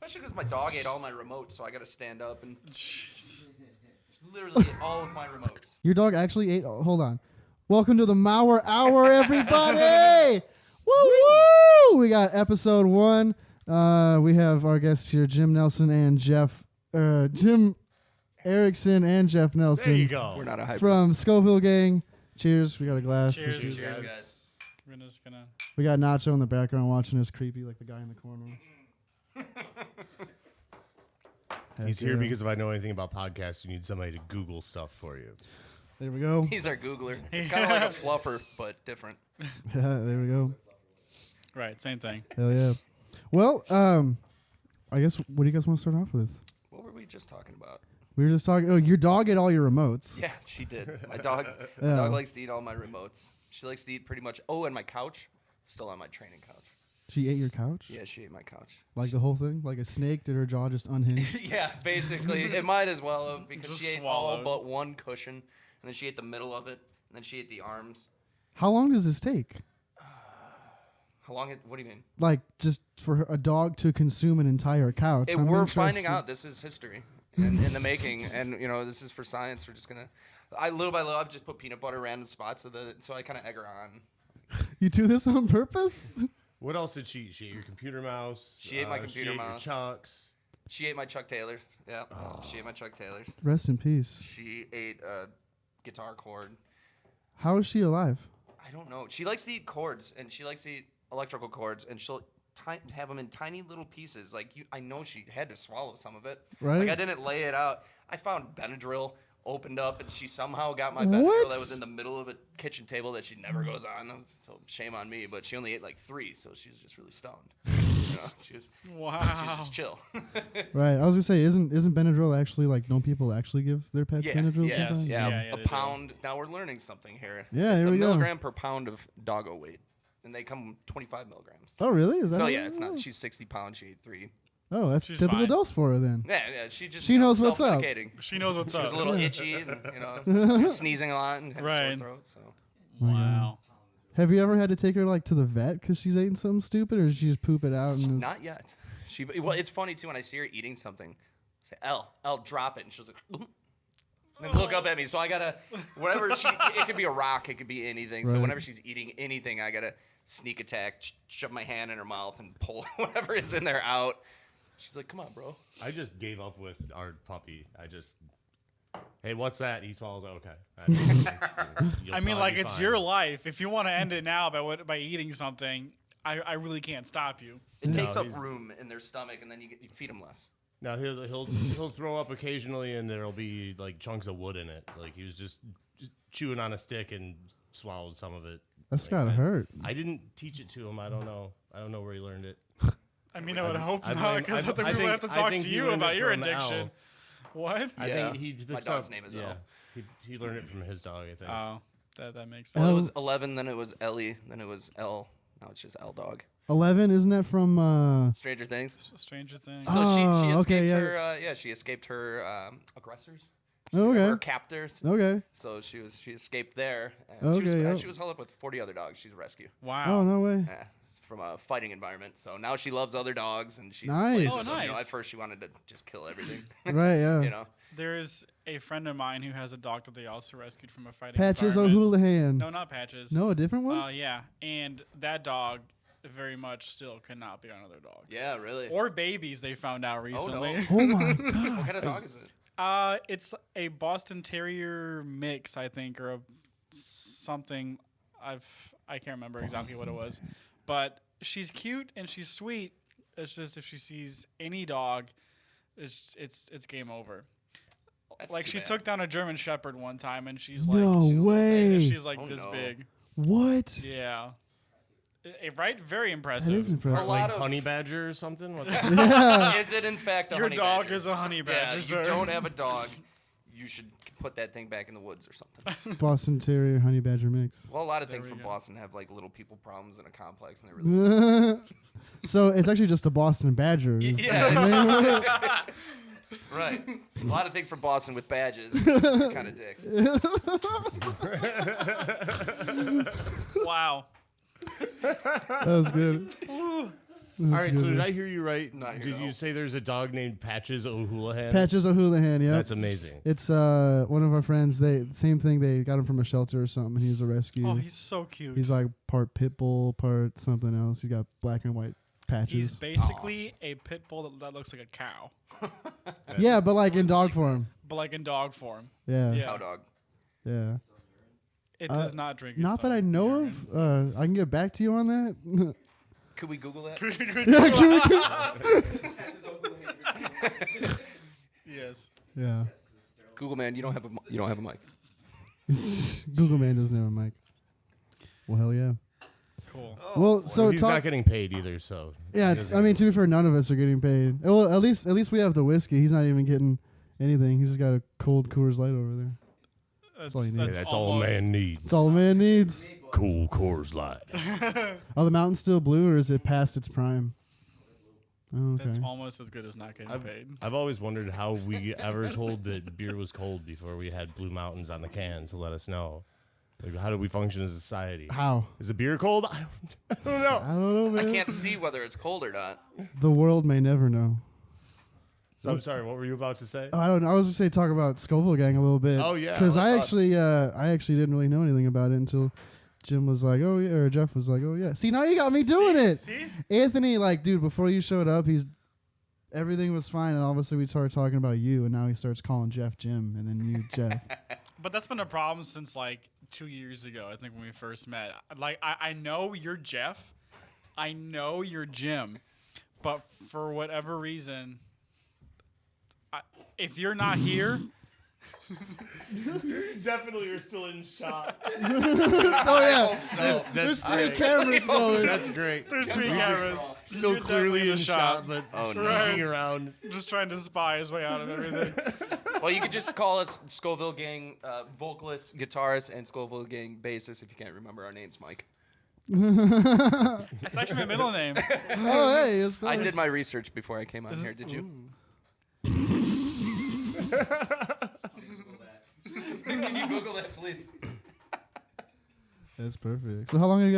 Especially because my dog ate all my remotes, so I got to stand up and literally ate all of my remotes. Your dog actually ate. Oh, hold on. Welcome to the Mauer Hour, everybody. Woo! We got episode 1. We have our guests here, Jim Nelson and Jim Erickson and Jeff Nelson. There you go. We're not a hybrid. From Scoville gang. Cheers. We got a glass. Cheers. Cheers, guys. We're just gonna. We got Nacho in the background watching us creepy like the guy in the corner. He's here because if I know anything about podcasts, you need somebody to Google stuff for you. There we go. He's our Googler. It's kind of like a fluffer, but different. Yeah, there we go. Right, same thing. Hell yeah. Well, I guess what do you guys want to start off with? What were we just talking about? We were just talking. Oh, your dog ate all your remotes. Yeah, she did. My dog likes to eat all my remotes. She likes to eat pretty much. Oh, and my couch, still on my training couch. She ate your couch? Yeah, she ate my couch. Like the whole thing? Like a snake? Did her jaw just unhinge? Yeah, basically. It might as well have because Just she ate swallowed. all but one cushion, and then she ate the middle of it, and then she ate the arms. How long does this take? How long? What do you mean? Like just for a dog to consume an entire couch? I'm We're interested. finding out. This is history in the making, and this is for science. We're just gonna. Little by little, I've just put peanut butter random spots so I kind of egg her on. You do this on purpose? What else did she? She ate your computer mouse. She ate my computer she mouse. Ate your Chucks. She ate my Chuck Taylors. Yeah, she ate my Chuck Taylors. Rest in peace. She ate a guitar cord. How is she alive? I don't know. She likes to eat cords, and she likes to eat electrical cords, and she'll have them in tiny little pieces. Like I know she had to swallow some of it. Right. Like I didn't lay it out. I found Benadryl opened up, and she somehow got my Benadryl What? that was in the middle of a kitchen table that she never goes on. So shame on me, but she only ate like 3, so she was just really stoned. She was Wow. just chill. Right. I was gonna say, isn't Benadryl actually like? Don't people actually give their pets Benadryl yes. sometimes? Yeah, Yeah, a they do. pound. Now we're learning something here. Yeah, it's here a we go. milligram per pound of doggo weight, and they come 25 milligrams. Oh, really? Is that? So how yeah, it it's is? not. She's 60 pounds. She ate 3. Oh, that's She's typical fine. dose for her then. Yeah, she just She knows what's up. self-medicating. She knows what's She up. was a little itchy, and she was sneezing a lot and had a sore Right. throat. So Wow. Have you ever had to take her like to the vet because she's eating something stupid, or did she just poop it out? And not yet. Well, it's funny too when I see her eating something. I say, "Elle, drop it," and she's like, and look up at me. So I gotta whatever it could be a rock, it could be anything. So Right. whenever she's eating anything, I gotta sneak attack, shove my hand in her mouth, and pull whatever is in there out. She's like, "Come on, bro." I just gave up with our puppy. Hey, what's that? He swallows. Okay. I mean, like, it's your life. If you want to end it now by eating something, I really can't stop you. It takes up he's- room in their stomach, and then you feed them less. Now he'll throw up occasionally, and there'll be like chunks of wood in it. Like he was just chewing on a stick and swallowed some of it. that's Like, gotta hurt. I didn't teach it to him. I don't know where he learned it. I mean, I would hope I not, blame- because I I think we think- have to I talk think to he you learned about it your from addiction. Elle. What? I Yeah. think he My picks dog's up- name is yeah. Elle. He learned it from his dog. I think. Oh, that makes Well, sense. it was 11, then it was Ellie, then it was Elle. Now it's just Elle dog. 11, isn't that from? Stranger Things. Stranger Things. So Oh, she escaped okay, yeah. her. She escaped her aggressors. Oh, Her okay. captors. Okay. So she escaped there. And Okay, yep. she was held up with 40 other dogs. She's a rescue. Wow. Oh, no way. Yeah, from a fighting environment. So now she loves other dogs, and she's Nice. Oh, nice. at first she wanted to just kill everything. Right. Yeah. you know. There's a friend of mine who has a dog that they also rescued from a fighting Patches environment. O'Houlihan. No, not Patches. No, a different one. Yeah, and that dog very much still cannot be on other dogs. Yeah, really. Or babies, they found out recently. no. Oh my god. What kind of dog is it? It's a Boston Terrier mix, I think, or something. I can't remember exactly what it was, but she's cute and she's sweet. It's just if she sees any dog, it's game over. That's Like too she bad. took down a German Shepherd one time, and she's No like, way. she's like Oh, this no. big. What? Yeah, right. Very impressive. That is A impressive. lot Like of honey badger or something. What is it in fact a Your honey dog badger? is a honey Yeah, badger, you sir. don't have a dog. You should put that thing back in the woods or something. Boston Terrier Honey Badger mix. Well, a lot of things we from go. Boston have like little people problems in a complex, and they really. So it's actually just a Boston Badger. is- Yeah. Right. A lot of things from Boston with badges. Kind of dicks. Wow. That was good. All right, so did I hear you right? Not here Did at you all. say there's a dog named Patches O'Houlihan? Patches O'Houlihan, yeah. That's amazing. It's one of our friends. Same thing. They got him from a shelter or something. He was a rescue. Oh, he's so cute. He's like part pit bull, part something else. He's got black and white patches. He's basically a pit bull that looks like a cow, Yeah, but like in dog form. but like in dog form. Yeah. Yeah. Cow dog. Yeah. It does not drink. Not its that I own know urine. of. I can get back to you on that. Could we Google that? Yes. Yeah. Google man, you don't have a mic. Google man doesn't have a mic. Well, hell yeah. Cool. Well, so he's not getting paid either, so yeah. he It's, doesn't- I mean, to be fair, none of us are getting paid. Well, at least we have the whiskey. He's not even getting anything. He's just got a cold Coors Light over there. That's, all you need. that's all man needs. That's all a man needs. Cool Coors Light. Are the mountains still blue, or is it past its prime? Oh, okay. That's almost as good as not getting paid. I've always wondered how we ever told that beer was cold before we had Blue Mountains on the can to let us know. Like, how do we function as a society? How? Is the beer cold? I don't know. I don't know, I man. can't see whether it's cold or not. The world may never know. So I'm sorry. What were you about to say? I don't know. I was just say talk about Scoville Gang a little bit. Oh, yeah, because I that's actually didn't really know anything about it until Jim was like, oh yeah, or Jeff was like, oh yeah. See, now you got me doing it. See? Anthony, like, dude, before you showed up, everything was fine, and all of a sudden we started talking about you, and now he starts calling Jeff Jim, and then you Jeff. But that's been a problem since like 2 years ago, I think, when we first met. Like, I know you're Jeff. I know you're Jim. But for whatever reason, if you're not here, Definitely, you're still in shot. Oh yeah, So there's That's three great. cameras going. That's great. there's three We just cameras. Still You're clearly definitely in shot, but Oh, no. sneaking around. Just trying to spy his way out of everything. well, you could just call us Scoville Gang vocalist, guitarist, and Scoville Gang bassist if you can't remember our names, Mike. That's actually my middle name. Oh hey, it's close. I did my research before I came on here. Did you? Can you Google that, please? That's perfect. So how long have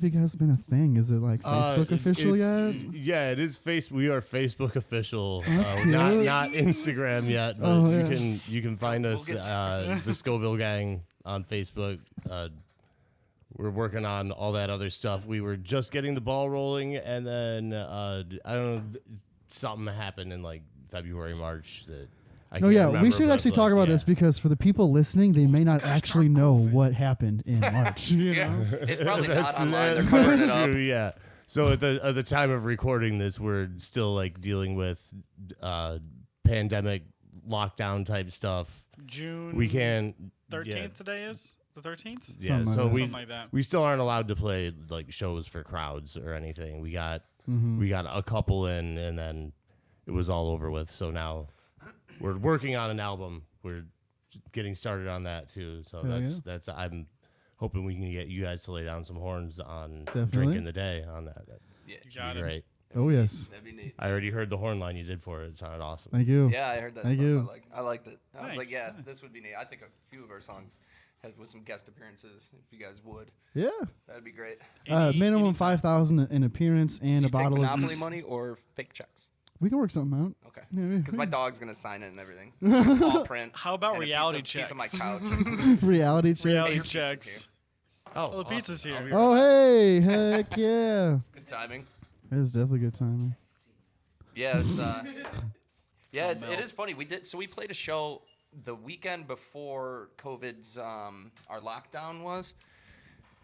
you guys been a thing? Is it like Facebook official yet? Yeah, it is We are Facebook official. That's Not cute. not Instagram yet, but Oh, you yeah. can find We'll us get the Scoville Gang on Facebook. We're working on all that other stuff. We were just getting the ball rolling, and then I don't know, something happened in like February, March that. I Oh can't yeah, remember, we should but, actually like, talk about yeah. this because for the people listening, they may not actually know what happened in March. You know? It's probably not online. They're That's covering it up. true, yeah. So at the time of recording this, we're still like dealing with pandemic lockdown type stuff. June We can't 13th today is? The 13th? Yeah, Something like so that. we Something like that. we still aren't allowed to play like shows for crowds or anything. We got a couple in, and then it was all over with. So now we're working on an album. We're getting started on that too. So Hell that's I'm hoping we can get you guys to lay down some horns on Definitely. Drinking the Day on that. Yeah, You got it. Great. Oh yes, that'd be neat. I already heard the horn line you did for it. It sounded awesome. thank you. Yeah, I heard that. Thank stuff. you. I liked it. I was like, Nice, yeah, nice. this would be neat. I think a few of our songs has with some guest appearances. If you guys would, Yeah. that'd be great. Minimum Any- 5,000 in appearance and Do a you take bottle of. Monopoly money or fake checks? We can work something out. Okay. Yeah, Because my yeah. dog's gonna sign it and everything. All print. How about and a reality piece of my checks? couch. Reality check. Reality Your pizza's checks. Oh, Oh, the pizza's awesome. here. I'll be Oh hey, heck yeah! Good timing. That is definitely good timing. Yeah, it's, it is funny. We played a show the weekend before COVID's our lockdown was.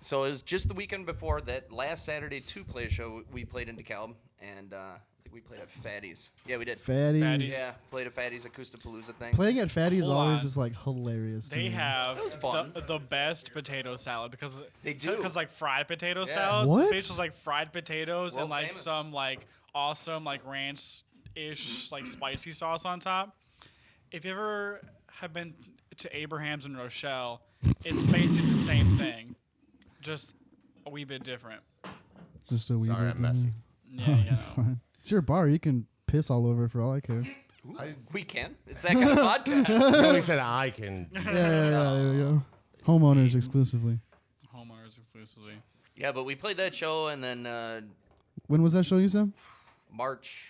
So it was just the weekend before that. Last Saturday, to play a show, we played in DeKalb, and I think we played at Fatty's. Yeah, we did. Fatties. Fatties. Yeah, played at Fatty's Acoustapalooza thing. Playing at Fatties Hold always on. is like hilarious. to They me. have That was fun. the best potato salad because They do. because like fried potato Yeah. salads. What? It's just like fried potatoes World and like famous. some like awesome like ranch-ish like spicy sauce on top. If you ever have been to Abraham's in Rochelle, it's basically the same thing, just a wee bit different. Just a wee Sorry, bit, I'm messy. Yeah, you know. Fine. It's your bar. You can piss all over it for all I care. We can. It's that kind of podcast. You only said I can. Yeah, there we go. Homeowners exclusively. Homeowners exclusively. Yeah, but we played that show, and then When was that show you said? March.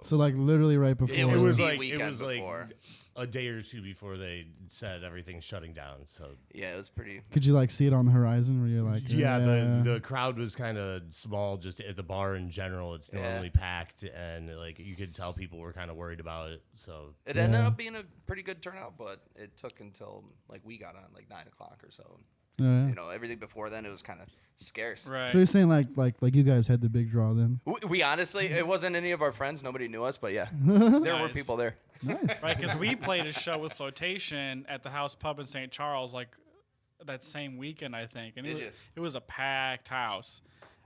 So like literally right before. It It was was the like weekend before. a day or two before they said everything's shutting down. So Yeah, it was pretty. Could you like see it on the horizon where you're like, yeah, the crowd was kind of small. Just at the bar in general, it's Yeah. normally packed, and like you could tell people were kind of worried about it. So It ended Yeah. up being a pretty good turnout, but it took until like we got on like 9 o'clock or so. Yeah. You know, everything before then it was kind of scarce. Right. So you're saying like you guys had the big draw then? We honestly, it wasn't any of our friends. Nobody knew us, but yeah, there were Nice. people there. Nice. Right, because we played a show with Flotation at the House Pub in St. Charles like that same weekend, I think. And Did you? it was a packed house.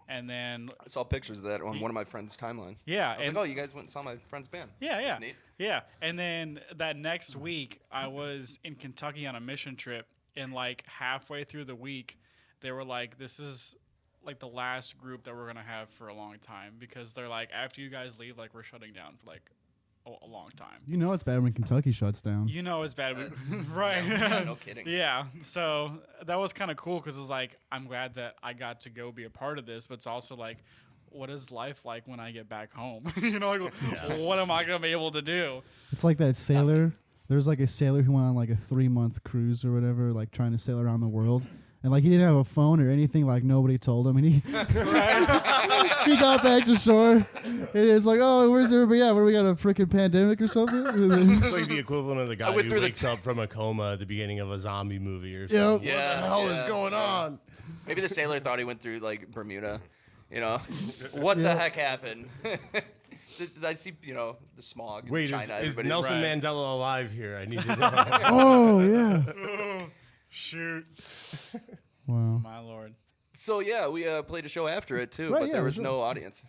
And then, I saw pictures of that on one of my friends' timelines. yeah. I was and like, oh, you guys went and saw my friend's band. Yeah, yeah. That's neat. Yeah. And then that next week, I was in Kentucky on a mission trip. And like halfway through the week, they were like, this is like the last group that we're going to have for a long time. Because they're like, after you guys leave, like we're shutting down for like a long time. You know it's bad when Kentucky shuts down. You know it's bad. Right. Yeah, no kidding. Yeah, so that was kind of cool because it was like, I'm glad that I got to go be a part of this, but it's also like, what is life like when I get back home? You know, like, what am I going to be able to do? It's like that sailor. There's like a sailor who went on like a 3-month cruise or whatever, like trying to sail around the world. And like he didn't have a phone or anything, like nobody told him. And he he got back to shore. And it's like, oh, where's everybody at? What do we got, a freaking pandemic or something? it's like the equivalent of the guy went who through the wakes up from a coma at the beginning of a zombie movie or Yep. something. Yeah, What the hell yeah, is going on? Maybe the sailor thought he went through like Bermuda. You know, what the heck happened? I see, you know, the smog in Wait, China. is everybody's- Nelson Right. Mandela alive here? I need to know. Oh, yeah. Shoot. Wow. My lord. So yeah, we played a show after it too, Right, but yeah, there was sure. no audience.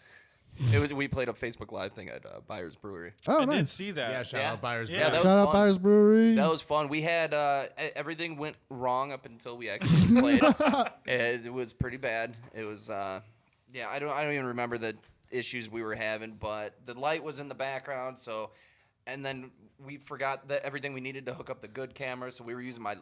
We played a Facebook Live thing at Byers Brewery. Oh, I nice. did see that. yeah, shout Yeah. out Byers. Yeah, Yeah, that Shout was out fun. Byers Brewery. That was fun. We had everything went wrong up until we actually played. It was pretty bad. It was yeah. I don't even remember the issues we were having, but the light was in the background. So, and then we forgot that everything we needed to hook up the good camera. So we were using my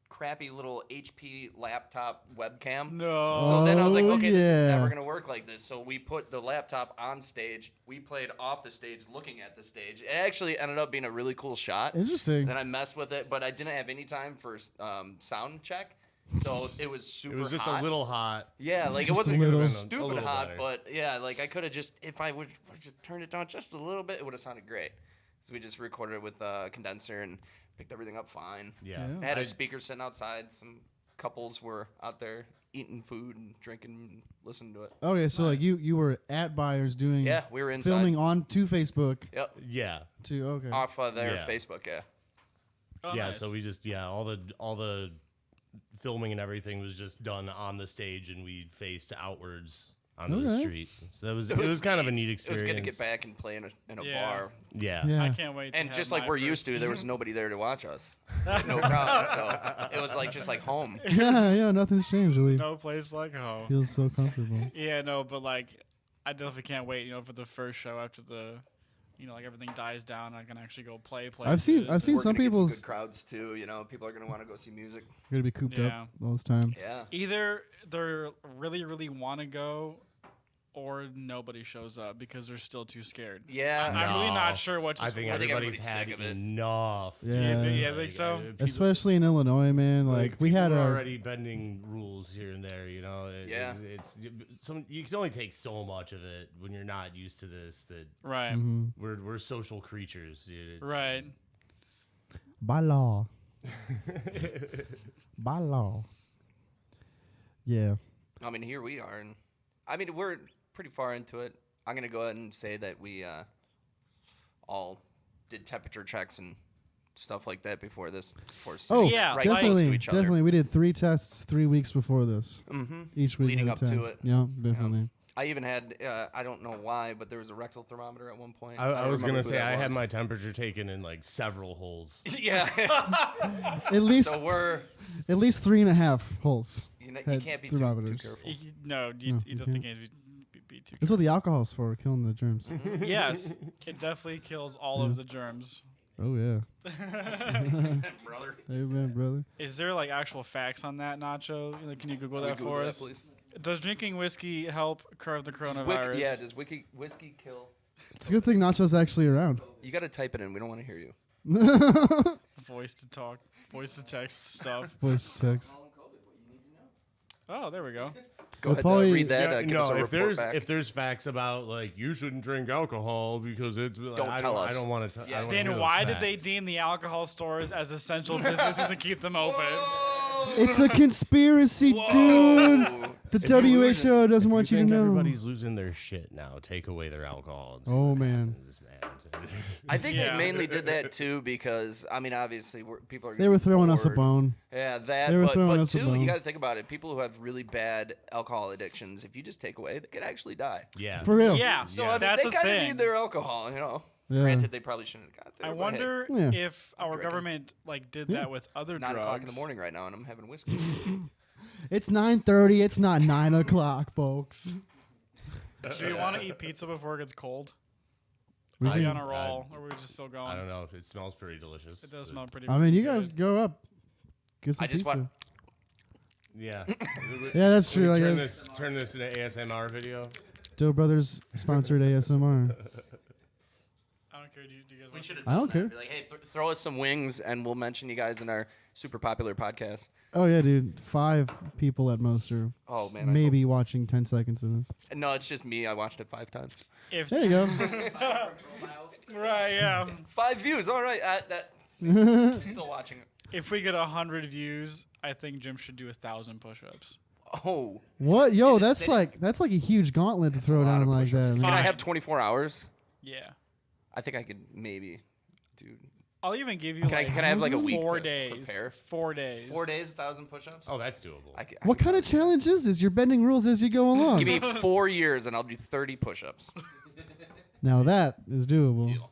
crappy little HP laptop webcam. No. So then I was like, Oh, okay, this is yeah. never going to work like this. So we put the laptop on stage. We played off the stage, looking at the stage. It actually ended up being a really cool shot. Interesting. Then I messed with it, but I didn't have any time for sound check. So it was super It was just hot. a little hot. Yeah, like it Just a wasn't little. A stupid little hot, better. but yeah, like I could have just, if I would just turned it down just a little bit, it would have sounded great. So we just recorded it with a condenser and picked everything up fine. Yeah. Yeah. I had I- a speaker sitting outside. Some couples were out there eating food and drinking and listening to it. Okay, so like you were at Byers doing Yeah, we were inside. filming on to Facebook Yep, Yeah. to okay. off of their Yeah. Facebook. Yeah. Oh, Yeah, nice. so we just all the filming and everything was just done on the stage, and we faced outwards onto the Okay. street. So that was it was kind of a neat It experience. was good to get back and play in a Yeah. bar. Yeah. Yeah. I can't wait. To And have just like my we're used first- to, there was nobody there to watch us. No crowd. So it was like just like home. yeah, nothing's changed really. no place like home. Feels so comfortable. Yeah, no, but like, I definitely can't wait. You know, for the first show after the, you know, like everything dies down, I can actually go play. I've seen places. some We're gonna get people's good crowds too. You know, people are gonna want to go see music. gonna be cooped Yeah. up all this time. Yeah. Either they're really want to go, or nobody shows up because they're still too scared. Yeah. I'm really No. not sure what to. I think what to- everybody's everybody's had sick of it. enough. Yeah. Yeah, I think so? Especially in Illinois, man. Like we people had are our already bending rules here and there. You know, Yeah. it's some. You can only take so much of it when you're not used to this. That Right, Mhm. we're social creatures, dude. It's- right. by law. By law. Yeah. I mean, here we are, and I mean, we're pretty far into it. I'm gonna go ahead and say that we all did temperature checks and stuff like that before this. Before Oh, Yeah, right like- close to definitely, each other. definitely. We did 3 tests 3 weeks before this. Mm-hmm. Each week Leading we up had a to test. it. Yeah, definitely. I even had I don't know why, but there was a rectal thermometer at one point. I don't was remember gonna who say that I had was. my temperature taken in like several holes. Yeah. At least So we're 3.5 holes. you had can't be too thermometers. careful. No, No, you you don't think it be too. That's what the alcohol's for, killing the germs. Yes, it definitely kills all of the germs. Oh yeah. Brother. Amen, brother. Is there like actual facts on that, Nacho? Like, can you Google Can we that Google for that, us? please? Does drinking whiskey help curb the coronavirus? Yeah, does whiskey kill? It's a good thing Nacho's actually around. You got to type it in. We don't want to hear you. Voice to talk, voice to text stuff. Voice text. Oh, there we go. Go Well, ahead, probably- read that. Give us a if report back. there's facts about like you shouldn't drink alcohol because it's tell us. I don't want to. Yeah. Then why did they deem the alcohol stores as essential businesses and keep them open? It's a conspiracy, dude. The WHO doesn't want you to know. Everybody's losing their shit now. Take away their alcohol. And see Oh, what man. happens, man. I think Yeah. they mainly did that too because I mean, obviously, people are. They were throwing us a bored. bone. Yeah, that. They were but throwing us a too, bone. you got to think about it. People who have really bad alcohol addictions, if you just take away, they could actually die. Yeah. For real. Yeah, So Yeah. I mean, that's they a kind of thing. need their alcohol, you know. Yeah. Granted, they probably shouldn't have got there. I but wonder Yeah. if our drinking. government like did Yeah. that with other Hey, it's 9 drugs. o'clock in the morning right now, and I'm having whiskey. It's 9:30. It's not 9 o'clock, folks. Do you want to eat pizza before it gets cold? We Are we can- on a roll, or are we just still going? I don't know. It smells pretty delicious. It does smell pretty. I mean, you good. guys go up. Get some I just pizza. want- Yeah. Yeah, that's true. I Turn guess. turn this into ASMR video. Doe Brothers sponsored ASMR. I don't care. Do you guys want? I don't care. Be like, hey, throw us some wings, and we'll mention you guys in our super popular podcast. Oh yeah, dude. 5 people at most are Oh man, I maybe watching 10 seconds of this. hope- No, it's just me. I watched it 5 times. If There you go. right, yeah. 5 views. All right, still watching it. If we get 100 views, I think Jim should do 1,000 push-ups. Oh, What? Yo, In a that's city? like a huge gauntlet to throw a lot down of like push-ups. that. Can Man. I Fine. have 24 hours? Yeah. I think I could maybe, dude. I'll even give you Can like I have like a week 4 to days. prepare? 4 days. 4 days, 1,000 push-ups. Oh, that's doable. I What kind of challenge is this? You're bending rules as you go along. Give me 4 years, and I'll do 30 push-ups. Now that is doable. Deal.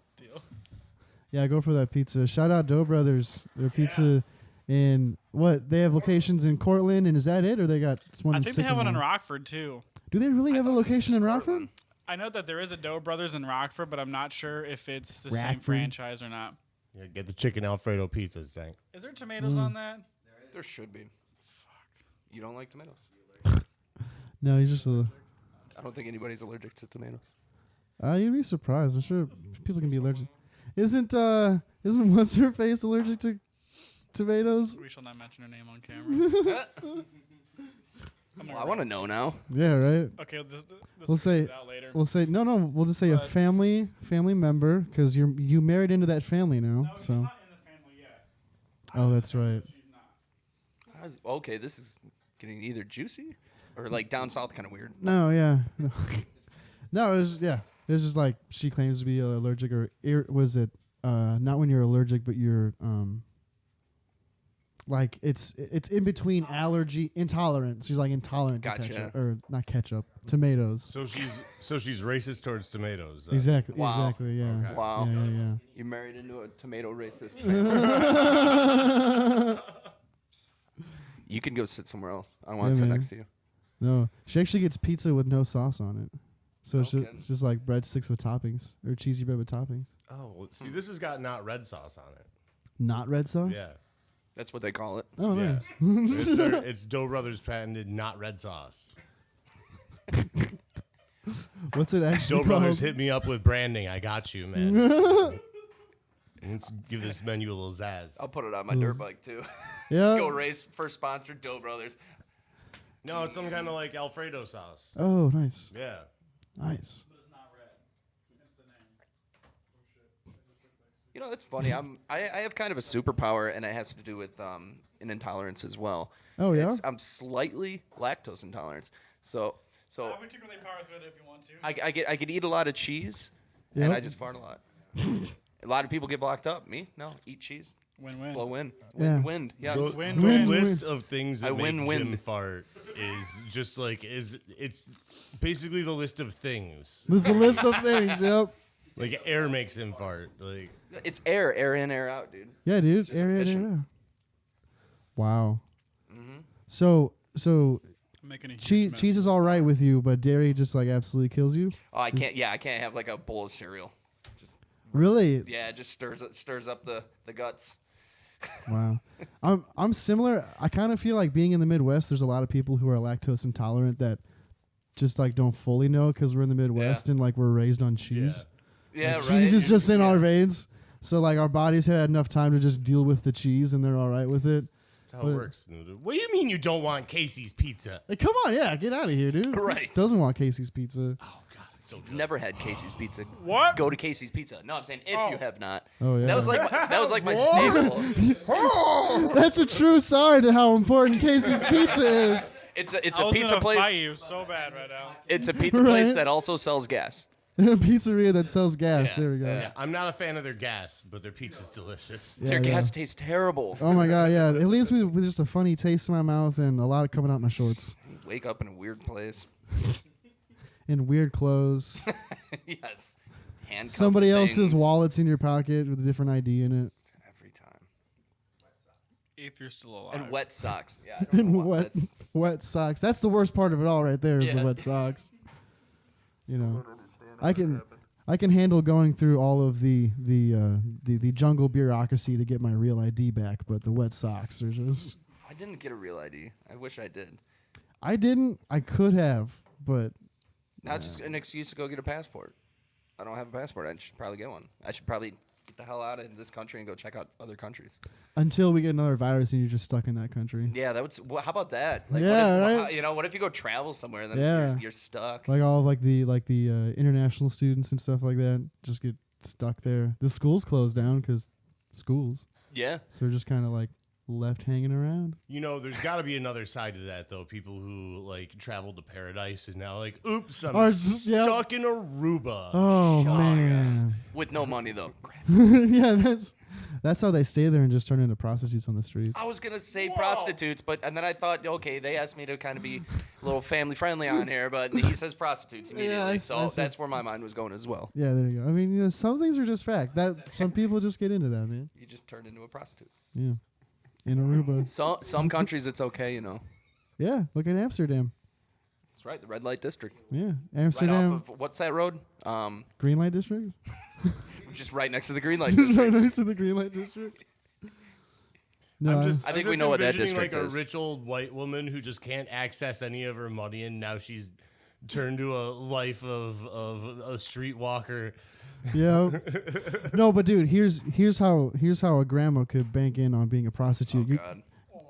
Yeah, go for that pizza. Shout out Doe Brothers. Their pizza in what? They have locations in Cortland, and is that it, or they got one? I in think they have one in Sycamore? Rockford too. Do they really have a location in Rockford? Portland. I know that there is a Doe Brothers in Rockford, but I'm not sure if it's the same Rockford. franchise or not. Yeah, get the chicken Alfredo pizzas, thing. Is there tomatoes Mm. on that? There should be. You don't like tomatoes? No, he's just a. I don't think anybody's allergic to tomatoes. You'd be surprised. I'm sure people can be allergic. Isn't what's her face allergic to tomatoes? We shall not mention her name on camera. I'm Well, gonna I want to know now. Yeah, right. Okay, this We'll will say- figure it out later. We'll say no. We'll just say a But- family member because you married into that family now. no, she's So not in the family yet. oh, that's right. She's not. Okay, this is getting either juicy or like down south kind of weird. No, yeah, no, no. It was It was just like she claims to be allergic or was it not when you're allergic, but you're like it's in between allergy intolerance. She's like intolerant Gotcha. to ketchup or not ketchup, tomatoes. So she's racist towards tomatoes. Exactly. Wow. Exactly. Yeah. Okay. Wow. Yeah. You married into a tomato racist. Yeah. You can go sit somewhere else. I don't want to Yeah, sit man. next to you. No, she actually gets pizza with no sauce on it. So No it's just, kidding. it's just like breadsticks with toppings or cheesy bread with toppings. Oh, well, see, this has got not red sauce on it. Not red sauce. Yeah. That's what they call it. Oh, Yeah. nice. It's Doe Brothers patented not red sauce. What's it actually Doe Brothers called? hit me up with branding. I got you, man. Let's give this menu a little zazz. I'll put it on my dirt bike too. Yeah. Go race first sponsor, Doe Brothers. No, it's some kind of like Alfredo sauce. Oh, nice. Yeah. Nice. But it's not red. It's the name. You know, that's funny. I have kind of a superpower, and it has to do with an intolerance as well. Oh, yeah? I'm slightly lactose intolerant. So I would particularly power through it if you want to. I could eat a lot of cheese, and Yep. I just fart a lot. A lot of people get blocked up. Me, no, eat cheese, Win-win. blow wind, Yeah. wind. Yes. The, Win, the win. list of things I that make win, Jim win. fart is just like it's basically the list of things. This is the list of things. Yep. Like air makes him fart. Like It's air in, air out, dude. Yeah, dude. Just Area, efficient. area. Wow. Mm-hmm. So I'm making a huge cheese mess. cheese is all right with you, but dairy just like absolutely kills you. Oh, I can't. Yeah, I can't have like a bowl of cereal. Just Really? yeah, it just stirs up the guts. Wow. I'm similar. I kind of feel like being in the Midwest, there's a lot of people who are lactose intolerant that just like don't fully know because we're in the Midwest and like we're raised on cheese. Yeah, Like, right. cheese is just in our veins. So like our bodies had enough time to just deal with the cheese and they're all right with it. That's how it works. What do you mean you don't want Casey's pizza? Hey, come on, yeah, get out of here, dude. Right. Doesn't want Casey's pizza. Oh God, it's so good. Never had Casey's Pizza. What? Go to Casey's Pizza. No, I'm saying if you have not. Oh yeah. That was like my staple. That's a true sign to how important Casey's Pizza is. It's I a was pizza gonna fight place. you so bad right now. It's a pizza place Right. that also sells gas. A pizzeria that sells gas. Yeah, There we go. yeah. I'm not a fan of their gas, but their pizza's delicious. Yeah, Their yeah. gas tastes terrible. Oh my god, yeah. It leaves me with just a funny taste in my mouth and a lot of coming out my shorts. You wake up in a weird place. In weird clothes. Yes. Handcuffed Somebody to else's things. wallet's in your pocket with a different ID in it. Every time. If you're still alive. And wet socks. Yeah. I don't know And what that's- wet socks. That's the worst part of it all right there is the Yeah. wet socks. You know. I can handle going through all of the jungle bureaucracy to get my real ID back, but the wet socks are just I didn't get a real ID. I wish I did. I didn't. I could have, but Now it's just an excuse to go get a passport. I don't have a passport. I should probably get one. I should probably get the hell out of this country and go check out other countries. until we get another virus and you're just stuck in that country. Yeah, that would. Well, how about that? Like, Yeah, what if, right? You know, what if you go travel somewhere and then Yeah. you're stuck? Like all of the international students and stuff like that just get stuck there. The schools closed down because schools, Yeah. so they're just kind of like left hanging around. You know, there's got to be another side to that, though. People who like traveled to paradise and now like, oops, I'm Or just- yeah. stuck in Aruba. Oh Shucks. man, With no money though. yeah, that's how they stay there and just turn into prostitutes on the streets. I was gonna say prostitutes, and then I thought, okay, they asked me to kind of be a little family friendly on here, but he says prostitutes immediately, I so see. that's where my mind was going as well. Yeah, there you go. I mean, some things are just fact. That some people just get into that, man. You just turned into a prostitute. Yeah, in Aruba. Some countries it's okay, you know. Yeah, look at Amsterdam. That's right, the red light district. Yeah, Right Amsterdam, off of what's that road? green light district. Just right next to the green light Just district. right next to the green light district. No, I'm just, I think I'm we just know what that envisioning, district like is. a rich old white woman who just can't access any of her money, and now she's turned to a life of a streetwalker. yeah. No, but dude, here's how a grandma could bank in on being a prostitute. Oh God.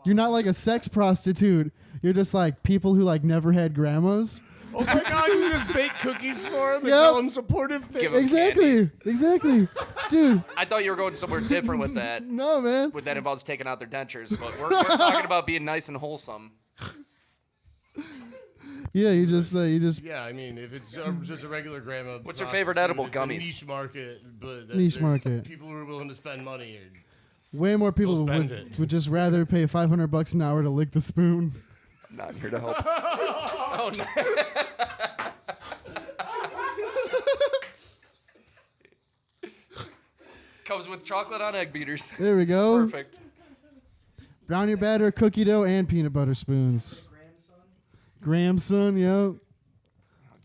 You're not like a sex prostitute. You're just like people who like never had grandmas. Oh my God! You just bake cookies for him and Yep. tell him supportive things. Give 'em Exactly, dude. I thought you were going somewhere different with that. No, man. That involves taking out their dentures, but we're talking about being nice and wholesome. Yeah, you just Yeah, I mean, if it's just a regular grandma. What's your favorite edible prostitute, it's a gummies? Niche market, but Niche there's market. People who are willing to spend money. way more people We'll spend would, it. would just rather pay $500 an hour to lick the spoon. I'm not here to help. Oh no. Comes with chocolate on egg beaters. There we go. Perfect. Brownie batter, cookie dough, and peanut butter spoons. Grandson, yep. Oh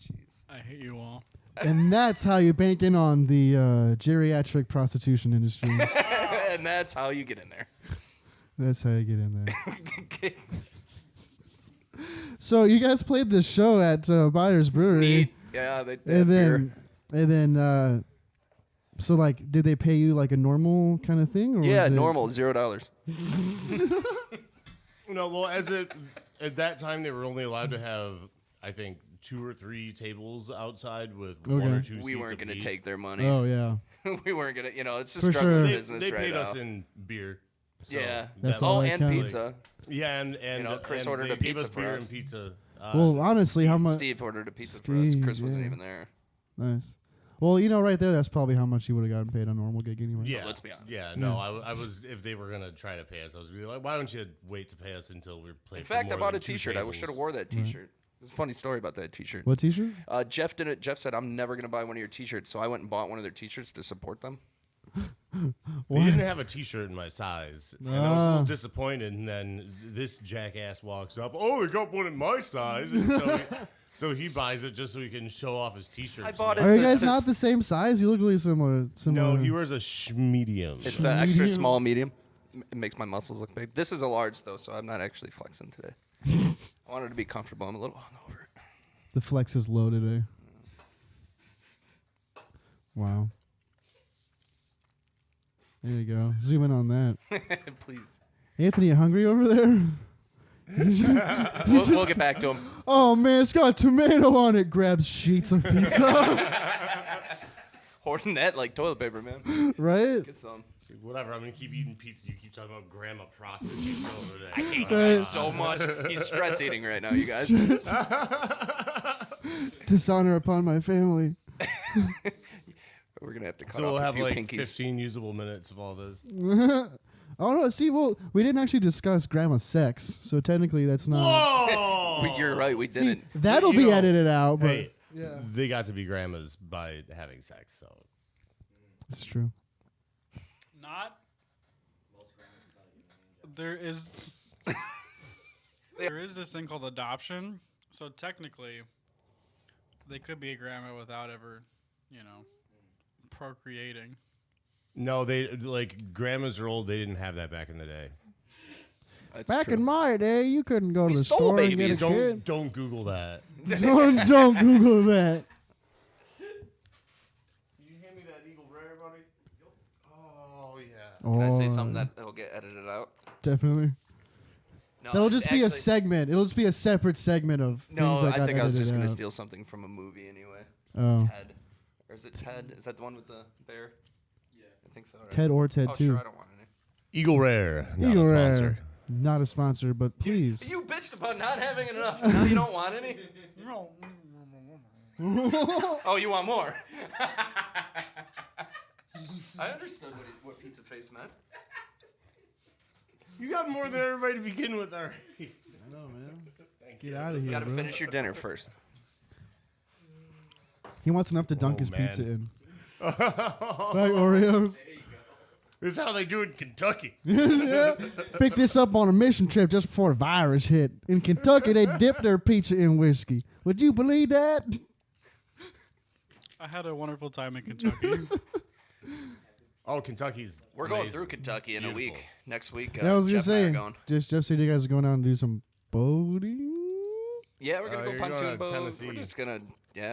jeez. I hate you all. And that's how you bank in on the geriatric prostitution industry. And that's how you get in there. That's how you get in there. So you guys played this show at Byers Brewery, Neat. Yeah, they and beer. then, so like, did they pay you like a normal kind of thing? Or Yeah, was it- normal, $0. No, well, at that time they were only allowed to have, I think, 2 or 3 tables outside with 1 or 2 seats. We weren't going to take their money. Oh yeah, We weren't going to, it's a For struggling sure. They, business they right paid now. us in beer. So Yeah. That's that all Oh, was- that and counts. pizza. Yeah, and Chris and ordered they a gave pizza us for beer us. and pizza. well, honestly, how much? Steve ordered a pizza for us. Steve, Chris wasn't yeah. even there. Nice. Well, right there, that's probably how much you would have gotten paid on a normal gig anyway. Yeah, Let's be honest. Yeah, no, I was. If they were gonna try to pay us, I was like, why don't you wait to pay us until we're playing? In fact, I bought a T-shirt. I should have wore that T-shirt. There's a funny story about that T-shirt. What T-shirt? Jeff did it. Jeff said, "I'm never gonna buy one of your T-shirts," so I went and bought one of their T-shirts to support them. They didn't have a T-shirt in my size, and I was a Ah. little disappointed. And then this jackass walks up. Oh, they got one in my size, and so he buys it just so he can show off his T-shirt. I bought it. Are you to- guys to not s- the same size? You look really similar. No, he wears a medium. It's extra Medium? small, medium. it makes my muscles look big. This is a large though, so I'm not actually flexing today. I wanted to be comfortable. I'm a little hungover. The flex is low today. Wow. There you go. Zoom in on that. Please. Anthony, you hungry over there? We'll get back to him. Oh man, it's got tomato on it. Grabs sheets of pizza. Hoarding that like toilet paper, man. Right? Get some. Whatever, I'm gonna keep eating pizza. You keep talking about grandma prostitutes over there. I hate Right. you guys so much. He's stress eating right now, you guys. Dishonor upon my family. We're gonna have to cut So we'll off a have few like pinkies. 15 usable minutes of all this. Oh no, see, well, we didn't actually discuss grandma's sex, so technically that's not. Whoa! You're right, we See, didn't. that'll You be know, edited out, but Hey, yeah, they got to be grandmas by having sex, so. it's true. Not. There is. There is this thing called adoption. So technically, they could be a grandma without ever, procreating. No, they like grandmas are old. They didn't have that back in the day. That's Back true. in my day, you couldn't go We to the stole store and get babies. a kid. Don't Google that. Don't Google that. You hand me that Eagle Rare, buddy? Oh yeah. Can I say Oh, something that'll get edited out? Definitely. No, That'll it's just be a actually- segment. It'll just be a separate segment of No, things that I got think I was just edited gonna out. steal something from a movie anyway. Oh, Ted, or is it Ted? Is that the one with the bear? Yeah, I think so. Right? Ted or Ted Oh, too. sure, I don't want any. Eagle Rare, not Eagle a Rare. sponsor. Not a sponsor, but please. You bitched about not having enough. Now you don't want any. Oh, you want more? I understood what pizza face meant. You got more than everybody to begin with already. I know, man. Get out of You here, gotta bro. finish your dinner first. He wants enough to dunk Oh, his man. pizza in. Like Oreos. This is how they do it in Kentucky. Picked this up on a mission trip just before the virus hit. In Kentucky, they dip their pizza in whiskey. Would you believe that? I had a wonderful time in Kentucky. Oh, Kentucky's. We're going amazing. through Kentucky in a week. Beautiful. Next week. Yeah, I was gonna Jeff and I are say. going. Jeff said you guys are going out and do some boating. Yeah, we're gonna go you're going pontoon to boat. Tennessee. We're just gonna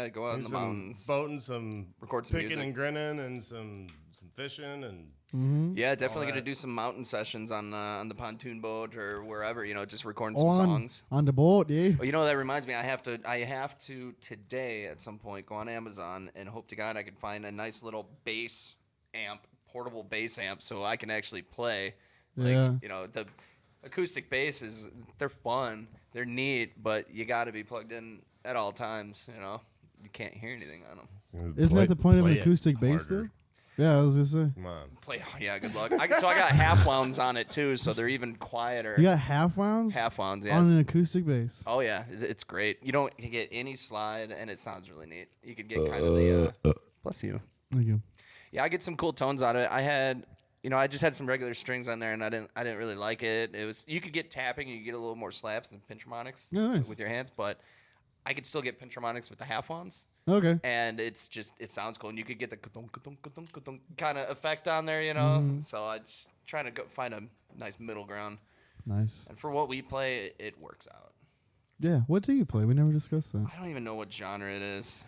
go out in Do the some mountains, boating, some record some picking music. and grinning, and some fishing, and Yeah, definitely gonna that. do some mountain sessions on the pontoon boat or wherever. Just recording some songs. On the boat, yeah. Oh, that reminds me. I have to today at some point go on Amazon and hope to God I can find a nice little bass amp, portable bass amp, so I can actually play. Yeah. The acoustic basses, they're fun, they're neat, but you got to be plugged in at all times. You can't hear anything on them. Isn't that the point of an play it acoustic bass, harder. though? Yeah, I was gonna say. Come on. Yeah, good luck. So I got half wounds on it too, so they're even quieter. You got half wounds Half wounds, on an yes. acoustic bass. Oh yeah, it's great. You don't get any slide, and it sounds really neat. You could get kind of the bless you. Thank you. Yeah, I get some cool tones out of it. I just had some regular strings on there, and I didn't really like it. You could get tapping, you could get a little more slaps and pinch harmonics Yeah, nice. with your hands, but I could still get pinch harmonics with the half ones, Okay. and it sounds cool, and you could get the kind of effect on there, Mm-hmm. So I just trying to find a nice middle ground, Nice. and for what we play, it works out. Yeah. What do you play? We never discussed that. I don't even know what genre it is.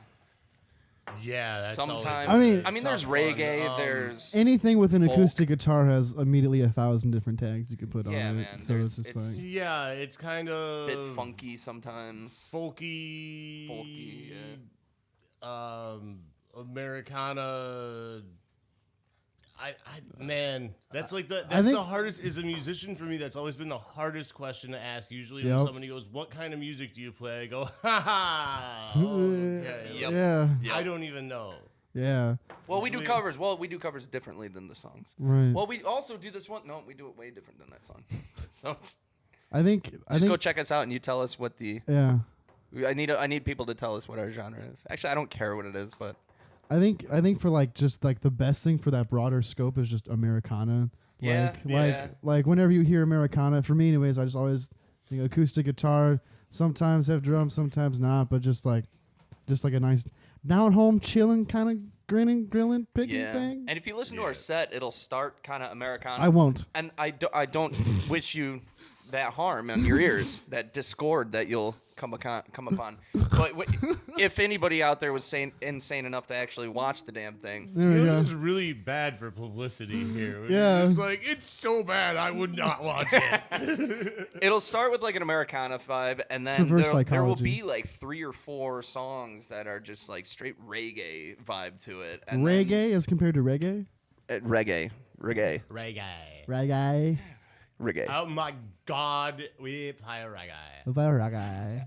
Yeah, that's Sometimes, always I a mean, there's tough one. reggae, there's Anything with an folk. acoustic guitar has immediately 1,000 different tags you could put Yeah, on man, it. So it's just it's- like. Yeah, it's kind of a bit funky sometimes. folky, yeah. Americana. Man, that's like that's think- the hardest. As a musician, for me, that's always been the hardest question to ask. Usually, Yep. when somebody goes, "What kind of music do you play?" I go, "Ha ha." Okay. Yep. Yeah. Yep. I don't even know. Yeah. Well, we do Usually- covers. Well, we do covers differently than the songs. Right. Well, we also do this one. No, we do it way different than that song. So I think. just go check us out, and you tell us what the. Yeah. I need people to tell us what our genre is. Actually, I don't care what it is, but I think for just the best thing for that broader scope is just Americana. Yeah, Like whenever you hear Americana, for me anyways, I just always think acoustic guitar. Sometimes have drums, sometimes not, but just like a nice down home chilling kind of grinning, grilling, picking Yeah. thing. And if you listen to our set, it'll start kind of Americana. I won't. And I don't wish you that harm on your ears, that discord that you'll come upon. But if anybody out there was insane enough to actually watch the damn thing, There we go. This is really bad for publicity here. Yeah. It's like, it's so bad, I would not watch it. it'll start with like an Americana vibe, and then reverse there will psychology. be like 3 or 4 songs that are just like straight reggae vibe to it. And Reggae as compared to reggae? Reggae. Reggae. Reggae. Reggae. Oh my God, we play reggae. Reggae.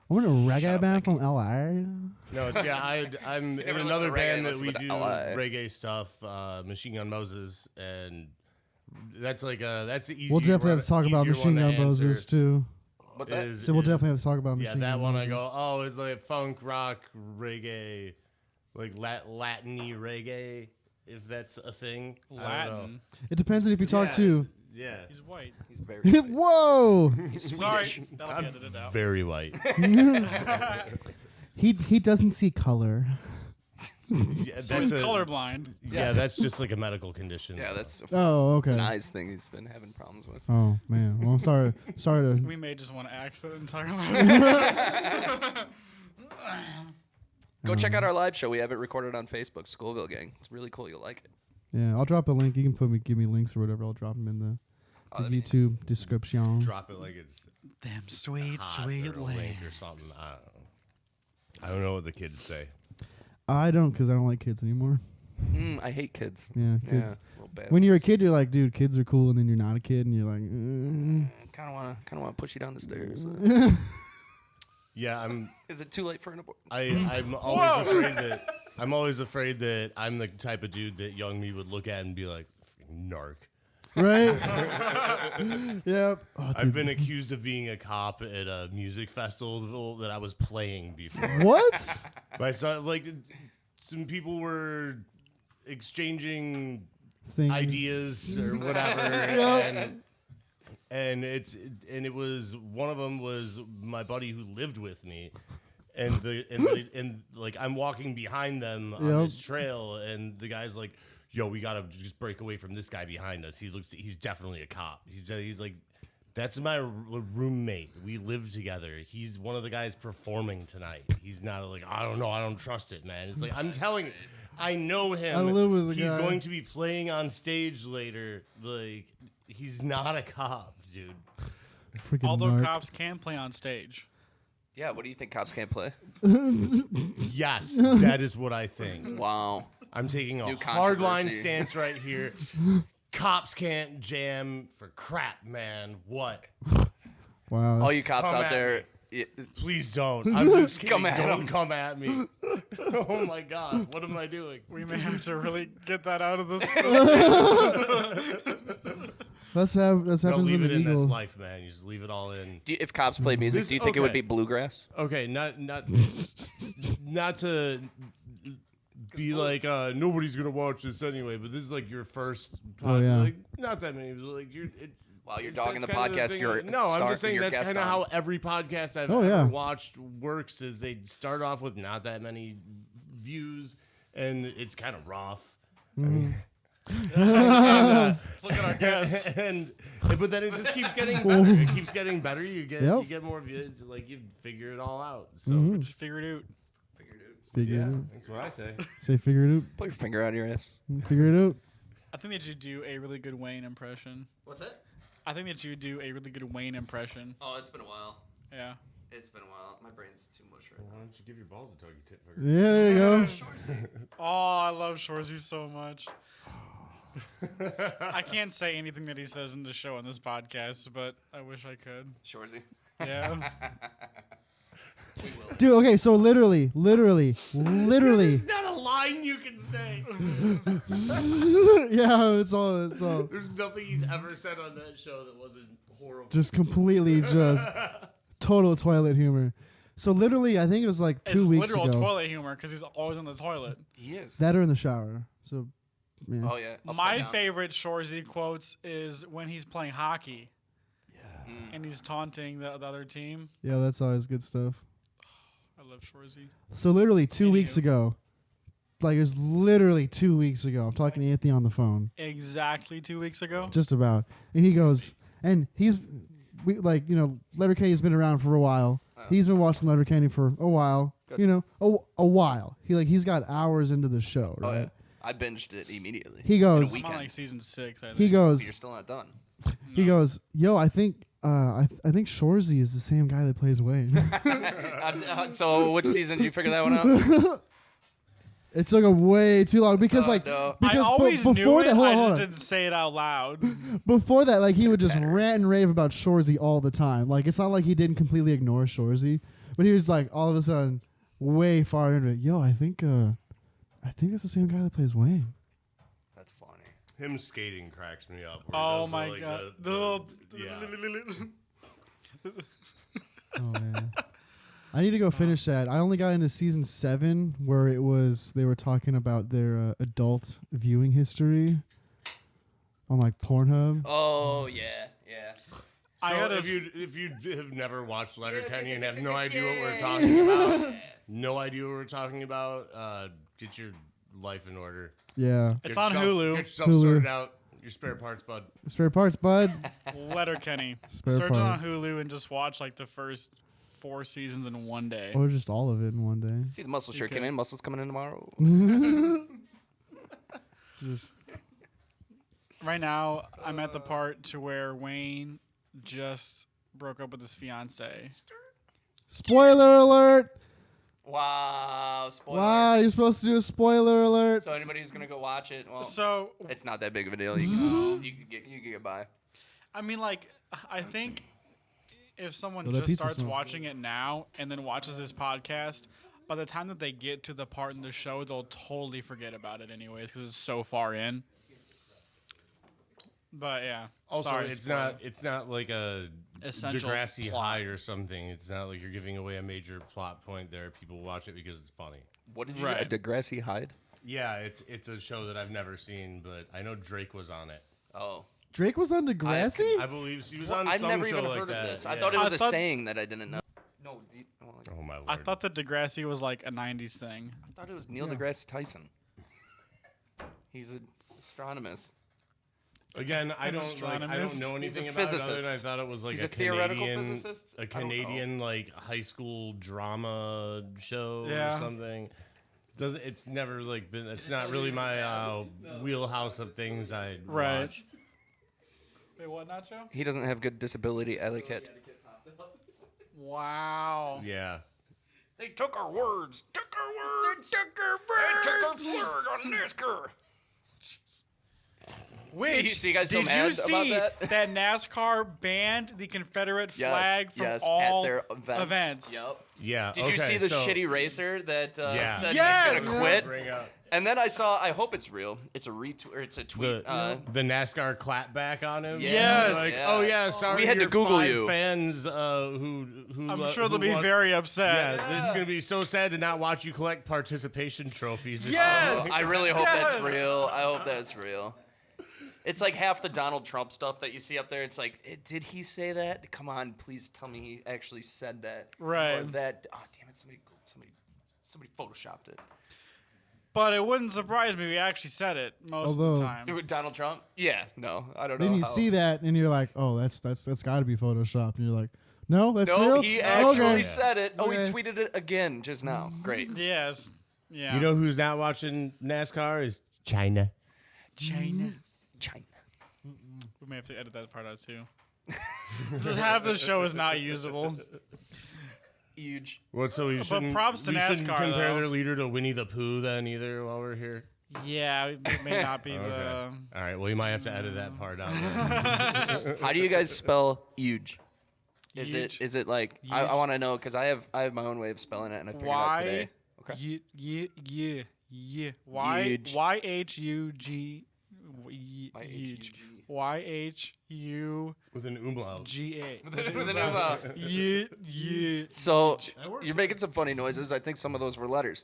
I'm in a reggae band from LA. No, it's, yeah, I'm in never listen another to reggae, band that listen we to do LA. reggae stuff, Machine Gun Moses, and that's like that's the easy. We'll definitely have to talk about Machine Gun Moses too. What's that? So we'll definitely have to talk about Yeah, Machine that Gun one Moses. I go, oh, it's like funk, rock, reggae, like Latin-y reggae, if that's a thing. I don't know. Latin. It depends on if you talk Yeah, to. Yeah. He's white. He's very white. Whoa! He's Sorry, Swedish. that'll be edited out. Very white. He doesn't see color. Yeah, So that's he's a- colorblind. Yeah, that's just like a medical condition. Yeah, that's Oh, okay. an eyes thing he's been having problems with. Oh man. Well, I'm sorry. Sorry to. We may just want to axe that entire last. Go check out our live show. We have it recorded on Facebook, Scoville Gang. It's really cool. You'll like it. Yeah, I'll drop a link. You can give me links or whatever. I'll drop them in the that'd be- YouTube description. Drop it like it's Them sweet, hot sweet or a link or legs. something. I don't know what the kids say. I don't, because I don't like kids anymore. I hate kids. Yeah, Yeah, kids. little bad. When you're a kid, you're like, dude, kids are cool, and then you're not a kid, and you're like, kind of want to push you down the stairs. Yeah, Is it too late for an abort? I'm always afraid that I'm the type of dude that young me would look at and be like, "Freaking narc." right? Yep. Oh, I've dude. been accused of being a cop at a music festival that I was playing before. What? But like some people were exchanging Things. ideas or whatever, and it was one of them was my buddy who lived with me, and like I'm walking behind them on this trail, and the guy's like, "Yo, we gotta just break away from this guy behind us. He's definitely a cop. He's like." That's my roommate. We live together. He's one of the guys performing tonight. He's not like, I don't know. I don't trust it, man. It's like, I'm telling you, I know him. I live with the He's guy. going to be playing on stage later. Like, he's not a cop, dude. Freaking Although narc. cops can play on stage. Yeah, what do you think cops can't play? Yes, that is what I think. Wow. I'm taking a New hardline controversy. stance right here. Cops can't jam for crap, man. What? Wow. All you cops Come out at there, Please don't. I'm just kidding. Come at don't him. come at me. Oh my God. What am I doing? We may have to really get that out of this. That's No, happens leave with it the in. That's Eagle. life, man. You just leave it all in. if cops played music, This- do you think it would okay. be bluegrass? Okay, not to be like nobody's gonna watch this anyway, but this is like your first. yeah. Like, not that many. Like it's. While you're it's- dogging that's the kind of podcast, thing you're no. I'm starting just saying your that's guest kind of on. how every podcast I've Oh, ever yeah. watched works. Is they start off with not that many views, and it's kind of rough. Look at our guests. and but then it just keeps getting better. It keeps getting better. You get more views. Like you figure it all out. So Just figure it out. Figure it out. that's what I say. Say figure it out. Put your finger out of your ass. Figure it out. I think that you do a really good Wayne impression. What's that? I think that you do a really good Wayne impression. Oh, it's been a while. Yeah. It's been a while. My brain's too mush right Why don't you give your balls a tuggy tit finger? Yeah, there you go. Oh, I love Shorzy so much. I can't say anything that he says in the show on this podcast, but I wish I could. Shorzy. Yeah. Dude, okay, so literally. There's not a line you can say. Yeah, it's all There's nothing he's ever said on that show that wasn't horrible. just completely just total toilet humor. So literally, I think it was like 2 It's weeks literal ago. toilet humor because he's always on the toilet. He is. That or in the shower. So, yeah. Oh yeah. Upside My down. favorite Shorzy quotes is when he's playing hockey. Yeah. And he's taunting the other team. Yeah, that's always good stuff. I love Shorzy. So literally 2 weeks Anywho. ago, It was literally 2 weeks ago. I'm talking to Anthony on the phone. Exactly 2 weeks ago. Just about. And he goes, and Letterkenny's been around for a while. He's been watching Letterkenny for a while. Good. A while. He's got hours into the show, Oh, right? yeah. I binged it immediately. He goes. In a I'm on weekend. like season 6. I think. He goes. You're still not done. He goes. Yo, I think Shorzy is the same guy that plays Wade. So which season did you figure that one out? It took him way too long because no. I always before knew it. that, hold I on, hold just on. didn't say it out loud. Before that, he would just rant and rave about Shorzy all the time. It's not like he didn't completely ignore Shorzy, but he was all of a sudden way far into it. Yo, I think that's the same guy that plays Wayne. That's funny. Him skating cracks me up. where he Oh does my god. Oh man, I need to go finish that. I only got into season 7 where they were talking about their adult viewing history on Pornhub. Oh yeah. So if you have never watched Letterkenny and have no idea what we're talking about, get your life in order. Yeah, It's Get on yourself- Hulu. Get yourself Hulu. sorted out. Your spare parts, bud. spare parts, bud. Letterkenny. Spare Search it on parts. Hulu and just watch the first 4 seasons in one day. Or just all of it in one day. See the muscle shirt Okay. coming in. Muscles coming in tomorrow. Just Right now, I'm at the part to where Wayne just broke up with his fiance. spoiler alert! Wow. Spoiler. Wow, you're supposed to do a spoiler alert. So anybody who's gonna go watch it, well, So, it's not that big of a deal. You can get by. I mean, I think if someone Oh, that just pizza starts smells watching it now and then watches this podcast, by the time that they get to the part in the show, they'll totally forget about it anyways because it's so far in. But yeah. Also, sorry, it's not like a Essential Degrassi plot. High or something. It's not like you're giving away a major plot point there. People watch it because it's funny. What did you Right. a Degrassi hide? Yeah, it's a show that I've never seen, but I know Drake was on it. Oh. Drake was on Degrassi? I believe he was Well, on I've some never show even like heard that. of this. I Yeah. thought it was I a thought- saying that I didn't know. No, Oh my lord! I thought that Degrassi was like a 90s thing. I thought it was Neil Yeah. deGrasse Tyson. He's an astronomist. Again, I don't astronomist. know anything He's a about it other physicist. than I thought it was like He's a a theoretical Canadian, physicist? a I don't know. Canadian high school drama show Yeah. or something. It's never been. It's not really my wheelhouse of things I Right. watch. Wait, what, Nacho? He doesn't have good disability etiquette. Wow. Yeah. They took our words. Took our words. They took our words. They took our flag on NASCAR. Which, so you guys so did mad you about see that? NASCAR banned the Confederate flag from yes, all at their events? Yep. Yeah. Did you see the shitty racer that Yeah. said Yes! he's gonna quit? Bring up And then I hope it's real. It's a retweet or it's a tweet. the NASCAR clapback on him. Yes. Like, Yeah. oh yeah, sorry. We had to your Google 5 you. Fans who I'm lo- sure they'll who be want- very upset. Yeah, it's gonna be so sad to not watch you collect participation trophies. or Yes! something. I really hope that's Yes! real. I hope that's real. It's like half the Donald Trump stuff that you see up there. It's like, did he say that? Come on, please tell me he actually said that. Right. Or that. Oh damn it! Somebody photoshopped it. But it wouldn't surprise me if he actually said it most of Although- the time. Donald Trump? Yeah. No, I don't know. Then you how. see that and you're like, oh, that's got to be Photoshop. And you're like, no, that's real. No, he actually Okay. said it. Oh, Okay. he tweeted it again just now. Great. Yes. Yeah. You know who's not watching NASCAR is China. China. China. We may have to edit that part out too. Just half the show is not usable. Huge. What? So we shouldn't. props to we shouldn't NASCAR, compare though. their leader to Winnie the Pooh then either. While we're here. Yeah, it may not be Okay. All right. Well, you might have to edit that part out. How do you guys spell huge? Huge. Is it like I Huge. want to know because I have my own way of spelling it and I figured it out today. Okay. Yeah. Huge. YHUG. Huge. Y-H-U-G. YHUGA. With an umlaut. With an umlaut. Yeah. So you're making some funny noises. I think some of those were letters.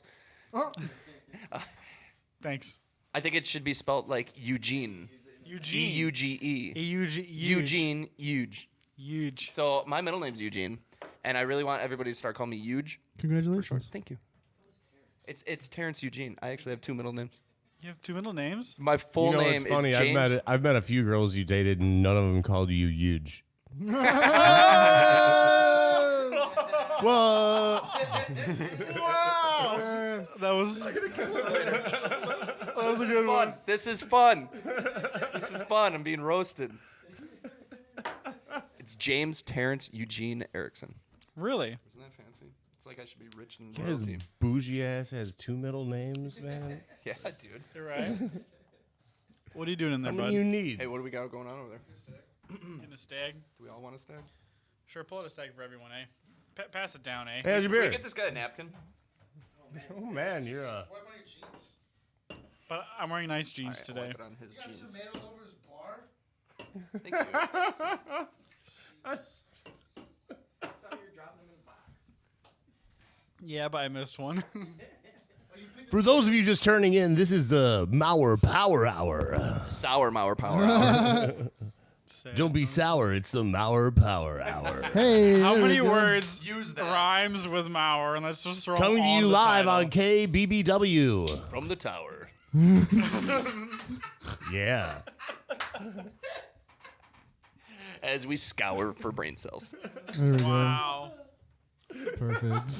Thanks. I think it should be spelled like Eugene. Eugene. E-U-G-E. Huge. Eugene, huge. Huge. So my middle name's Eugene, and I really want everybody to start calling me Huge. Congratulations. Thank you. It's Terrence Eugene. I actually have 2 middle names. You have 2 middle names? My full name it's funny. is James. I've met a few girls you dated, and none of them called you huge. What? Wow. That was a good one. This is fun. This is fun. I'm being roasted. It's James Terrence Eugene Erickson. Really? Isn't that fancy? It's like I should be rich and His royalty. bougie ass has 2 middle names, man. Yeah, dude. You're right. What are you doing in there, How bud? many you need? Hey, what do we got going on over there? In a stag? Do we all want a stag? Sure, pull out a stag for everyone, eh? Pass it down, eh? Hey, how's your Can we beer? get this guy a napkin? Oh man, you're a. But I'm wearing nice All jeans right, today. I'll wipe it on his jeans. lovers bar. Thank you. Yeah, but I missed one. For those of you just turning in, this is the Mauer Power Hour. Sour Mauer Power Hour. Don't be sour, it's the Mauer Power Hour. Hey. How there many we go. words Use that. rhymes with Mauer? And let's just throw 'em Coming to on you the live title. on KBBW. From the tower. Yeah. As we scour for brain cells. There we Wow. go. Perfect.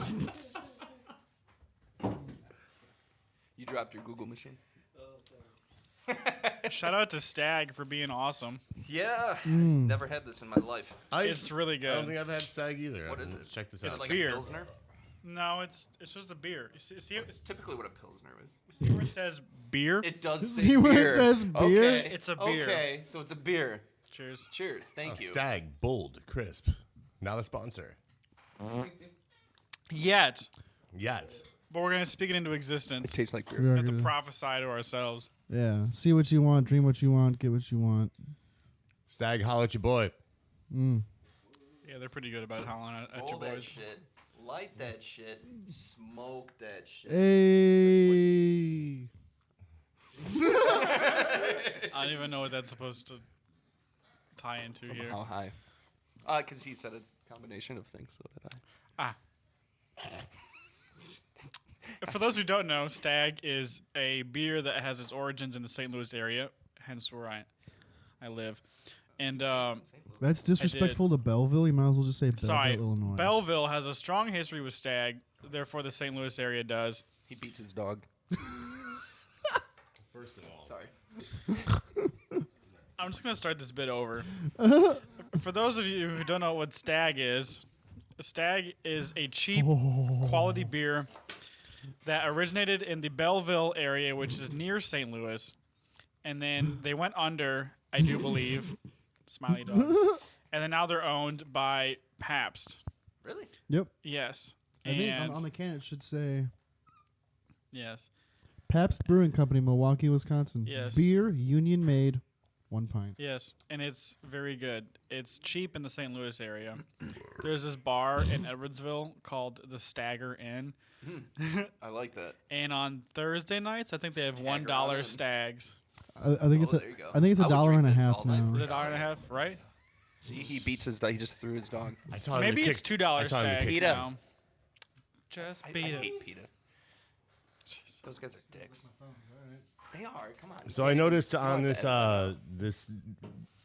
You dropped your Google machine. Shout out to Stag for being awesome. Yeah. Never had this in my life. It's really I don't good. think I've had stag either. What is it? Check this Is out. it like beer. a Pilsner? No, it's just a beer. You see, It's typically what a Pilsner is. see where it says beer? It does say See where it beer. says beer? Okay. It's a beer. Okay, so it's a beer. Cheers. Cheers. Thank you. Stag, bold, crisp. Not a sponsor. Yet. Yet. But we're going to speak it into existence. It tastes like beer. We We are have to gonna- prophesy to ourselves. Yeah. See what you want, dream what you want, get what you want. Stag, holla at your boy. Yeah, they're pretty good about hollering at your Roll that boys. shit. Light that shit. Smoke that shit. Hey. I don't even know what that's supposed to tie into here. How high? Because he said a combination of things. So did I. For those who don't know, Stag is a beer that has its origins in the St. Louis area, hence where I live. And That's disrespectful to Belleville. You might as well just say Belleville, sorry, Illinois. Belleville has a strong history with Stag, therefore the St. Louis area does. He beats his dog. First of all. Sorry. I'm just going to start this bit over. For those of you who don't know what Stag is a cheap quality beer that originated in the Belleville area, which is near St. Louis. And then they went under, I do believe, Smiley Dog. And then now they're owned by Pabst. Really? Yep. Yes. I think And on the can it should say yes. Pabst Brewing Company, Milwaukee, Wisconsin. Yes. Beer, union made, 1 pint. Yes, and it's very good. It's cheap in the St. Louis area. There's this bar in Edwardsville called the Stagger Inn, I like that. and on Thursday nights, I think they have Stagger on $1 in. stags. I think it's there you go. I think it's I a would dollar drink and a this half all night now. Is it $1.50, right? See, he beats his dog. He just threw his dog. I taught him Maybe to it's kick- $2 I taught him to stags kick- PETA. now. Just I beat it. hate PETA. Those guys are dicks. They are. Come on. So I noticed You on don't this have this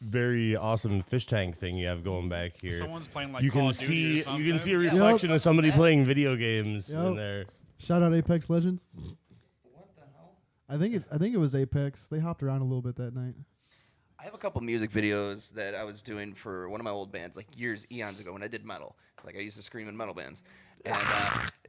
very awesome fish tank thing you have going back here. Someone's playing like you Call can of Duty or see something. you can see a reflection of somebody playing video games in Yep. there. Shout out Apex Legends. What the hell? I think it was Apex. They hopped around a little bit that night. I have a couple music videos that I was doing for one of my old bands, like eons ago when I did metal. Like I used to scream in metal bands. And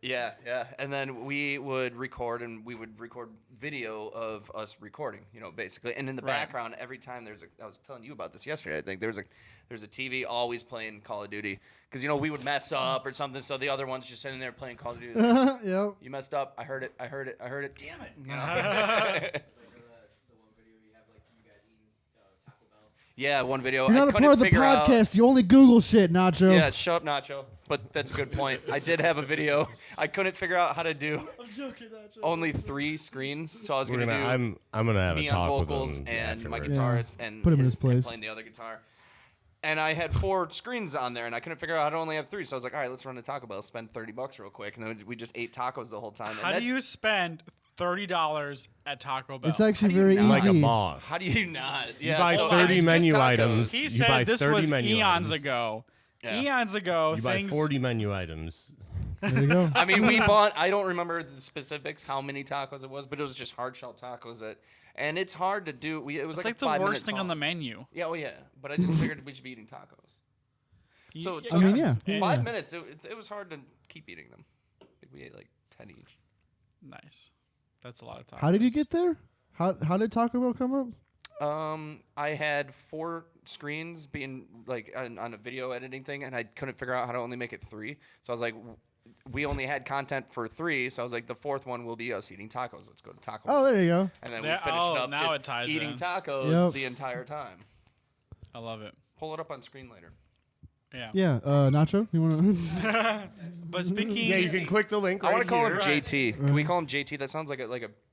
yeah. And then we would record, and we would record video of us recording, basically. And in the Right. background, every time I was telling you about this yesterday, I think there's a TV always playing Call of Duty. Because, we would mess up or something, so the other one's just sitting there playing Call of Duty. Like, Yep. you messed up. I heard it. Damn it. Yeah, one video. You're I not a couldn't part of the figure out- podcast. You only Google shit, Nacho. Yeah, shut up, Nacho. But that's a good point. I did have a video. I couldn't figure out how to do only 3 screens, so I was We're gonna gonna do I'm gonna have a me on talk vocals with him and my afterwards. guitarist and Put him in his place. playing the other guitar. And I had 4 screens on there, and I couldn't figure out how to only have 3. So I was like, all right, let's run to Taco Bell, spend $30 real quick. And then we just ate tacos the whole time. How do you spend $30 at Taco Bell? It's actually How do you very not- easy. Like a boss. How do you not? You Yeah, buy so 30 just menu tacos. items. He You buy said this 30 was menu eons items. ago. Yeah. Eons ago, You buy things. 40 menu items. There you go. I mean, we bought. I don't remember the specifics, how many tacos it was, but it was just hard shell tacos. And it's hard to do. It was It's like like a the 5-minute worst thing on the song. menu. Yeah, oh yeah. But I just figured we should be eating tacos. So it Y- took I mean, yeah. yeah. 5 minutes. It was hard to keep eating them. I think we ate like 10 each. Nice. That's a lot of time. How did you get there? How did Taco Bell come up? I had 4 screens being like on a video editing thing, and I couldn't figure out how to only make it 3. So I was like, we only had content for 3. So I was like, the 4th one will be us eating tacos. Let's go to Taco Bell. Oh, there you go. And then There- we finished oh, up now just it ties eating in. tacos Yep. the entire time. I love it. Pull it up on screen later. Yeah. Yeah, Nacho, you want to? But speaking. Yeah, you can click the link I right want to call him here. JT. Can we call him JT? That sounds like a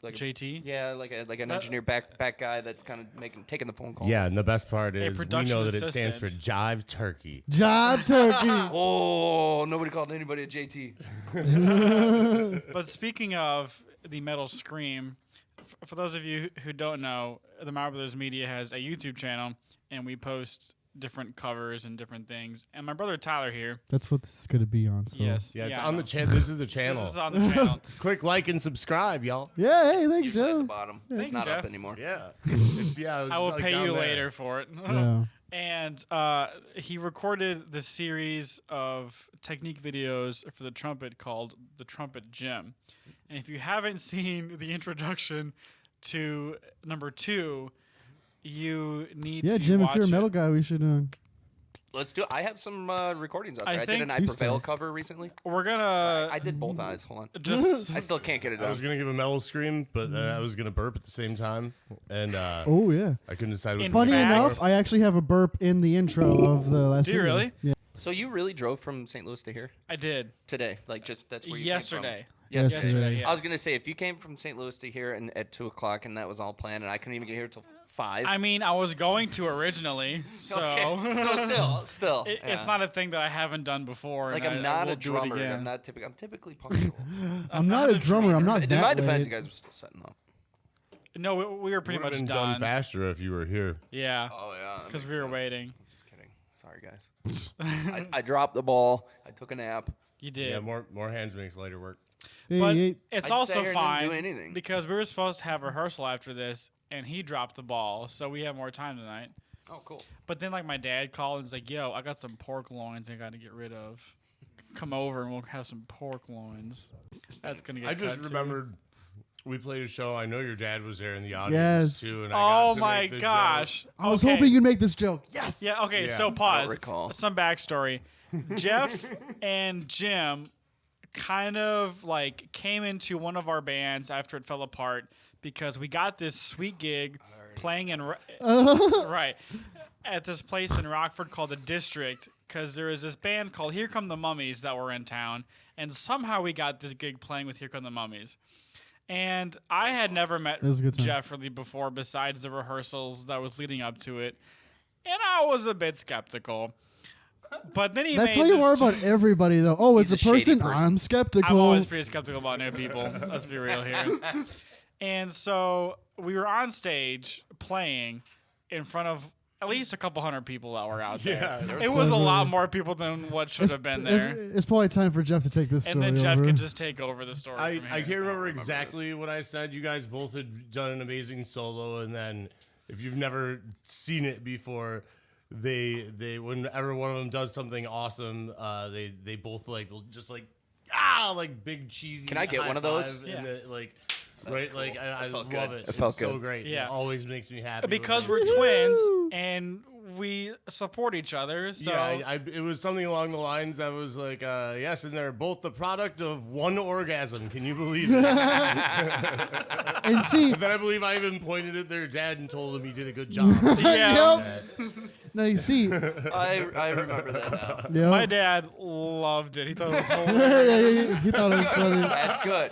JT. yeah, like an engineer back guy that's kind of taking the phone call. Yeah, and the best part is we production know that it stands for assistant. Jive Turkey. Jive Turkey. Oh, nobody called anybody a JT. But speaking of the Metal Scream, for those of you who don't know, the Mario Brothers Media has a YouTube channel, and we post different covers and different things. And my brother Tyler here. That's what this is gonna be on. So. Yes. Yeah, it's I on know. the channel. This is the channel. This is on the channel. Click like and subscribe, y'all. Yeah. Hey, thanks, Usually at the Joe. bottom. Thanks, It's not Jeff. up anymore. Yeah. Yeah. I will like pay down you there. later for it. Yeah. And he recorded the series of technique videos for the trumpet called The Trumpet Gym. And if you haven't seen the introduction to number 2, you need Yeah, to Jim. watch If you're a metal it. guy, we should. Let's do it. I have some recordings out I there. I did think- an I Please Prevail do. cover recently. We're gonna I did both eyes. Hold on. just I still can't get it I was out. gonna give a metal scream, but I was gonna burp at the same time, and Oh yeah. I couldn't decide. Which In one Funny to fact- do. enough, I actually have a burp in the intro of the last. Do you video. really? Yeah. So you really drove from St. Louis to here I did today? Like just that's where you yesterday. Came from? Yesterday. Yes. I was gonna say if you came from St. Louis to here and at 2:00 and that was all planned, and I couldn't even get here till 5. I mean, I was going to originally, so Okay. So still, it's yeah. not a thing that I haven't done before. Like and I'm I not will a do it drummer. again. I'm typically punctual. I'm not a drummer. I'm not In that my defense, late. you guys were still setting up. No, we were pretty Would've much been done. done faster if you were here. Yeah, Oh yeah, that because makes we were sense. waiting. Just kidding. Sorry guys. I dropped the ball. I took a nap. You did. Yeah, more hands makes lighter work. Hey, But hey, it's I just also sat here and didn't fine do anything. because we were supposed to have rehearsal after this, and he dropped the ball, so we have more time tonight. Oh cool. But then, like, my dad called and was like, "Yo, I got some pork loins I got to get rid of. Come over and we'll have some pork loins." That's gonna get. I just cut, too. remembered we played a show. I know your dad was there in the audience Yes. too. And I got Oh to my make the gosh! I was Okay. hoping you'd make this joke. Yes. Yeah. Okay. Yeah. So pause. recall. Some backstory. Jeff and Jim kind of like came into one of our bands after it fell apart because we got this sweet gig playing in right at this place in Rockford called the District because there was this band called Here Come the Mummies that were in town, and somehow we got this gig playing with Here Come the Mummies. And I had never met was a good time. Jeff really before besides the rehearsals that was leading up to it. And I was a bit skeptical. But then he That's made how you this are about everybody, though. Oh, it's He's a a shady person. person. I'm skeptical. I'm always pretty skeptical about new people. Let's be real here. And so we were on stage playing in front of at least a couple hundred people that were out there. Yeah, It was a lot more people than what should have been It's, there. it's probably time for Jeff to take this And story then Jeff over. can just take over the story. I from can't here. remember exactly what I said. You guys both had done an amazing solo, and then if you've never seen it before, they whenever one of them does something awesome, they both like will just like big cheesy. Can I get high one of those? five, Yeah. and right, cool. like I That felt love good. it. It felt It's so good. great. Yeah. It always makes me happy Because when we're I- twins Woo! and we support each other. So Yeah, it was something along the lines that was like, yes, and they're both the product of one orgasm. Can you believe it? And see, And then I believe I even pointed at their dad and told him he did a good job. yeah. yep. Now you see, I remember that now. yeah. My dad loved it. He thought it was yeah, hilarious. yeah, yeah, he thought it was funny. That's good.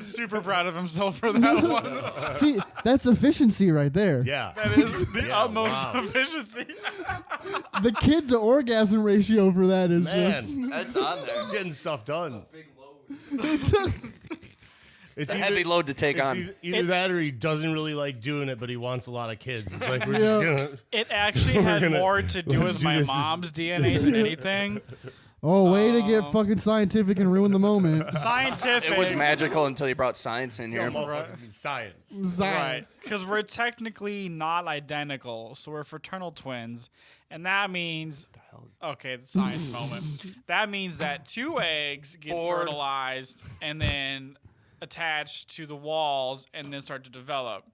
Super proud of himself for that one. See, that's efficiency right there. Yeah. That is the Yeah, utmost wow. efficiency. The kid to orgasm ratio for that is just. Man, That's on there. he's getting stuff done. It's It's a heavy load to take it's on. either that or he doesn't really like doing it, but he wants a lot of kids. It's like we're Yeah. just gonna. It actually had gonna- more to do let's with do my this. mom's DNA than anything. Oh, way to get fucking scientific and ruin the moment. Scientific. It was magical until you brought science in here. Motherfuckers need science. Right. Science. Because we're technically not identical, so we're fraternal twins. And that means. Okay, the science moment. That means that 2 eggs get Ford. fertilized and then attached to the walls and then start to develop.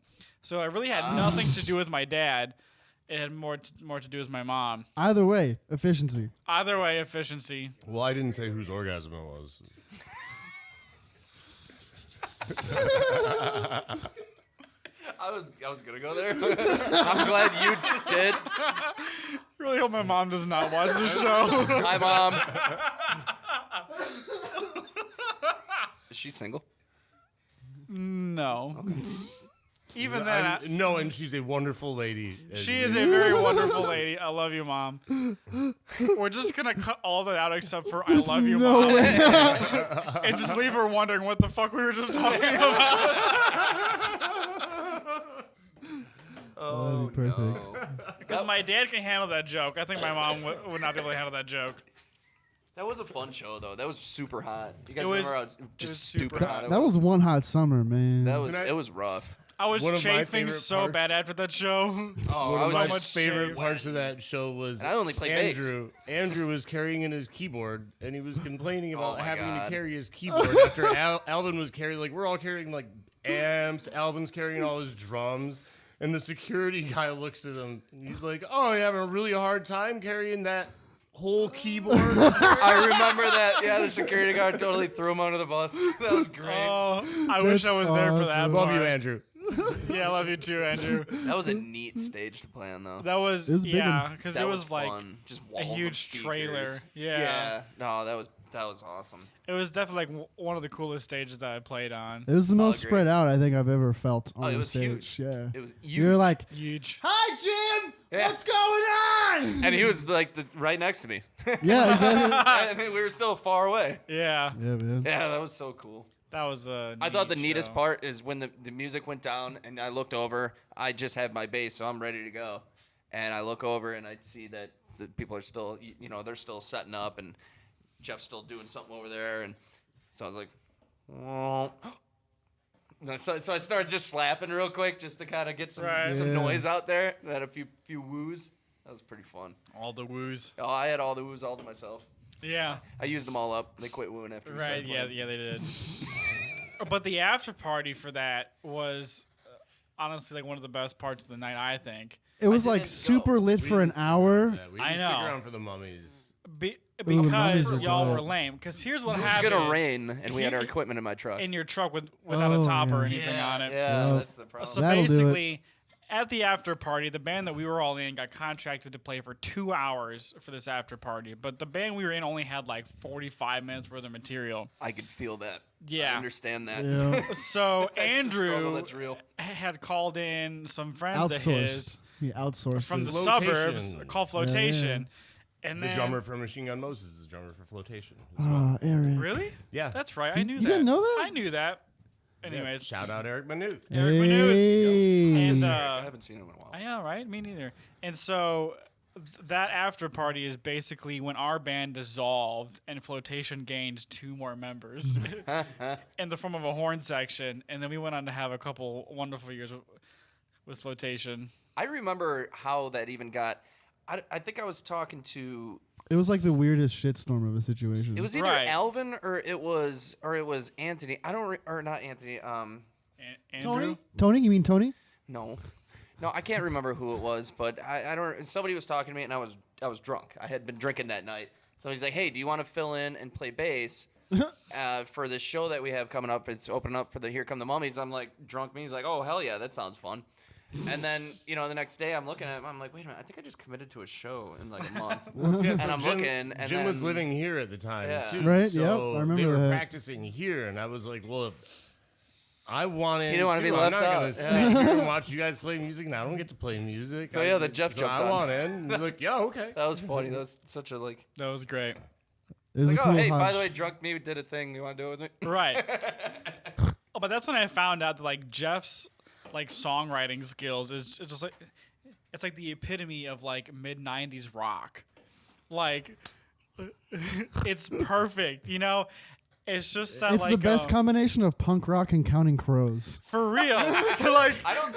So it really had nothing to do with my dad. It had more to do with my mom. Either way, efficiency. Either way, efficiency. Well, I didn't say whose orgasm it was. I was gonna go there. I'm glad you did. Really hope my mom does not watch the show. Hi, Mom. Is she single? No. Even then, No, and she's a wonderful lady. she is a very wonderful lady. I love you, Mom. We're just gonna cut all that out except for "I love you, No Mom," way. and just leave her wondering what the fuck we were just talking about. That'd be perfect. Because my dad can handle that joke. I think my mom would not be able to handle that joke. That was a fun show, though. That was super hot. You guys It was- remember how it just was stupid super hot it That was one hot summer, man. That was Can I- it was rough. I was One of my chafing favorite so parts- bad after that show. Oh, One I of was my much favorite shade. parts of that show was And I only played bass. Andrew was carrying in his keyboard, and he was complaining about my having God. to carry his keyboard after Alvin was carrying, like, we're all carrying, like, amps. Alvin's carrying all his drums. And the security guy looks at him, and he's like, oh, you're having a really hard time carrying that whole keyboard? I remember that. Yeah, the security guard totally threw him under the bus. That was great. Oh, I wish I was there for that. awesome. Love you, part. Andrew. Yeah, I love you too, Andrew. That was a neat stage to play on, though. That was, It was big yeah, and- because That it was like fun. Just a walls of huge speakers. trailer. Yeah. Yeah. No, that was awesome. It was definitely like one of the coolest stages that I played on. It was the most agree. spread out I think I've ever felt on Oh, it the was stage. huge. Yeah. It was You're huge. like, Huge. hi, Jim. Yeah. What's going on? And he was like right next to me. Yeah, exactly. I mean, we were still far away. Yeah, Yeah, man. Yeah, that was so cool. that was a. I thought the neat neatest show. part is when the music went down and I looked over. I just have my bass, so I'm ready to go. And I look over and I see that the people are still, they're still setting up, and Jeff's still doing something over there. And so I was like, oh. So I started just slapping real quick just to kind of get some Right. Yeah. noise out there. I had a few woos. That was pretty fun. All the woos. Oh, I had all the woos all to myself. Yeah. I used them all up. They quit wooing after we Right. started Yeah. playing. Yeah. They did. But the after party for that was honestly like one of the best parts of the night. I think. It was didn't like go. super lit We for an didn't stick hour. around- yeah, we I didn't stick know. around for the mummies. the Because mummies are y'all dope. were lame. Because here's what It was happened. gonna rain, and we had our He- equipment in my truck. in your truck without Oh, a top or yeah. anything on it. Yeah, Well, that's the problem. So That'll do it. basically, at the after party, the band that we were all in got contracted to play for 2 hours for this after party. But the band we were in only had like 45 minutes worth of material. I could feel that. Yeah. I understand that. Yeah. So That's the struggle Andrew that's real. had called in some friends of Outsourced. his He outsourced from it. the Flotation. suburbs called Flotation. And The then, drummer for Machine Gun Moses is the drummer for Flotation. as well. Eric. Really? Yeah. That's right. I knew that. you didn't know that? I knew that. Yeah, Anyways, shout out Eric Manuth. Eric Manuth. Hey. And I haven't seen him in a while. I know, right? Me neither. And so that after party is basically when our band dissolved and Flotation gained 2 more members in the form of a horn section, and then we went on to have a couple wonderful years with Flotation. I remember how that even got. I think I was talking to. It was like the weirdest shitstorm of a situation. It was either Right. Alvin or it was Anthony. I don't or not Anthony. Andrew? Tony? You mean Tony? No, I can't remember who it was, but I don't. Somebody was talking to me, and I was drunk. I had been drinking that night, so he's like, "Hey, do you want to fill in and play bass for this show that we have coming up? It's opening up for the Here Come the Mummies." I'm like, drunk me. He's like, "Oh hell yeah, that sounds fun." And then the next day I'm looking at him. I'm like, wait a minute, I think I just committed to a show in like a month. Yeah, so And I'm Jim, looking, and Jim was then- living here at the time, Yeah. too. Right, So yep, I remember they were that. practicing here, and I was like, well, I want in. You don't wanna too. be I'm left not out. gonna sit here and watch you guys play music, and I don't get to play music. So, yeah, the Jeff so jumped I on. want in. And he's like, yeah, okay. That was funny. That was such a like. That was great. It was Like, a oh, cool hey, by hunch. the way, drunk me did a thing. You want to do it with me? Right. Oh, but that's when I found out that like Jeff's like songwriting skills is just like it's like the epitome of like mid '90s rock. Like it's perfect, you know. It's just that It's like the best combination of punk rock and Counting Crows. for real. Like I don't.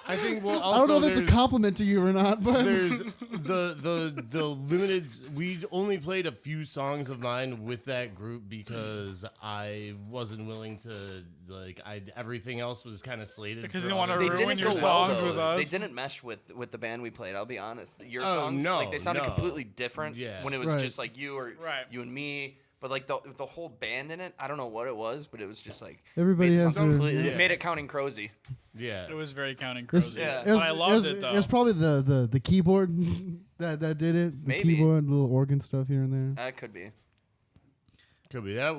I think. Well, also I don't know if that's a there's- compliment to you or not, but There's the limited. We only played a few songs of mine with that group because I wasn't willing to like. Everything else was kind of slated Because for you don't wanna other- They ruin didn't your go well, songs though. with us. They didn't mesh with the band we played. I'll be honest. Your Oh, songs, no, like they sounded no. completely different. Yeah. When it was Right. just like you or Right. you and me. But like the whole band in it, I don't know what it was, but it was just like Everybody made it has sound their- completely. Yeah. It made it Counting Crowsy. Yeah. it was very Counting It's- Crows. Yeah. But I loved it though. It was probably the keyboard that did it. The Maybe. keyboard, little organ stuff here and there. That could be. Could be that.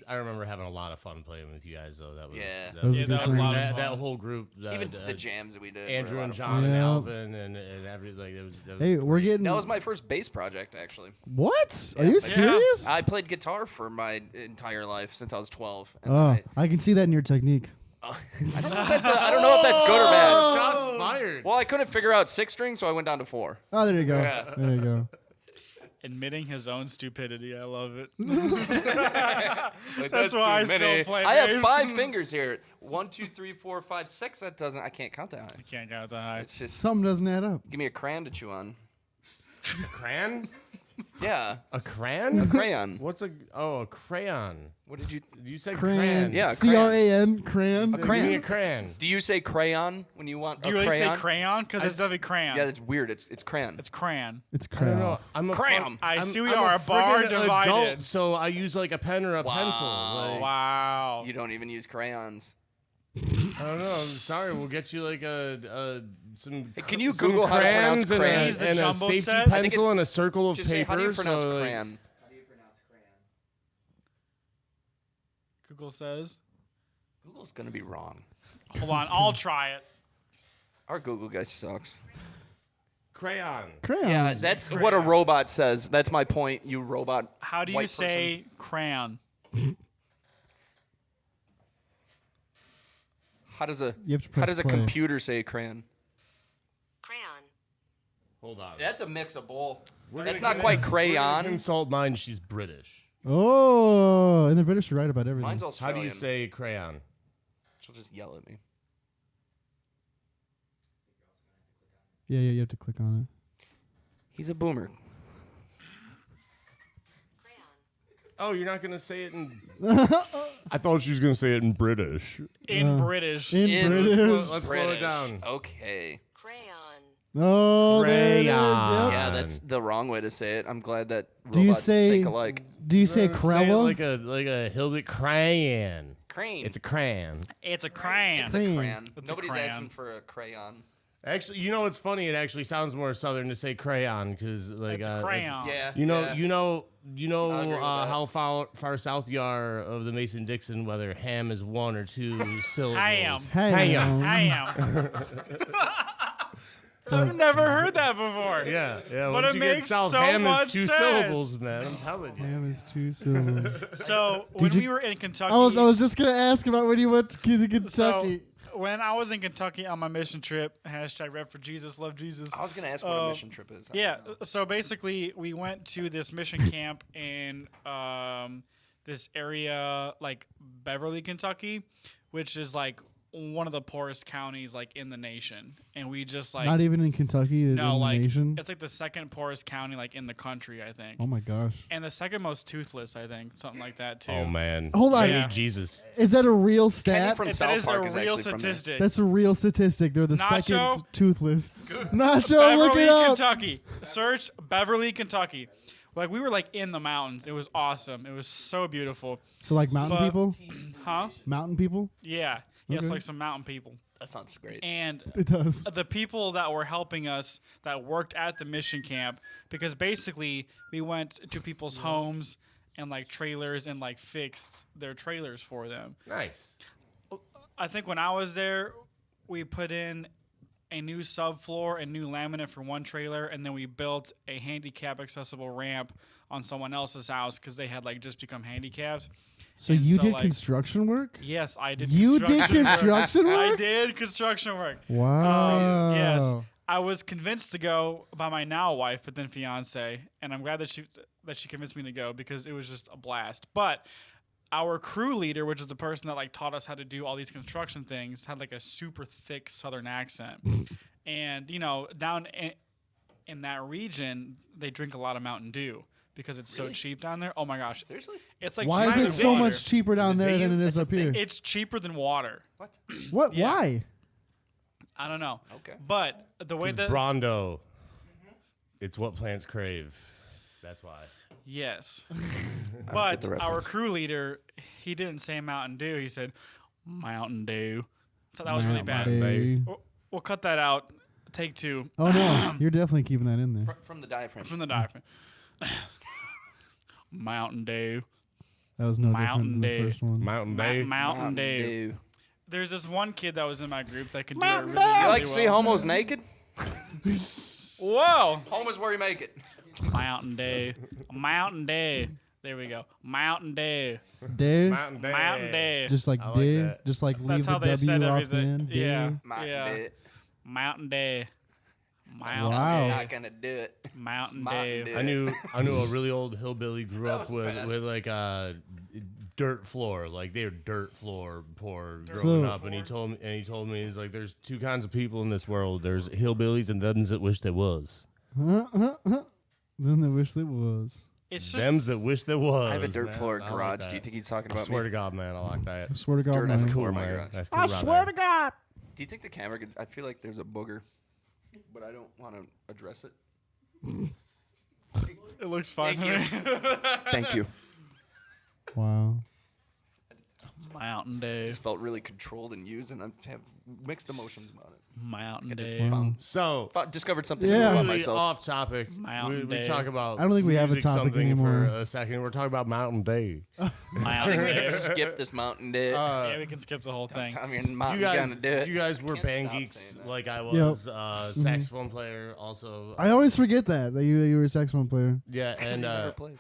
I remember having a lot of fun playing with you guys though. That was Yeah. That was a Yeah, good that was a time. lot of that, fun. that whole group. Even the jams that we did. were Andrew a lot and of John fun. and Yeah. Alvin and every like that was Hey, we're great. getting. That was my first bass project, actually. What? Are Yeah. you Yeah. serious? I played guitar for my entire life since I was 12. And Oh, I can see that in your technique. I don't know if that's good or bad. Shots fired. Well, I couldn't figure out 6 string, so I went down to 4. Oh, there you go. Yeah. There you go. Admitting his own stupidity. I love it. Like, That's why I too still many. play I have bass. 5 fingers here. 1, 2, 3, 4, 5, 6. That doesn't. I can't count that high. Can't count that high. It's just Something doesn't add up. give me a crayon to chew on. A crayon? Yeah, A crayon? crayon. What's a crayon? What did you? You said Crayon. crayon. Yeah, CRAN. Crayon. Give me a crayon. Do you say crayon when you want Do you a really crayon? say crayon? Because it's definitely crayon. Yeah, that's weird. It's crayon. It's crayon. It's I don't crayon. know. I'm a Crayon. I I'm- see we I'm are a bar friggin' divided. adult, so I use like a pen or a pencil. Like, Wow. You don't even use crayons. I don't know. I'm sorry. We'll get you like some. Hey, can you some Google how to pronounce crayons and crayon? Please, the and a jumbo safety set? I think pencil and a circle of Just say, paper? how do you pronounce so, like, crayon? Google says. Google's gonna be wrong. Hold on, I'll try it. Our Google guy sucks. crayon. Crayon. Yeah, that's what a robot says. That's my point. You robot. How do you white say crayon? How does a You have to how press does a play. computer say crayon? Crayon. Hold on. That's a mix of both. We're That's gonna not quite we're gonna crayon. Consult mine. She's British. Oh, and the British are right about everything. Mine's How Australian. do you say crayon? She'll just yell at me. Yeah, you have to click on He's a boomer. Crayon. Oh, you're not gonna say it in. I thought she was gonna say it in British. In British. it. In British. Let's slow it British. down. Okay. Crayon. Oh, there it is. Crayon. Yep. Yeah, that's the wrong way to say it. I'm glad that Do you robots say? think alike. Do you say Say it Krella? like a hillbilly crayon. Crane. It's a crayon. It's a crayon. It's a Crayon. crayon. It's a Nobody's crayon. asking for a crayon. Actually, you know what's funny? It actually sounds more southern to say crayon because like It's a crayon. Yeah. You know, yeah. you know, I agree with that. how far south you are of the Mason-Dixon, whether ham is 1 or 2 syllables. Ham. Ham. Ham. I've never heard that before. Yeah. But Once it you get makes south, so ham much is 2 sense. syllables, man. I'm telling you. Ham is 2 syllables. So when you- we were in Kentucky, I was just gonna ask about when you went to Kentucky. so when I was in Kentucky on my mission trip, hashtag rep for Jesus, love Jesus. I was gonna ask what a mission trip is. I Yeah. don't know. So basically, we went to this mission camp in this area like Beverly, Kentucky, which is like one of the poorest counties like in the nation, and we just like Not even in Kentucky. no in the like nation. it's like the second poorest county like in the country, I think, Oh my gosh. and the second most toothless, I think, something like that too. Oh man. Hold on. Yeah. Jesus. Is that a real Kenny stat? from That South is Park a is real actually from there. statistic. That's a real statistic. They're the Nacho? second toothless. Nacho, look Beverly, it up. Kentucky. Search Beverly, Kentucky. Like we were like in the mountains. It was awesome. It was so beautiful. So like mountain But- people? Huh? Mountain people? Yeah. Yes, Okay. like some mountain people. That sounds great. And It does. the people that were helping us that worked at the mission camp, because basically we went to people's homes and like trailers and like fixed their trailers for them. Nice. I think when I was there, we put in a new subfloor and new laminate for one trailer, and then we built a handicap accessible ramp on someone else's house because they had like just become handicapped. So And you so, did like, construction work? Yes, I did. You did construction I work? did construction work. Wow. Yes, I was convinced to go by my now wife, but then fiance, and I'm glad that she convinced me to go because it was just a blast. But our crew leader, which is the person that like taught us how to do all these construction things, had like a super thick Southern accent, and down in that region, they drink a lot of Mountain Dew because it's so cheap down there. Oh my gosh, Seriously? it's like Why is cheaper it than so water. much cheaper down there than it is up here? It's cheaper than water. What? What? Yeah. Why? I don't know. Okay. But the way It's that Brondo. It's what plants crave. That's why. yes, but the our reference. crew leader, he didn't say Mountain Dew. He said Mountain Dew. So that was really bad. Mountain Dew. We'll cut that out. Take 2 Oh no, you're definitely keeping that in there. From the diaphragm. from the diaphragm. Mountain Dew. That was no Mountain different than Dew. the first one. Mountain Ma- Bay. Mountain Dew. There's this one kid that was in my group that could do it really, You really like to see well. homos naked? Whoa! Home is where you make it. Mountain Dew. Mountain Dew. There we go. Mountain Dew. Dew? Mountain Bay. Mountain Dew. Just like I like dew? that. Just like That's leave the how they said W off the everything. end? Dew? Yeah. Might Yeah. do it. Mountain Dew. Mountain Wow. Not gonna do it. Mountain Mountain Dew. Dew. I knew a really old hillbilly grew That up was with bad. like a dirt floor, like they were dirt floor poor So- growing up, and he told me he's like, there's two kinds of people in this world. There's hillbillies and them's that wish there was. Then they wish there was. It's just Them's that wish there was. I have a dirt man. floor I like garage. that. Do you think he's talking I about swear me? to God, man, I like that. I swear to God, Dirt man. has cool. Cool, my man. garage. That's cool right there. God. Do you think the camera could? I feel like there's a booger, but I don't want to address it. it looks fine. Thank you. Thank you. Wow. Mountain Dew. Just felt really controlled and used, and I have mixed emotions about it. Mountain I just Dew. Wow. So Discovered something Yeah. new about really myself. off topic. Mountain We Dew. talk about. I don't think we have a music topic something anymore. for a second. We're talking about Mountain Dew. Mountain We Dew. can skip this Mountain Dew. Yeah, we can skip the whole thing. Tell me you're not You guys, gonna do it. you guys were Can't band stop geeks saying that. like I was. Saxophone Mm-hmm. player, also. I always forget that you were a saxophone player. Yeah, and He never plays.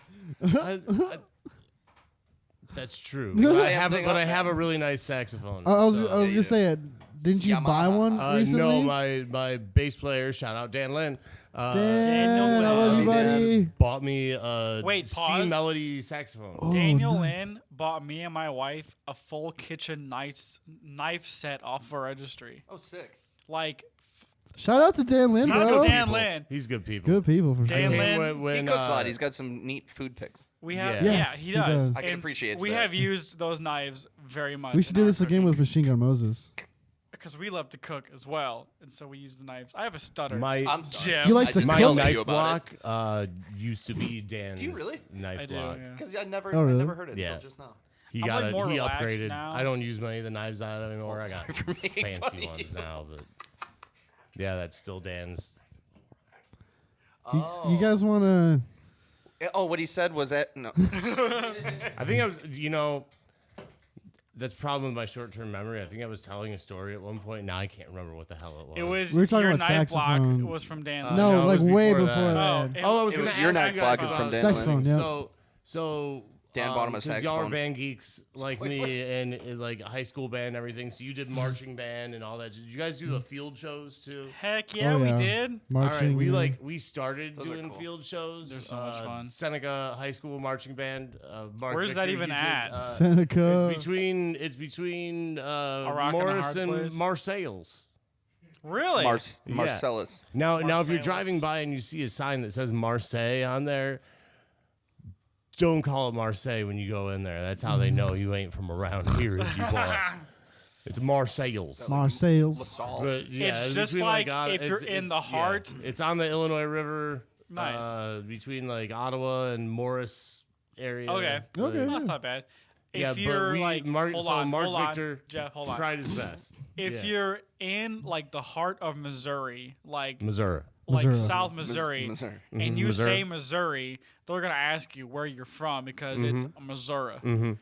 that's true. Damn But I have, thing but up I have there. a really nice saxophone. I was so- gonna you say it. Didn't you buy Yamaha. one recently? No, my bass player, shout out Dan Lynn. Dan, I love you, Lynn. buddy. Bought me a Wait, C pause. melody saxophone. Oh, Daniel nice. Lynn bought me and my wife a full kitchen knife set off our registry. Oh, sick. Like, Shout out to Dan Lynn, Shout out bro. to Dan People. Lynn. He's good people. Good people for Dan sure. Lynn. When, He cooks a lot. He's got some neat food picks. we have, Yeah. yeah, Yes, he he does. does. I can And appreciate We that. have used those knives very much. We should do this again with Machine Gun Moses. because we love to cook as well, and so we use the knives. I have a stutter. my I'm sorry. Jim. You like I to just my cook? yelled at knife you about it. block used to be Dan's Do you really? knife I do. block. Yeah. Because I never Oh, really? never heard it Yeah. until just now. He I'm, got like, more he relaxed upgraded. now. I don't use many of the knives I have anymore. I got sorry for making fancy fun of ones you. now, but yeah, that's still Dan's. You guys want to? Oh, what he said was that no. I think I was, that's problem with my short-term memory. I think I was telling a story at one point. Now I can't remember what the hell it was. It was We were talking your about knife saxophone. block was from Dan. Uh, Lynn. No, no, it like was way before before that. that. Oh, I was It gonna was your ask knife you guys block about from Dan Saxophone, Lynn. yeah. So Dan bought him a 'cause y'all are saxophone. band geeks like me and like high school band and everything. So you did marching band and all that. Did you guys do the field shows too? Heck yeah, Oh, we yeah. did. Marching. All right, yeah. we started Those are doing cool. field shows. They're so much fun. Seneca High School marching band. Mark Where's that Victor, even you did, at? Seneca. It's between rock and a Morris hard and place? Marseilles. Really? Yeah. Marcellus. Now if you're Marseilles. driving by and you see a sign that says Marseille on there, don't call it Marseille when you go in there. That's how they know you ain't from around here, as you boy. It's Marseilles. Marseilles. LaSalle. But, yeah, It's just between, like Ottawa- if you're in the yeah. heart. It's on the Illinois River. Nice. Between like Ottawa and Morris area. Okay. Okay. Like, That's not bad. yeah, If you're but like, Mark hold on, Victor Jeff, hold on. tried his best. If Yeah. you're in like the heart of Missouri, like Missouri. like Missouri. South Missouri, Missouri. and you Missouri. say Missouri, they're gonna ask you where you're from because it's Missouri.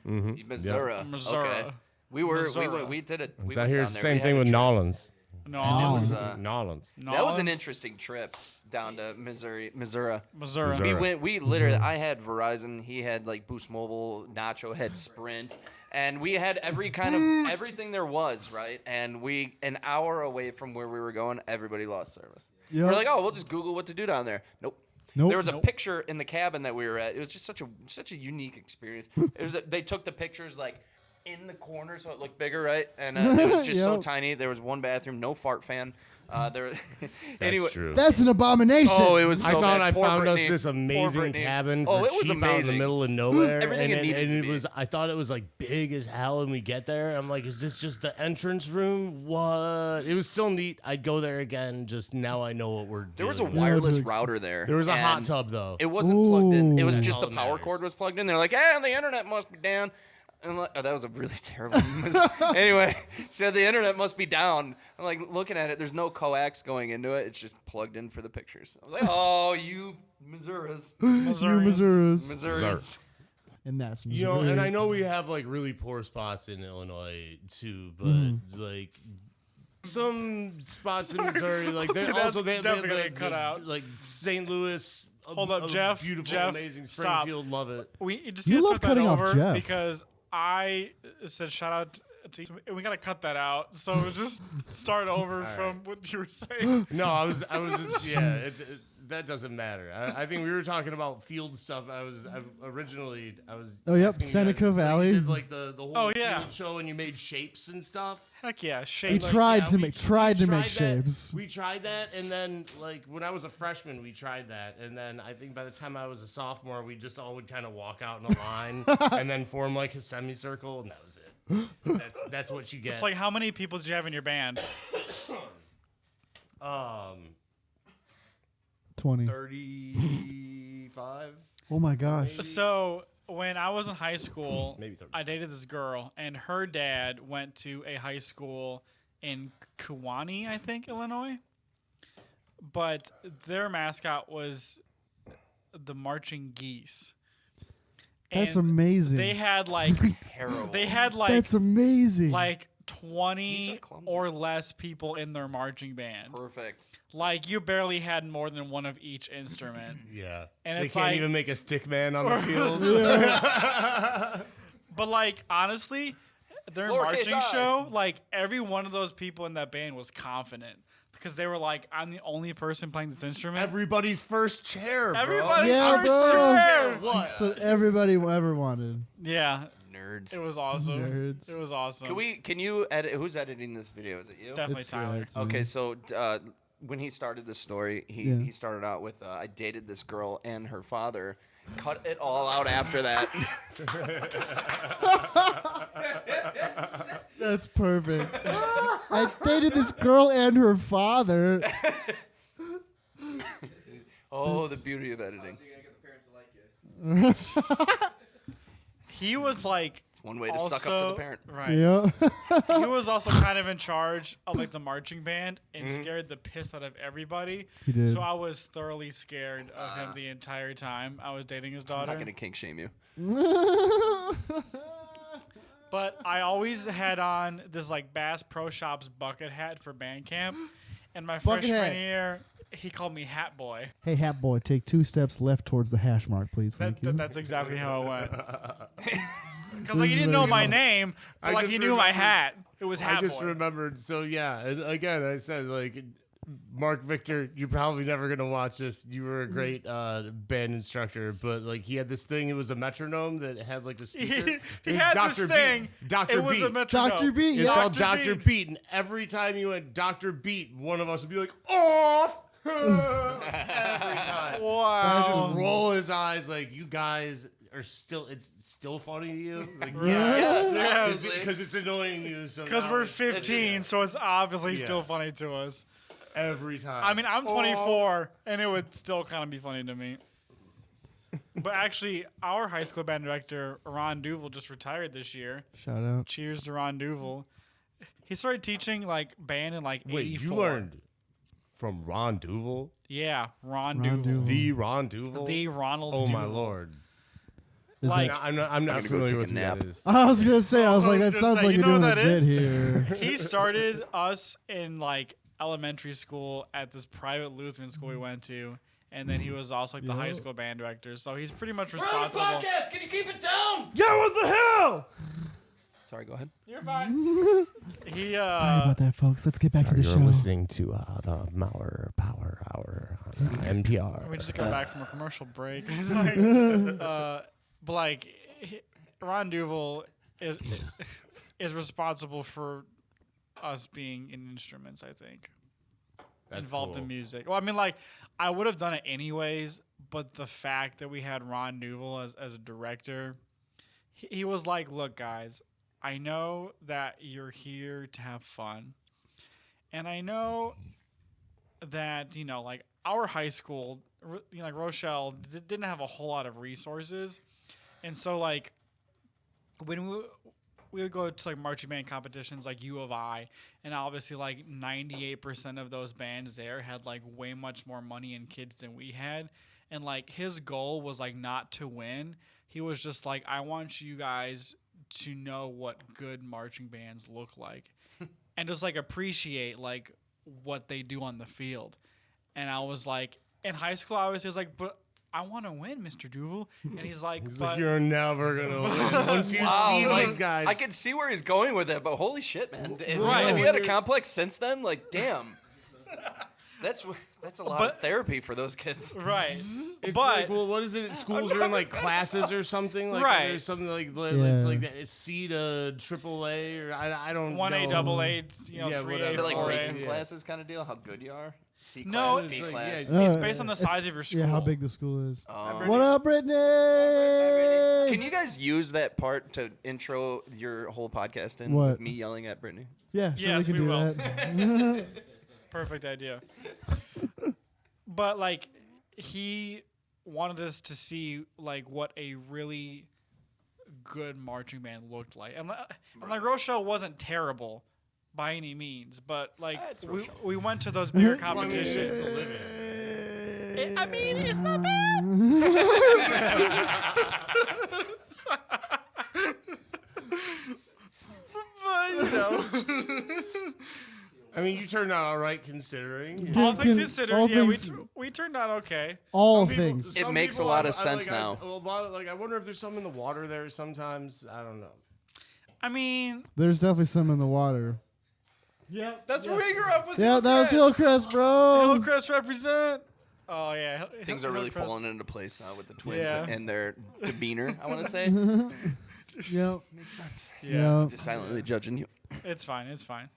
Missouri. Missouri. Okay. We were Missouri. we did it. We I went hear down it's the there. same We had thing a with trip. Nolans. No, And it was, Nolans. that was an Nolans? interesting trip down to Missouri. Missouri. We went. We literally. I had Verizon. He had like Boost Mobile. Nacho had Sprint, and we had every kind of everything there was, right? And we an hour away from where we were going, everybody lost service. Yep. We're like, oh, we'll just Google what to do down there. Nope. Nope. There was a picture in the cabin that we were at. It was just such a unique experience. They took the pictures like in the corner so it looked bigger, right? And it was just so Yep. tiny. There was one bathroom, no fart fan. There. That's anyway, true. That's an abomination. Oh, it was. So I thought bad. I Poor found us Brittany. this Poor amazing Brittany. cabin Oh, for it was cheap out in the amazing. middle of nowhere, everything and, it needed to it be. was. I thought it was like big as hell, and we get there. I'm like, is this just the entrance room? What? It was still neat. I'd go there again. Just now, I know what we're doing. There was a with. wireless Yeah, router there. There was a hot and tub though. It wasn't plugged in. It was Ooh. just That's the all that power matters. cord was plugged in. They're like, "Hey, the internet must be down." And I'm like, oh, that was a really terrible. Anyway, so the internet must be down. I'm like looking at it. There's no coax going into it. It's just plugged in for the pictures. I was like, oh, you Missouris, You Missouris. Missouris. And that's You know, Missouri. and I know we have like really poor spots in Illinois too, but like some spots in Missouri, like they That's also they definitely gonna like, get cut out. like St. Louis. Hold up, Jeff. Beautiful, Jeff, amazing stop. Springfield. Love it. We just You gotta love start that cutting off over Jeff. because I said shout out to and we gotta cut that out. So just start over from what you were saying. No, I was just, yeah. That doesn't matter. I think we were talking about field stuff. Originally Oh, yep, asking you Seneca guys, so Valley. You did like the whole Oh, yeah. field show and you made shapes and stuff. Heck yeah, We shape. Like, tried yeah, to we- make we tried to make that. shapes. We tried that, and then like when I was a freshman, we tried that, and then I think by the time I was a sophomore, we just all would kind of walk out in a line and then form like a semicircle, and that was it. That's what you get. It's like how many people did you have in your band? 20. 35. Oh my gosh. So when I was in high school, Maybe 30. I dated this girl, and her dad went to a high school in Kewanee, I think, Illinois. But their mascot was the marching geese. That's And amazing. They had like Terrible. That's amazing. like Geese 20 are clumsy. or less people in their marching band. Perfect. Like you barely had more than one of each instrument. Yeah, And they it's can't like- even make a stick man on the field. But like honestly, their Lowercase marching I. show, like every one of those people in that band was confident because they were like, "I'm the only person playing this instrument." Everybody's first chair, bro. Everybody's Yeah, first bro. chair. What? so everybody ever wanted. Yeah, Nerds. it was awesome. Nerds. It was awesome. Can you edit? Who's editing this video? Is it you? Definitely Tyler. it's me. Okay, so when he started this story, Yeah. he started out with I dated this girl and her father. Cut it all out after that. That's perfect. I dated this girl and her father. Oh, the beauty of editing. He was like It's one way to suck up to the also- parent. Right. Yeah. He was also kind of in charge of like the marching band and scared the piss out of everybody. He did. So I was thoroughly scared of him the entire time I was dating his I'm daughter. not gonna kink shame you. But I always had on this like Bass Pro Shops bucket hat for band camp. And my Bucket freshman hat. year, he called me Hat Boy. Hey, Hat Boy, take 2 steps left towards the hash mark, please. Thank you. That's exactly how it went. Because like This he is didn't know my amazing. name, but I like just he knew my remembered- hat. It was Hat I just Boy. remembered. So yeah, and again, I said like, Mark Victor, you're probably never gonna watch this. You were a great band instructor, but like he had this thing. It was a metronome that had like a speaker. he It was had Dr. this thing. Beat. Dr. It was Beat. a metronome. Dr. Beat, It's yeah. called Dr. Dr. Beat. Beat, and every time you went Dr. Beat, one of us would be like, off. Every time. Wow. Just roll his eyes like you guys are still. It's still funny to you. Like, Yeah. because it's annoying you. So Because now we're it's- 15, so it's obviously Yeah. still funny to us. every time. I mean, I'm 24, and it would still kind of be funny to me. But actually, our high school band director, Ron Duval, just retired this year. Shout out. Cheers to Ron Duval. He started teaching like band in like Wait, 84. you learned From Ron Duval? Yeah, Ron Ron Duval. Duval. The Ron Duval? The Ronald Oh, Duval. my Lord. Is Like, that- I'm not gonna go familiar take with a who nap. that is. I was gonna say, I was I like, was that gonna sounds say, like you you're know doing what a that bit is? here. he started us in like elementary school at this private Lutheran school we went to, and then he was also like the high Yeah. school band director. So he's pretty much We're on the responsible. podcast. Can you keep it down? Yeah, what the hell? Sorry, go ahead. You're fine. He Sorry about that, folks. Let's get back to the You're show. listening to the Mauer Power Hour on NPR. We just got back from a commercial break. But like, Ron Duval is responsible for us being in instruments. I think involved in music. Well, I mean, like, I would have done it anyways, but the fact that we had Ron Duval as a director, he was like, "Look, guys, I know that you're here to have fun, and I know that like our high school, like Rochelle, didn't have a whole lot of resources, and so like when we would go to like marching band competitions like U of I, and obviously like 98% of those bands there had like way much more money and kids than we had, and like his goal was like not to win. He was just like, I want you guys to know what good marching bands look like and just like appreciate like what they do on the field. And I was like, in high school, I was like, but I want to win, Mr. Duval. And he's like, He's but like, you're never going to win. Once you see like, these guys. I can see where he's going with it, but holy shit, man! Right. Have you had a complex since then? Like, damn. That's a lot of But- therapy for those kids. right. It's but like, well, what is it? Schools are in like classes or something. Like Right. there's something like Yeah. it's like that. It's C to triple A or I don't 1A, know. double A, Yeah, 3A, whatever. Is it like 4A. racing Yeah. classes kind of deal? How good you are? C No, class, it's B like, class. yeah. It's based on the size of your school. Yeah, how big the school is. Oh. What up, Brittany? Can you guys use that part to intro your whole podcast in? What? With me yelling at Brittany? Yeah, sure, Yes, we can we do will. that. Perfect idea. But like, he wanted us to see like what a really good marching band looked like, and like Rochelle wasn't terrible by any means, but like It's we, Rochelle. we went to those bigger Well, I mean, it's competitions. just a living. I mean, it's not bad. But you know, I mean, you turned out all right considering. Yeah. all things Can- considered, all yeah, things- we turned out okay. All Some people- things. It some makes a people, lot of I sense now. a lot of, I wonder if there's some in the water there sometimes. I don't know. I mean, There's definitely some in the water. that's where we grew up with. Yeah, that was Hillcrest. Hillcrest, bro. Hillcrest represent. Oh yeah, Things are really Hillcrest. falling into place now with the twins Yeah. and their demeanor. I want to say. Yep. Makes sense. Yeah, Yep. Just silently judging you. it's fine. It's fine.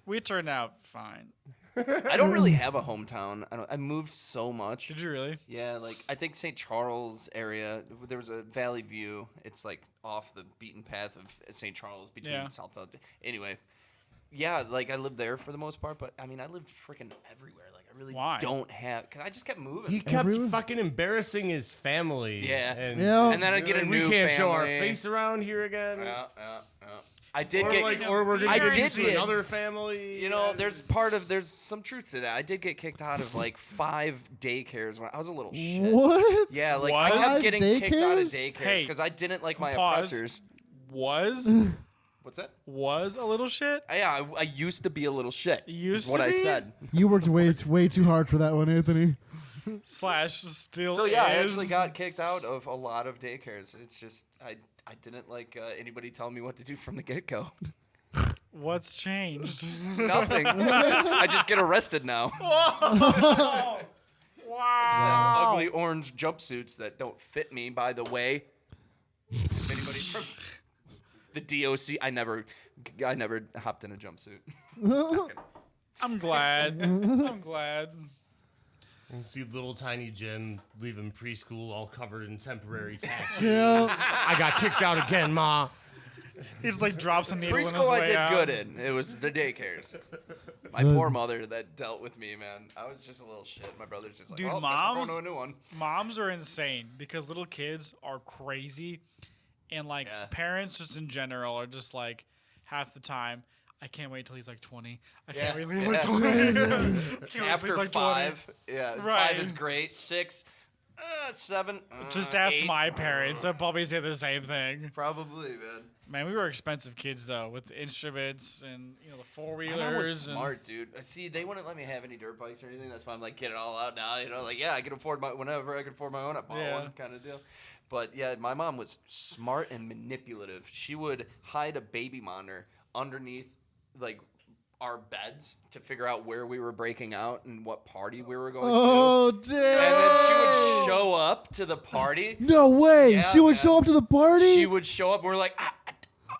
We turned out fine. I don't really have a hometown. I moved so much. Did you really? Yeah, like I think St. Charles area. There was a Valley View. It's like off the beaten path of St. Charles between Yeah. South. Anyway, yeah, like I lived there for the most part, but I mean I lived freaking everywhere. Like I really Why? don't have. Cause I just kept moving. He kept Everyone- fucking embarrassing his family. Yeah. And, Yeah. And then I'd get a we new can't show our family. face around here again. Yeah. I did Or, get. like, or we're I gonna did get to get- another family. You know, there's some truth to that. I did get kicked out of like 5 daycares when I was a little shit. What? Yeah, like What? I kept 5 getting kicked out of daycares? daycares Hey, because I didn't like my pause. oppressors. Was What's that? was a little shit. Yeah, I used to be a little shit. Used is what to I be? said. You worked way too hard for that one, Anthony. / still So yeah, I is. actually got kicked out of a lot of daycares. It's just I didn't like anybody telling me what to do from the get go. What's changed? Nothing. I just get arrested now. Wow. Ugly orange jumpsuits that don't fit me, by the way. If anybody from the DOC, I never hopped in a jumpsuit. I'm glad. I'm glad. You see little tiny Jim leaving preschool all covered in temporary tattoos. Yeah. I got kicked out again, Ma. He just like drops a needle in his Preschool I way did out. good in. It was the daycares. My Good. poor mother that dealt with me, man. I was just a little shit. My brother's just like, Dude, oh, guess we're moms- going to a new one. Moms are insane because little kids are crazy, and like Yeah. parents just in general are just like half the time. I can't wait till he's like 20. I Yeah. can't wait till he's like Yeah. 20. I can't wait till After he's like 5, yeah, Right. 5 is great. 6, 7. 20. Just ask 8. my parents. They'll probably say the same thing. Probably, man. Man, we were expensive kids though, with the instruments and the four My mom was wheelers. smart, dude. See, they wouldn't let me have any dirt bikes or anything. That's why I'm like, get it all out now. Like, yeah, I can afford whenever I can afford my own, I bought Yeah. one kind of deal. But yeah, my mom was smart and manipulative. She would hide a baby monitor underneath, like, our beds to figure out where we were breaking out and what party we were going Oh, to. damn. And then she would show up to the party. No way. Yeah, She would man. show up to the party? She would show up and we're like,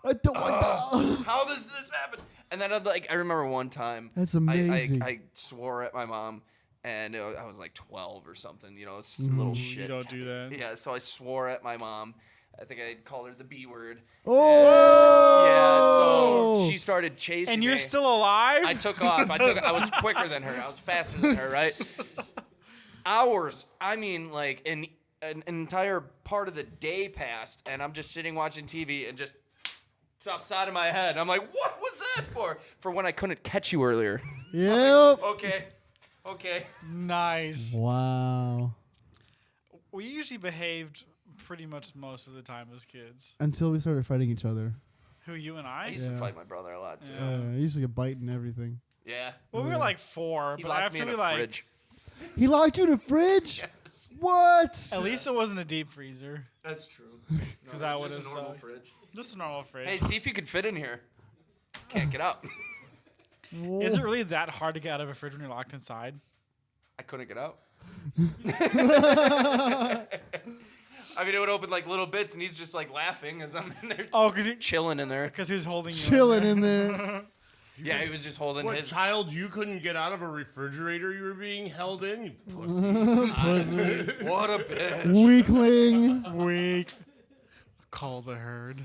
I don't want that. how does this happen? And then I remember one time. That's amazing. I swore at my mom, and I was like 12 or something. It's a little shit. You don't do that. Yeah, so I swore at my mom. I think I called her the B word. Oh. Yeah, so she started chasing And you're me. still alive? I took off. I was quicker than her. I was faster than her, right? Hours. I mean, like an entire part of the day passed, and I'm just sitting watching TV and just it's outside of my head. I'm like, what was that for? For when I couldn't catch you earlier. Yep. Okay. Nice. Wow. We usually behaved pretty much most of the time as kids. Until we started fighting each other. Who, you and I I? used to Yeah. fight my brother a lot too. Yeah. I used to get bite and everything. Yeah. Well, we were like 4, He but locked after me in we a fridge. He locked you in a fridge? What? At least it wasn't a deep freezer. That's true. Because that would have sucked. fridge. Just a normal fridge. Hey, see if you can fit in here. Can't get out. Is it really that hard to get out of a fridge when you're locked inside? I couldn't get out. I mean, it would open like little bits, and he's just like laughing as I'm in there, Oh, because chilling in there. he was holding you. Chilling in there. Yeah, he was just holding What his. child? You couldn't get out of a refrigerator you were being held in? You pussy. What a bitch. Weakling. Weak. Call the herd.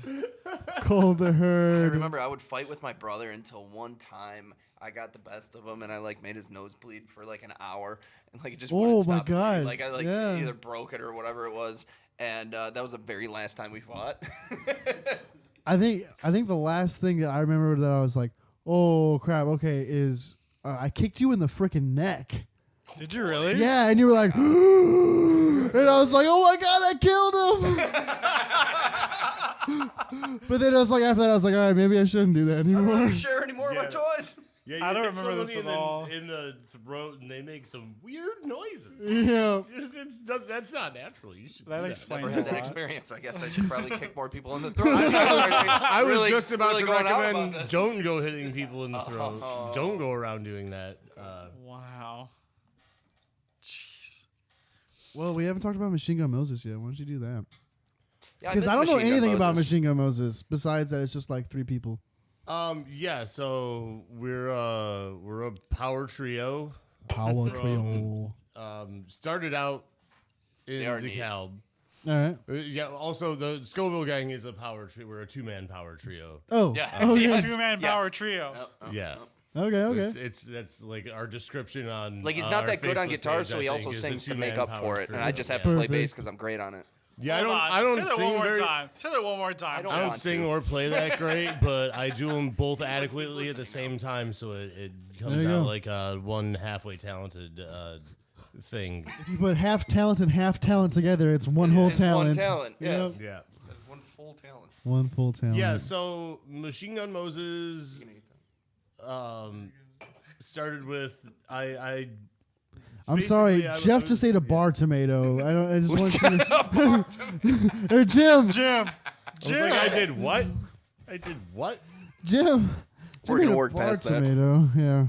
Call the I herd. remember I would fight with my brother until one time I got the best of him, and I like made his nose bleed for like an hour, and like it just Oh, wouldn't my stop bleeding. God. Like I Yeah. either broke it or whatever it was, and that was the very last time we fought. I think the last thing that I remember that I was like, oh crap, okay, is I kicked you in the freaking neck. Did you really? Yeah, and you were like, and I was like, oh my god, I killed him. But then I was like, after that, I was like, all right, maybe I shouldn't do that I'm anymore. not share any more of my Yeah. toys. Yeah, you I don't hit remember this somebody at all. in the throat, and they make some weird noises. Yeah. That's not natural. You should. That do explains Never a had that lot. experience. I guess I should probably kick more people in the throat. I was Really- just about really to going out recommend about this. don't go hitting people in the throat. Oh. Don't go around doing that. Wow. Jeez. Well, we haven't talked about Machine Gun Moses yet. Why don't you do that? Yeah, Because miss I don't know Machine Gun anything about Moses. Machine Gun Moses besides that it's just like 3 people. Yeah. So we're a power trio. Power trio. Started out in They are neat. DeKalb. All right. Yeah. Also, the Scoville gang is a power trio. We're a 2-man power trio. Oh. Yeah. Okay. Yes. 2-man Yes. power trio. Yeah. Okay. That's like our description on. Like he's not our that good on Facebook guitar, page, so I he think, also is a sings to 2-man make up power for it, and trio. I just have Yeah. to play Perfect. bass because I'm great on it. Yeah, Hold on. I don't Say that sing one more very. time. Say that one more time. I don't I don't want sing to. or play that great, but I do them both adequately at the listening same time, so it There comes you out go. like one halfway talented thing. If you put half talent and half talent together, it's one whole It's talent. one talent. Yep. Yes. Yeah. That's one full talent. One full talent. Yeah. So Machine Gun Moses started with I'm sorry, basically, Jeff just ate a bar tomato. I just want you to. Or Jim. Jim. I was like, I did what? I did what? Jim. We're Jim gonna ate a work bar past that. tomato. Yeah.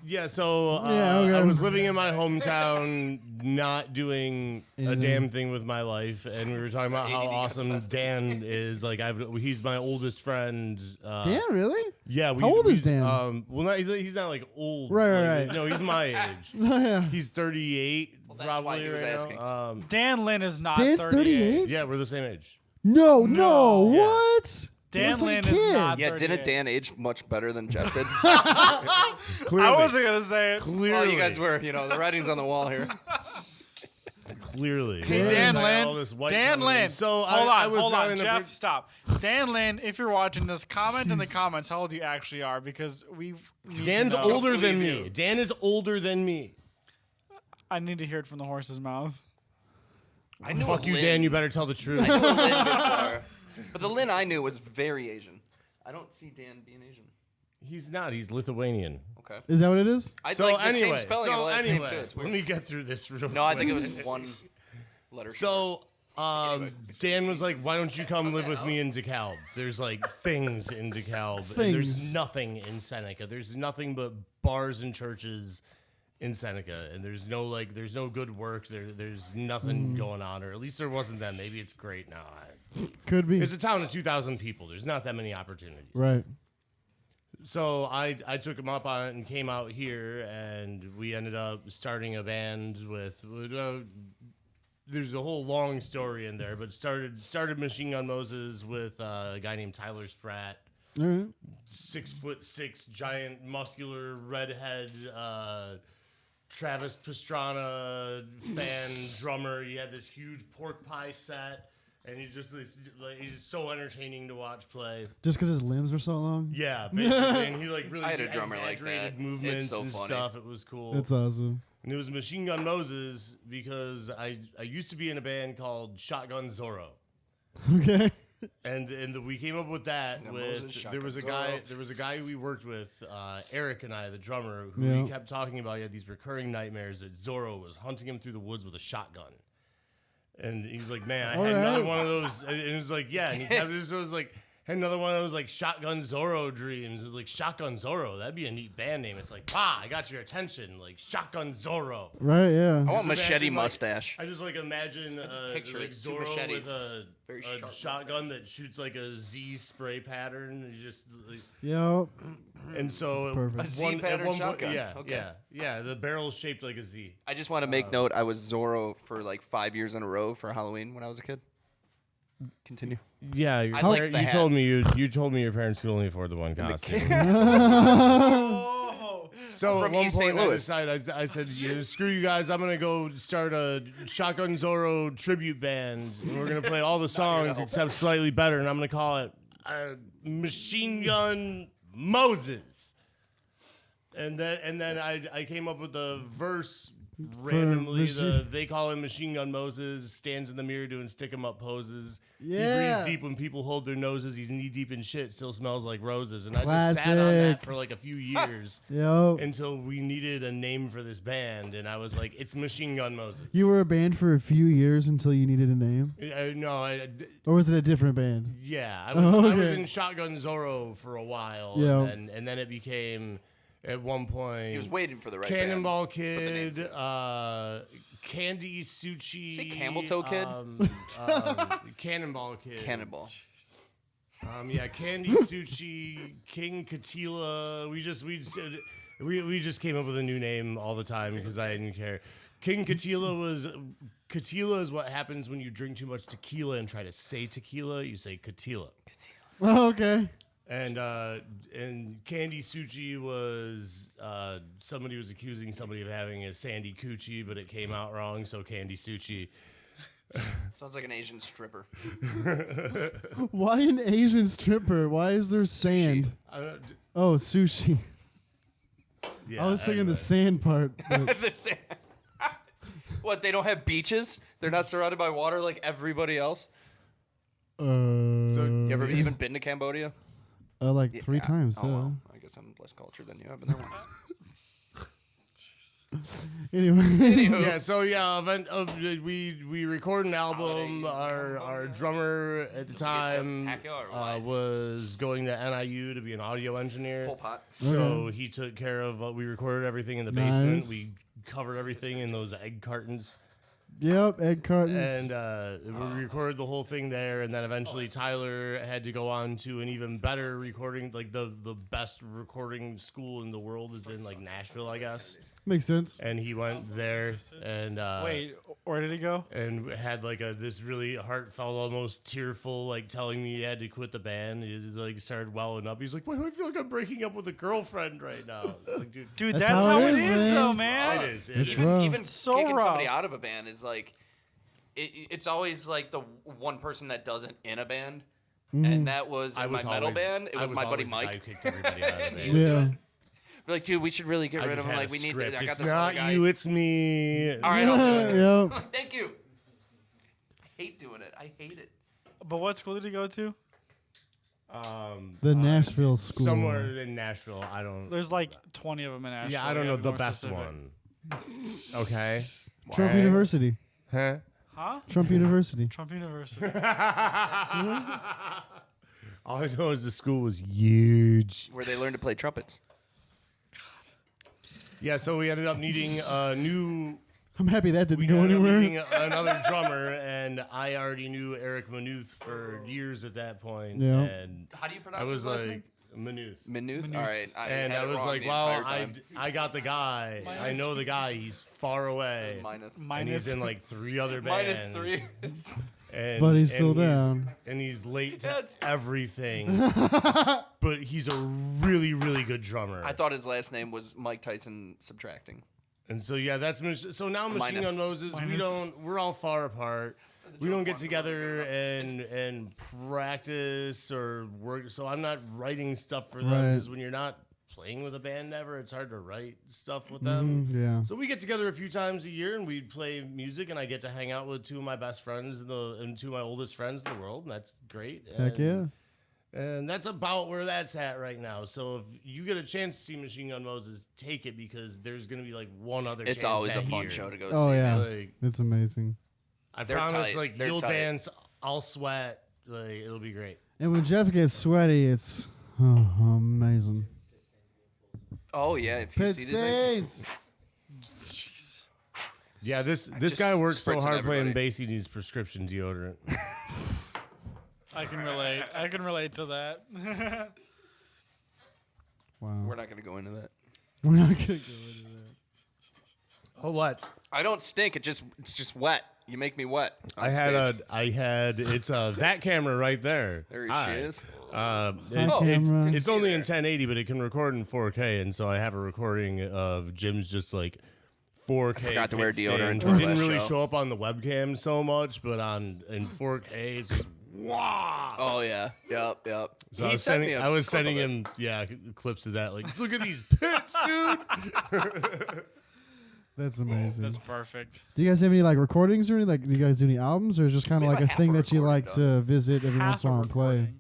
Yeah, so Yeah, okay. I was living in my hometown, not doing a Yeah. damn thing with my life, and we were talking about how ADD got the awesome best of me. Dan is. Like, he's my oldest friend. Dan, really? Yeah. How old is Dan? Well, he's not like old. Right, like, right. No, he's my age. Oh, yeah. He's 38, that's why probably he was right asking. now. Dan Lynn is not Dan's 38. Yeah, we're the same age. No. No. Yeah. What? He Dan looks like a Lynn is kid. not Yeah, 38. didn't Dan age much better than Jeff did? Clearly, I wasn't going to say it. clearly. Well, you guys were, the writing's on the wall here. Clearly. Hey, Yeah. Dan Like, Lynn. all this white Dan coming in. Lynn. So I was not not in the Jeff, br- stop. Dan Lynn, if you're watching this, comment in the comments how old you actually are because we need Dan's to know. older than believe me. you. Dan is older than me. I need to hear it from the horse's mouth. I knew Fuck a you, Lynn. Dan. You better tell the truth. I knew a Lynn before, but the Lynn I knew was very Asian. I don't see Dan being Asian. He's not. He's Lithuanian. Okay. Is that what it is? I So like the anyway, same spelling of the last name too. It's let weird. me get through this real No, I think it quick. was one letter. So, Dan was like, "Why don't you come live with me in DeKalb? There's like things in DeKalb. And Things. there's nothing in Seneca. There's nothing but bars and churches in Seneca, and there's no good work. There's nothing going on, or at least there wasn't then. Maybe it's great now. Could be. It's a town of 2,000 people. There's not that many opportunities. Right. So I took him up on it and came out here, and we ended up starting a band with. There's a whole long story in there, but started Machine Gun Moses with a guy named Tyler Spratt, All right. 6'6", giant, muscular, redhead, Travis Pastrana fan drummer. He had this huge pork pie set. And he's he's so entertaining to watch play. Just because his limbs were so long? Yeah, basically. And he really I had a drummer like exaggerated that. movements It's so and funny. stuff. It was cool. That's awesome. And it was Machine Gun Moses because I used to be in a band called Shotgun Zorro. Okay. And we came up with that Yeah, with Moses, there was a Shotgun guy we worked with, Eric and I, the drummer, who Yeah. he kept talking about. He had these recurring nightmares that Zorro was hunting him through the woods with a shotgun. And he's like, man, I had another one of those. And it was like, yeah. And he kept this was like, had another one of those like Shotgun Zorro dreams. It was like Shotgun Zorro. That'd be a neat band name. It's like, I got your attention. Like Shotgun Zorro. Right, yeah. I want Just machete imagine, like- mustache. I just imagine picture like it, two Zorro machetes. with a Very a sharp shotgun that shoots like a Z spray pattern. And just like, Yo. and so That's perfect. A Z pattern shotgun. yeah, Okay. yeah. The barrel's shaped like a Z. I just want to make note. I was Zorro for like 5 years in a row for Halloween when I was a kid. Continue. Yeah, I like the you hat. told me you told me your parents could only afford the one costume. So I'm at from one East point St. I Louis. decided I said, screw you guys, I'm gonna go start a Shotgun Zorro tribute band, and we're gonna play all the songs except slightly better, and I'm gonna call it Machine Gun Moses. And then I came up with the verse randomly. They call him Machine Gun Moses. Stands in the mirror doing stick 'em up poses. Yeah. He breathes deep when people hold their noses. He's knee deep in shit. Still smells like roses. And I just sat on that Classic. for like a few years Yo. until we needed a name for this band. And I was like, it's Machine Gun Moses. You were a band for a few years until you needed a name? Or was it a different band? yeah, I Oh, was okay. in Shotgun Zorro for a while. Yeah. And then it became, at one point, He was waiting for the right Cannonball band. Put the name Kid, Candy Suchi. Say Camel Toe Kid? Cannonball Kid. Cannonball. Yeah, Candy Suchi, King Katila. We just came up with a new name all the time because I didn't care. King Katila is what happens when you drink too much tequila and try to say tequila. You say Katila. Oh, okay. And Candy Suchi was somebody was accusing somebody of having a sandy coochie, but it came out wrong, so Candy Suchi. Sounds like an Asian stripper. Why an Asian stripper? Why is there sand? Oh, sushi. Yeah, I was thinking anyway. the sand part. but- The same- What? They don't have beaches? They're not surrounded by water like everybody else? You ever even been to Cambodia? like 3 Yeah. times, Oh, too. well, I guess I'm less cultured than you. I've been there once. Anyway. Yeah, so we record an album. Our drummer at the time Pacquiao or what? was going to NIU to be an audio engineer. Pol Pot. So he took care of. We recorded everything in the basement. Nice. We covered everything in those egg cartons, Yep, egg cartons. and we recorded the whole thing there. And then eventually Tyler had to go on to an even better recording, like the best recording school in the world is in like Nashville, I guess. Makes sense. And he went there and Wait, where did he go? and had like this really heartfelt, almost tearful, like telling me he had to quit the band. He just, like started welling up. He's like, "Why do I feel like I'm breaking up with a girlfriend right now?" It's like, Dude, That's that's how how it it is, is, man. though, it man. is. It It's is. rough. Even So kicking somebody rough. out of a band is like, it's always like the one person that doesn't in a band, and that was in my metal band. It was my buddy always the guy Mike. who kicked everybody out of the band. Yeah. We're like, dude, we should really get I rid just of him. had Like, a we need. script. I got It's this other not guy. you, it's me. All right, I'll do it. Yep. Thank you. I hate doing it. I hate it. But what school did you go to? The Nashville school. Somewhere in Nashville. I don't. There's like 20 of them in Asheville. Yeah, I don't know to be the more best specific. one. Okay. Trump Right. University. Huh? Huh? Trump University. Trump University. All I know is the school was huge. Where they learn to play trumpets. Yeah, so we ended up needing a new. I'm happy that We didn't go ended up anywhere. needing another drummer, and I already knew Eric Manuth for years at that point. Yeah. And How do you I pronounce was his last like name? Manuth. Manuth. All right. And had I it was wrong like, the well, entire time. I got the guy. I know the guy. He's far away. And he's in like 3 other bands. Minus 3. And, But he's still and down. And he's late to That's- everything. But he's a really, really good drummer. I thought his last name was Mike Tyson subtracting. And so yeah, that's so now Machine Minus. Gun Moses. We're all far apart. We don't get together and practice or work. So I'm not writing stuff for them Right. because when you're not playing with a band ever, it's hard to write stuff with them. Yeah. So we get together a few times a year and we play music, and I get to hang out with 2 of my best friends and 2 of my oldest friends in the world, and that's great. Heck yeah. And that's about where that's at right now. So if you get a chance to see Machine Gun Moses, take it because there's going to be like one other It's chance always a that fun year. show to go Oh see. yeah. Like, It's amazing. I They're promise, tight. like, They're you'll tight. dance, I'll sweat. Like, it'll be great. And when Jeff gets sweaty, it's amazing. Oh yeah, if you Pit see this, stains. Yeah, this just guy works so spritz on hard playing everybody. bass, he needs prescription deodorant. I can relate. I can relate to that. Wow. we're not gonna go into that. We're not gonna go into that. Oh, what? I don't stink. It's just wet. You make me wet. on I stage. had it's that camera right there. There she Hi. is. Hi, camera. It's only in 1080, but it can record in 4K, and so I have a recording of Jim's just like 4K. forgot to wear pit deodorant stains. for It the didn't last really show. show up on the webcam so much, but in 4K, it's just wow. Oh yeah. Yep. So He sent me a I was clip sending of it. him clips of that. Like, look at these pits, dude. That's amazing. That's perfect. Do you guys have any like recordings or any like? Do you guys do any albums or is it just kind We of have like a a thing half a that you like recording to visit every once Half in a a while and play? recording.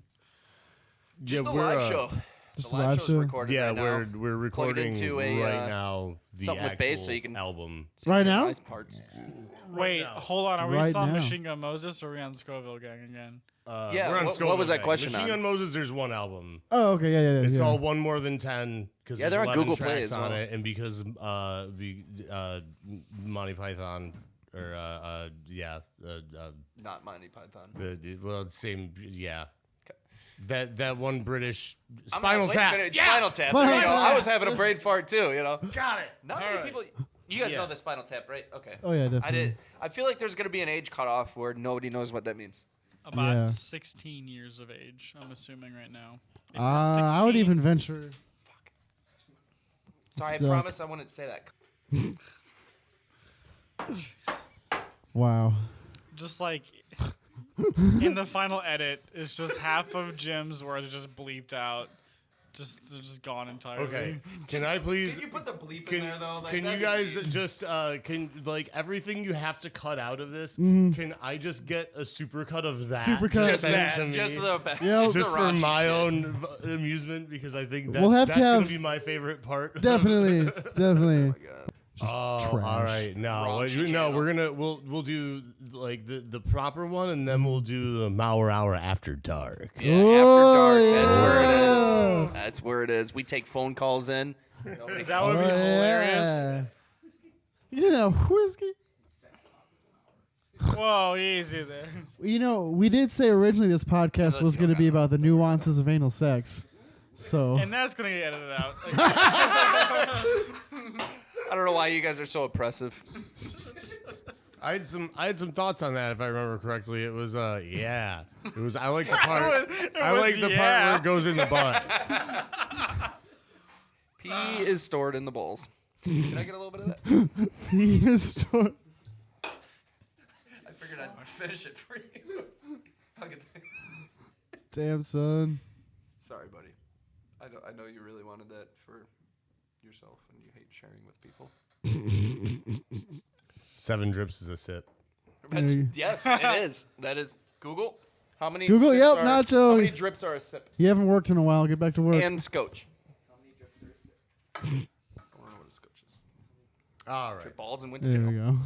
Just the we're, live show. Just the the live show's show? recorded Yeah, right now. we're recording into a, right now the something with actual bass so you can- album. Right now? Nice parts. Wait, now. hold on. Are we Right still on now. Machine Gun Moses or are we on Scoville Gang again? Yeah, we're on what Scoville was that Gang. question Machine on? Gun Moses, there's one album. Oh, okay, yeah. It's yeah. called One More Than 10 because Yeah, they're on 11 Google Play tracks as on well. it, and because Monty Python or Not Monty Python. same that one British I'm Spinal wait a Tap. minute, Yeah! Spinal Tap. Spinal There you go. Tap. I was having a brain fart too. You know. Got it. Not All many right. people. You guys Yeah. know the Spinal Tap, right? Okay. Oh yeah, definitely. I did. I feel like there's gonna be an age cutoff where nobody knows what that means. About Yeah. 16 years of age, I'm assuming right now. If you're I would 16, even venture. Sorry, I Suck. promise I wouldn't say that. Wow. just like in the final edit, it's just half of Jim's words just bleeped out. They're just gone entirely. Okay. Can I please? Can you put the bleep Can, in there though? Like, can you that'd be guys neat. just can like everything you have to cut out of this? Mm-hmm. Can I just get a super cut of that? Supercut. just sent that, to me? just the Yeah, just, Just the for raunchy my shit. own amusement because I think that's, We'll have to that's gonna have- be my favorite part. Definitely, definitely. Oh, trash. all right. No, Raunchy no, channel. we'll do like the proper one, and then we'll do the Mauer Hour After Dark. Yeah, Oh, after dark. That's where it yeah. is. That's where it is. We take phone calls in. Nobody- That would Oh, be hilarious. yeah. You know, whiskey. Whoa, easy there. You know, we did say originally this podcast Let's was go going to be down. about the nuances of anal sex. So, And that's gonna get edited out. I don't know why you guys are so oppressive. I had some thoughts on that if I remember correctly. It was I like the part I was like the part yeah. where it goes in the butt. Pee is stored in the balls. Can I get a little bit of that? he is I figured I'd finish it for you. I'll get Damn, son. Sorry, buddy. I know you really wanted that for yourself, and you hate sharing with people. 7 drips is a sip. That's, you- yes, it is. That is Google. How many? Google, sips yep, are, Nacho. How many drips are a sip? You haven't worked in a while. Get back to work. And scotch. I don't know what a scotch is. All right. Trip balls and winter There we gel. go.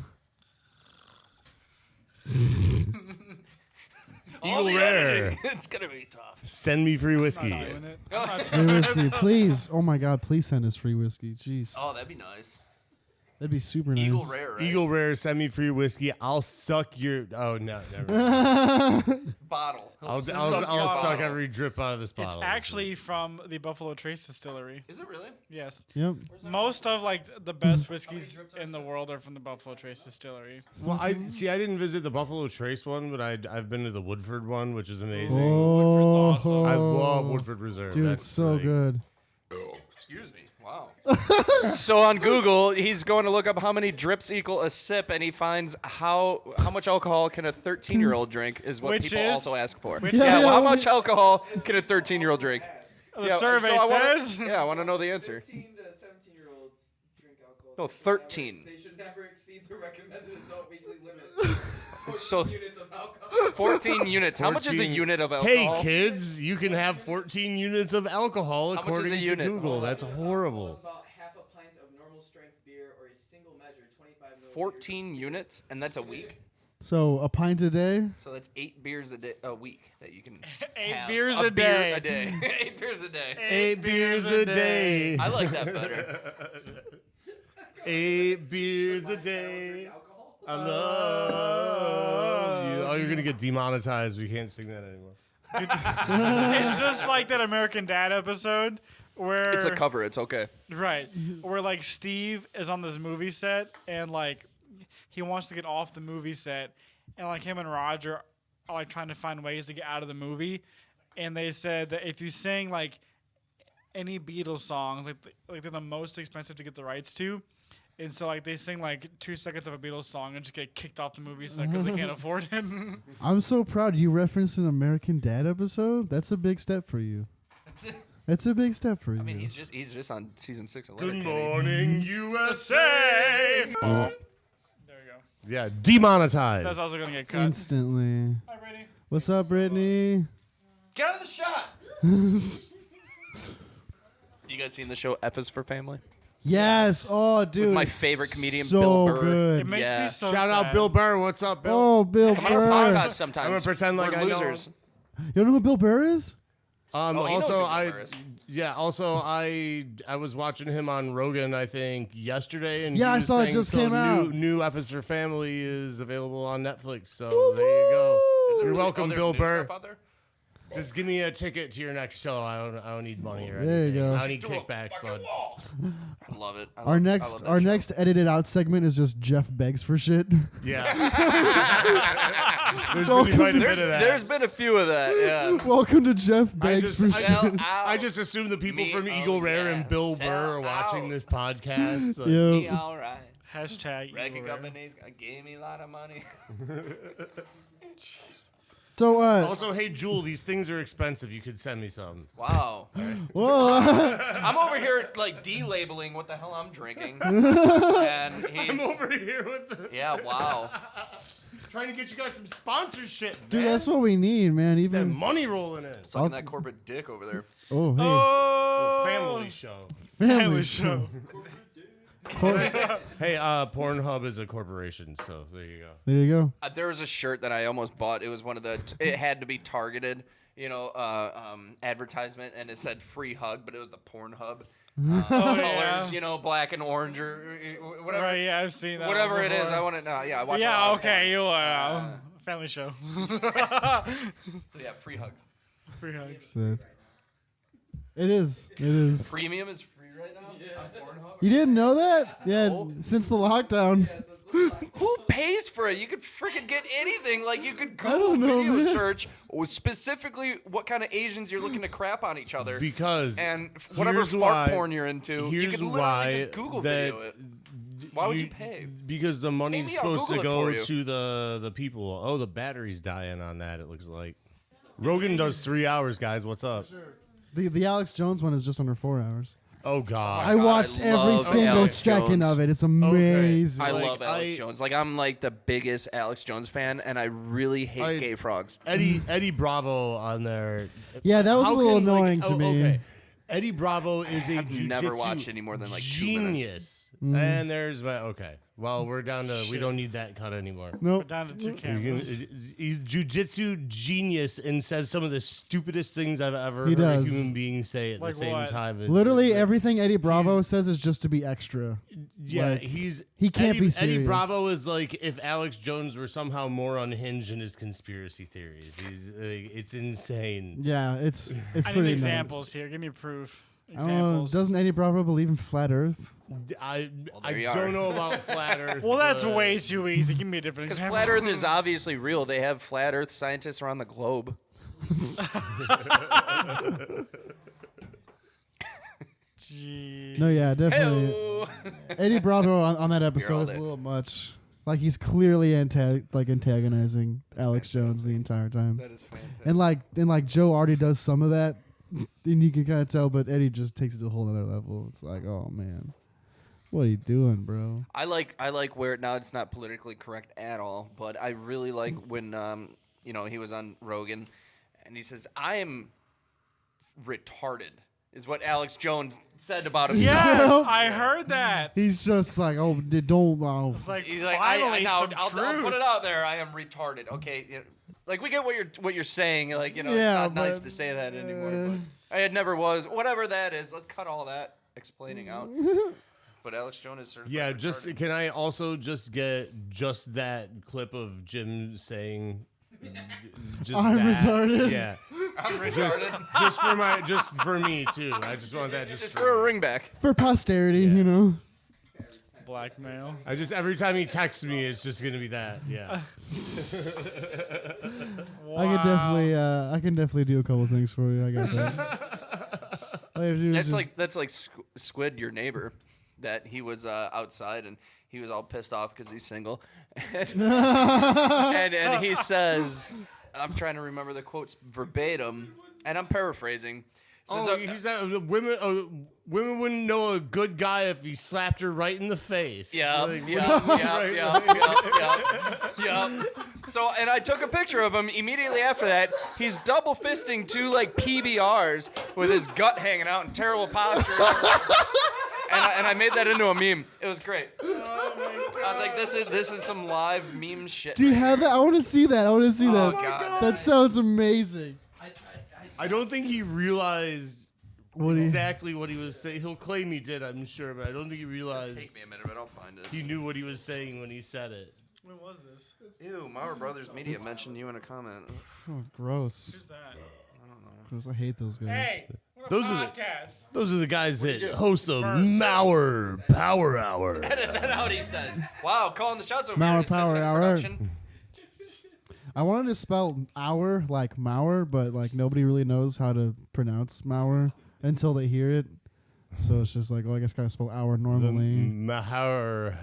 All Eagle the Rare. editing. It's gonna be tough. Send me free whiskey. Not doing it. I'm not Free whiskey, please. Oh my God, please send us free whiskey. Jeez, Oh, that'd be nice. that'd be super nice. Eagle Rare, right? Eagle Rare, send me free whiskey. I'll suck your. Oh no, never. Mind. Bottle. He'll I'll suck suck your bottle. every drip out of this It's bottle. actually from the Buffalo Trace Distillery. Is it really? Yes. Yep. Most of like the best whiskeys in the world are from the Buffalo Trace Distillery. Well, I didn't visit the Buffalo Trace one, but I've been to the Woodford one, which is amazing. Woodford's awesome. I love Woodford Reserve. Dude, That's it's so like- good. Excuse me. Wow. So on Google, he's going to look up how many drips equal a sip, and he finds how much alcohol can a 13-year-old drink is what Which people is- also ask for. which yeah, is- well, how much alcohol can a 13-year-old drink? The Yeah, survey so I wanna- says. Yeah, I want to know the answer. 15 to 17-year-olds drink alcohol. No, They should 13. They should never exceed the recommended adult weekly limit. So 14 units of alcohol. 14 units. How much is a 14 unit of Hey alcohol? kids, you can have 14 units of alcohol How much is according a to unit? Google. That's Alcohol is horrible. about half a pint of normal strength beer or a single measure 25 milliliters. 14 units, and that's a week. So a pint a day. So that's 8 beers a week that you can. 8 have. beers a a beer day. a day. 8 beers a day. 8 beers a day. I like that better. 8 beers a day. Alcohol? I love you. Oh, you're gonna get demonetized. We can't sing that anymore. It's just like that American Dad episode where It's a cover. It's okay. right where like Steve is on this movie set and like he wants to get off the movie set and like him and Roger are like trying to find ways to get out of the movie, and they said that if you sing like any Beatles songs, like they're the most expensive to get the rights to. And so, like, they sing, like, 2 seconds of a Beatles song and just get kicked off the movie set because they can't afford it. I'm so proud you referenced an American Dad episode. That's a big step for you. That's a big step for you. I mean, he's just on season 6 of Good Letterkenny. morning, USA. There we go. Yeah, demonetized. That's also going to get cut. Instantly. Hi, Brady. What's up, Brittany? Get out of the shot. You guys seen the show F is for Family? Yes. Oh, dude. my it's favorite comedian, so Bill Burr. good. It makes Yeah. me so Shout sad. out Bill Burr. What's up, Bill? Oh, Bill Come on his Burr. podcast sometimes. I'm gonna pretend like We're I know losers. You don't know who Bill Burr is? Oh, he knows Also, who Bill Burr is. I was watching him on Rogan, I think, yesterday, and Yeah, he I was saw it saying, just so came out. New F is for Family is available on Netflix, so there you go. Is there You're really welcome, other Bill new Burr. stuff out there? Just give me a ticket to your next show. I don't need money or There you anything. go. I don't need kickbacks, bud. I love it. I Our love next that our show. next edited out segment is just Jeff begs for shit. Yeah. There's been quite a bit of that. There's been a few of that. Yeah. Welcome to Jeff begs for Sell shit. out. I just assume the people Me- from oh, Eagle Rare yeah. and Bill Sell Burr are watching out. this podcast. Like, Yo. Me all right. Hashtag Record Eagle Rare. companies gave me a lot of money. So Also, hey, Jewel, these things are expensive. You could send me some. Wow. whoa. I'm over here like delabeling what the hell I'm drinking. And he's I'm over here with the yeah, wow. trying to get you guys some sponsorship, Dude, man. that's what we need, man. that Even money rolling in. Sucking that corporate dick over there. oh, hey. Oh, Family show. Family show. Hey, Pornhub is a corporation, so there you go. There you go. There was a shirt that I almost bought. It was one of the. It had to be targeted, advertisement, and it said "free hug," but it was the Pornhub colors, yeah. black and orange or whatever. Right, yeah, I've seen that. Whatever one it is, before. I want to know. Yeah, I watch. a Yeah, lot of okay, porn. you family show. So yeah, free hugs. Free hugs. It is. It is. Premium is free right now on Pornhub. You didn't know that? Yeah, No. since the lockdown. Who pays for it? You could freaking get anything. Like you could I Google don't know, video man. search specifically what kind of Asians you're looking to crap on each other. Because and whatever here's fart why- porn you're into, you here's could literally why just Google that video it. Why would you pay? Because the money's Maybe I'll supposed to Google it go for to the people. Oh, the battery's dying on that, it looks like. Rogan does 3 hours, guys. What's up? The Alex Jones one is just under 4 hours. Oh, God. I watched every love single Alex second Jones. of it. It's amazing. I Like, love Alex Jones. Like I'm like the biggest Alex Jones fan, and I really hate gay frogs. Eddie Bravo on there. Yeah, that was a How little can, like, annoying to me. Okay. Eddie Bravo is a I've never jujitsu watched any more than like 2 minutes. genius. And there's okay. Well, we're down to we don't need that cut anymore. Nope. Down to 2 You cameras. can- He's jujitsu genius and says some of the stupidest things I've ever He heard does. a human being say at Like the same what? time. Literally Like, everything Eddie Bravo says is just to be extra. Yeah, like, he can't Eddie, be Eddie serious. Bravo is like if Alex Jones were somehow more unhinged in his conspiracy theories. It's insane. Yeah, it's I pretty need nuts. examples here. Give me proof. I don't know, Examples. doesn't Eddie Bravo believe in flat Earth? I there you don't are. know about flat Earth. Well, that's but- way too easy. Give me a different Because example. flat Earth is obviously real. They have flat Earth scientists around the globe. Gee. No, yeah, definitely. Hey-o. Eddie Bravo on that all episode is a day. little much. Like he's clearly antagonizing Alex Jones the entire time. That is fantastic. And like Joe already does some of that, and you can kind of tell, but Eddie just takes it to a whole other level. It's like, oh man, what are you doing, bro? I like where now it's not politically correct at all, but I really like when he was on Rogan, and he says I am retarded is what Alex Jones said about himself. Yes, I heard that. He's just like, oh, don't. Oh. It's like, He's like, finally I'll some put truth. it out there. I am retarded. Okay, like we get what you're saying. Like Yeah, it's not nice but, to say that anymore. But I never was. Whatever that is, let's cut all that explaining out. But Alex Jones is certified Yeah, retarded. can I also just get just that clip of Jim saying just I'm that? retarded. Yeah. I'm retarded. just for me too. I just want that just Just for a ring back. For posterity, Yeah. you know. Blackmail. I just every time he texts me it's just going to be that. Yeah. Wow. I can definitely do a couple things for you. I got that. All you have to do is That's like Squid, your neighbor, that he was outside and he was all pissed off because he's single, and he says, I'm trying to remember the quotes verbatim, and I'm paraphrasing. Says, Oh, he said women wouldn't know a good guy if he slapped her right in the face. Yeah, Like, yeah. So, and I took a picture of him immediately after that. He's double fisting 2 like PBRs with his gut hanging out in terrible posture. And I made that into a meme. It was great. I was like, this is some live meme shit. do you have that? I want to see that. I want to see Oh, that. God. That sounds amazing. I don't think he realized What exactly what he was saying. He'll claim he did, I'm sure, but I don't think he realized Take me a minute, but I'll find it. he knew what he was saying when he said it. When was this? Ew, Maurer Brothers Media mentioned you in a comment. Oh, gross. Who's that? Gross. I hate those guys. Hey, Those are the- podcast. Those are the guys that do? host the Maurer Power Hour. Edit that out, he says. Wow, calling the shots over Maurer here. Power Assistant Hour. production. I wanted to spell hour like Maurer, but like nobody really knows how to pronounce Maurer until they hear it. So it's just like, oh, I guess gotta spell hour The normally. Maurer.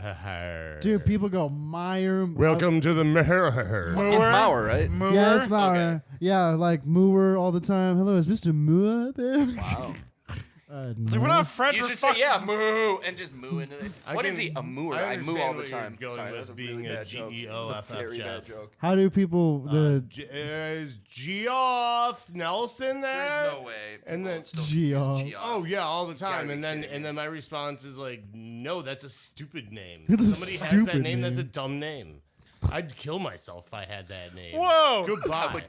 Dude, people go Meyer. Welcome to the Maurer. It's Maurer, right? Moore? Yeah, it's Maurer. Okay. Yeah, like Moorer all the time. Hello, is Mr. Moore there? Wow. It's like, we're not French. You we're should say, fucking- yeah, moo, and just moo into it. I What is can- he? A mooer. I I moo all understand the what you're time. going Sorry, with that's a being really a bad joke. GEOFF That's a very chef. bad joke. How do people the Is Geoff Nelson there? There's no way. And then- Geoff. Oh yeah, all the time. be And then kidding me. my response is like, no, that's a stupid name. It's a Somebody has that stupid name, that's a name. dumb name. I'd kill myself if I had that name. Whoa. Goodbye.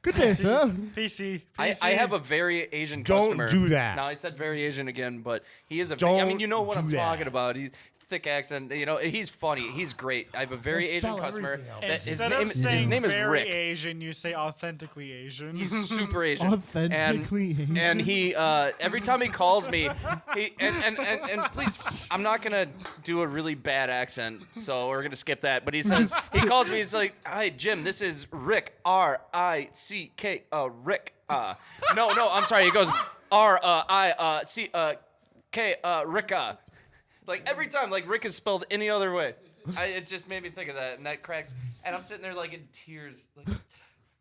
good day, sir? PC. I have a very Asian Don't customer. do that. Now I said very Asian again, but he is a. I Don't mean, you know what I'm do that. talking about. He's thick accent. You know, he's funny. He's great. I have a very Well, Asian spell customer. everything out. That Instead of saying his name is very Rick. Asian, you say authentically Asian. He's super Asian. Authentically Asian. And he every time he calls me, he and please, I'm not gonna do a really bad accent, so we're gonna skip that. But he says he calls me. He's like, "Hi Jim, this is Rick, R-I-C-K, Rick. No, I'm sorry. He goes R-I-C-K, Ricka." Like every time, like Rick is spelled any other way. It just made me think of that, and that cracks. And I'm sitting there like in tears. Like,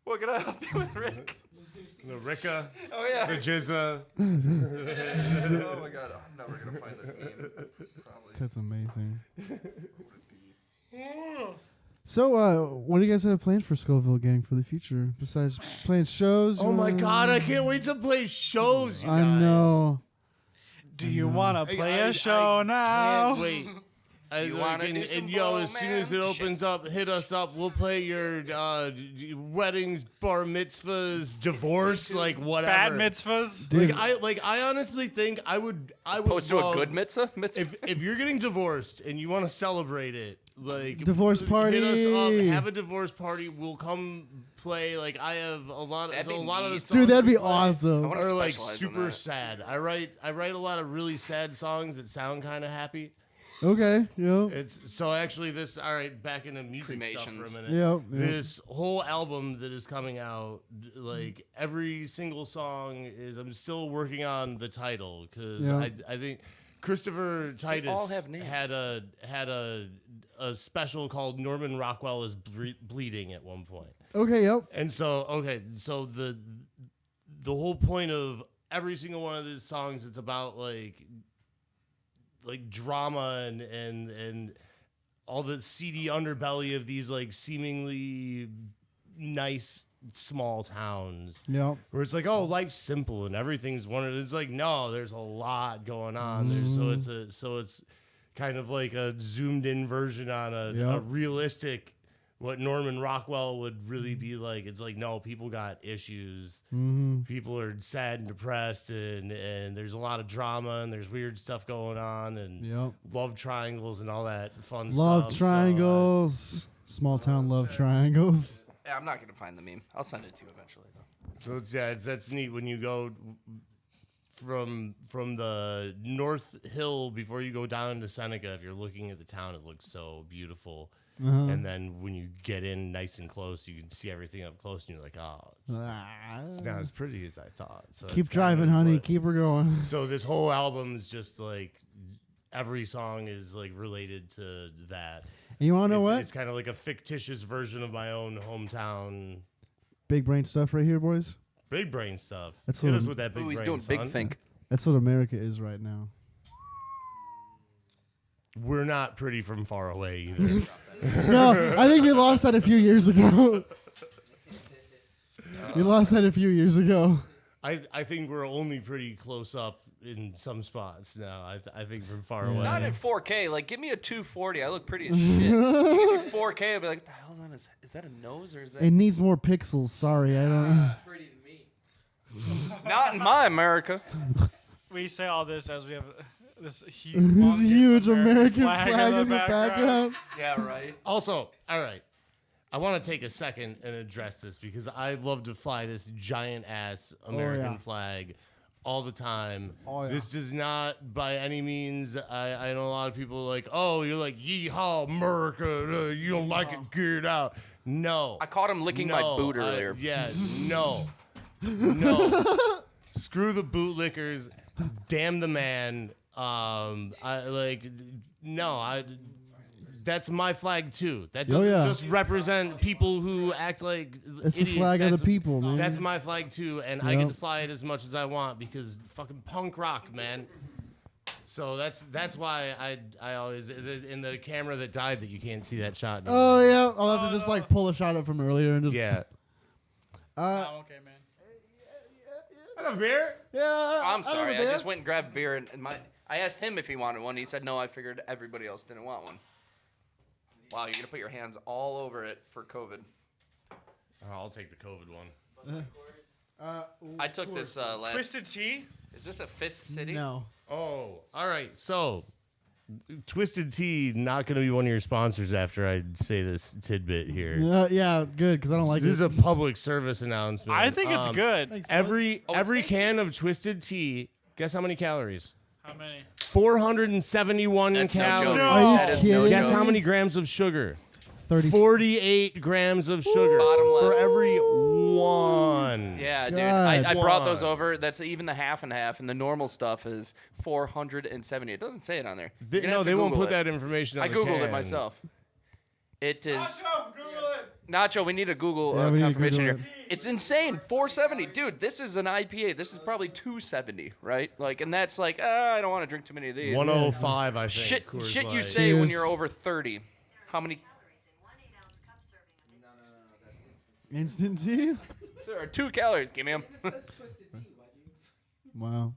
what can I help you with, Rick? The Ricka, Oh yeah. the Jizza. Oh my god, I'm never gonna find this meme. Probably. That's amazing. So, what do you guys have planned for Scoville Gang for the future besides playing shows? Oh my God, I can't wait to play shows, you I guys. know. Do you want to play a show I now? Can't wait. You wanna do some Yo, as soon as it romance? opens up, hit us up. We'll play your weddings, bar mitzvahs, divorce, like whatever. Bad mitzvahs? Dude, I honestly think I would Post to a love- good mitzvah? if you're getting divorced and you want to celebrate it, like Divorce party. hit us up, have a divorce party. We'll come play. Like I have a lot That'd of be a lot of the neat. songs dude, that'd we be play awesome. I wanna are like specialize in super that. sad. I write a lot of really sad songs that sound kind of happy. Okay, yep. It's so actually this. All right, back into music stuff for a Cremations. minute. Yep. This whole album that is coming out, like every single song is. I'm still working on the title because Yeah. I think Christopher Titus all have names. had a special called Norman Rockwell is Bleeding at one point. Okay, yep. And so the whole point of every single one of these songs, it's about like drama and all the seedy underbelly of these like seemingly nice small towns Yep. where it's like, oh, life's simple and everything's one. It's like, no, there's a lot going on. So it's kind of like a zoomed in version on a Yep. realistic what Norman Rockwell would really be like. It's like, no, people got issues. Mm-hmm. People are sad and depressed, and there's a lot of drama, and there's weird stuff going on, and Yep. love triangles and all that fun Love stuff. triangles. Small town love triangles. Yeah, I'm not gonna find the meme. I'll send it to you eventually, though. So that's neat when you go from the North Hill before you go down to Seneca. If you're looking at the town, it looks so beautiful. Uh-huh. And then when you get in nice and close, you can see everything up close, and you're like, oh, it's not as pretty as I thought. So Keep it's kind driving, of honey. what- Keep her going. So this whole album is just like every song is like related to that. And you want to know what? It's kind of like a fictitious version of my own hometown. Big brain stuff right here, boys. Big brain stuff. That's Hit what us I'm- with that big Ooh, he's brain, doing son. big think. That's what America is right now. We're not pretty from far away either. No, I think we lost that a few years ago. We lost that a few years ago. I think we're only pretty close up in some spots now. I think from far Yeah. away. Not in 4K. Like, give me a 240. I look pretty as shit. You give me 4K, I'll be like, what the hell is that a nose or is that? It needs more pixels. Sorry, I don't. Pretty to me. Not in my America. We say all this as we have this huge, This huge American flag flag in in the background. Yeah, right. Also, all right. I want to take a second and address this because I love to fly this giant ass American yeah. flag all the time. Oh, yeah. This does not by any means. I know a lot of people are like, oh, you're like, yeehaw, America. You don't like it, get it out. No. I caught him licking my No, boot earlier. Yeah, no. No. Screw the bootlickers. Damn the man. That's my flag too. That doesn't yeah. just represent people who act like It's the idiots. flag of the That's- people, man. That's my flag too, and I get Yep. to fly it as much as I want because fucking punk rock, man. So that's why I always in the camera that died that you can't see that shot. anymore. Oh yeah, I'll have to just like pull a shot up from earlier and just. Yeah. Oh, okay, man. I a beer. Yeah. I'm sorry. I just went and grabbed beer, and I asked him if he wanted one. He said no. I figured everybody else didn't want one. Wow, you're gonna put your hands all over it for COVID. I'll take the COVID one. I took this last. Twisted Tea. Is this a Fist City? No. Oh, all right. So, Twisted Tea not going to be one of your sponsors after I say this tidbit here. Yeah, good because I don't like This is it. a public service announcement. I think it's good. Thanks, Every it's tasty. can of Twisted Tea. Guess how many calories? How many? 471 That's no calories. joke. Are you That is kidding no me? Guess joke. how many grams of sugar? 30. 48 grams of sugar Bottom left. for every One. Yeah, dude. God. I brought those One. over. That's even the half and half, and the normal stuff is 470. It doesn't say it on there. You're gonna No, have to they won't Google put it. that information on I the googled it can. myself. It is Nacho, Google it. Nacho. We need a Google Yeah, we need to confirmation Google here. It's insane. 470, dude. This is an IPA. This is probably 270, right? Like, and that's like, I don't want to drink too many of these. 105, I think. Shit, Coors shit. You Light. say when Cheers. you're over 30. How many? Calories in 1 8-ounce cup serving of instant Instant tea? There are 2 calories. Give me them. It says twisted tea, Wedgie. Wow.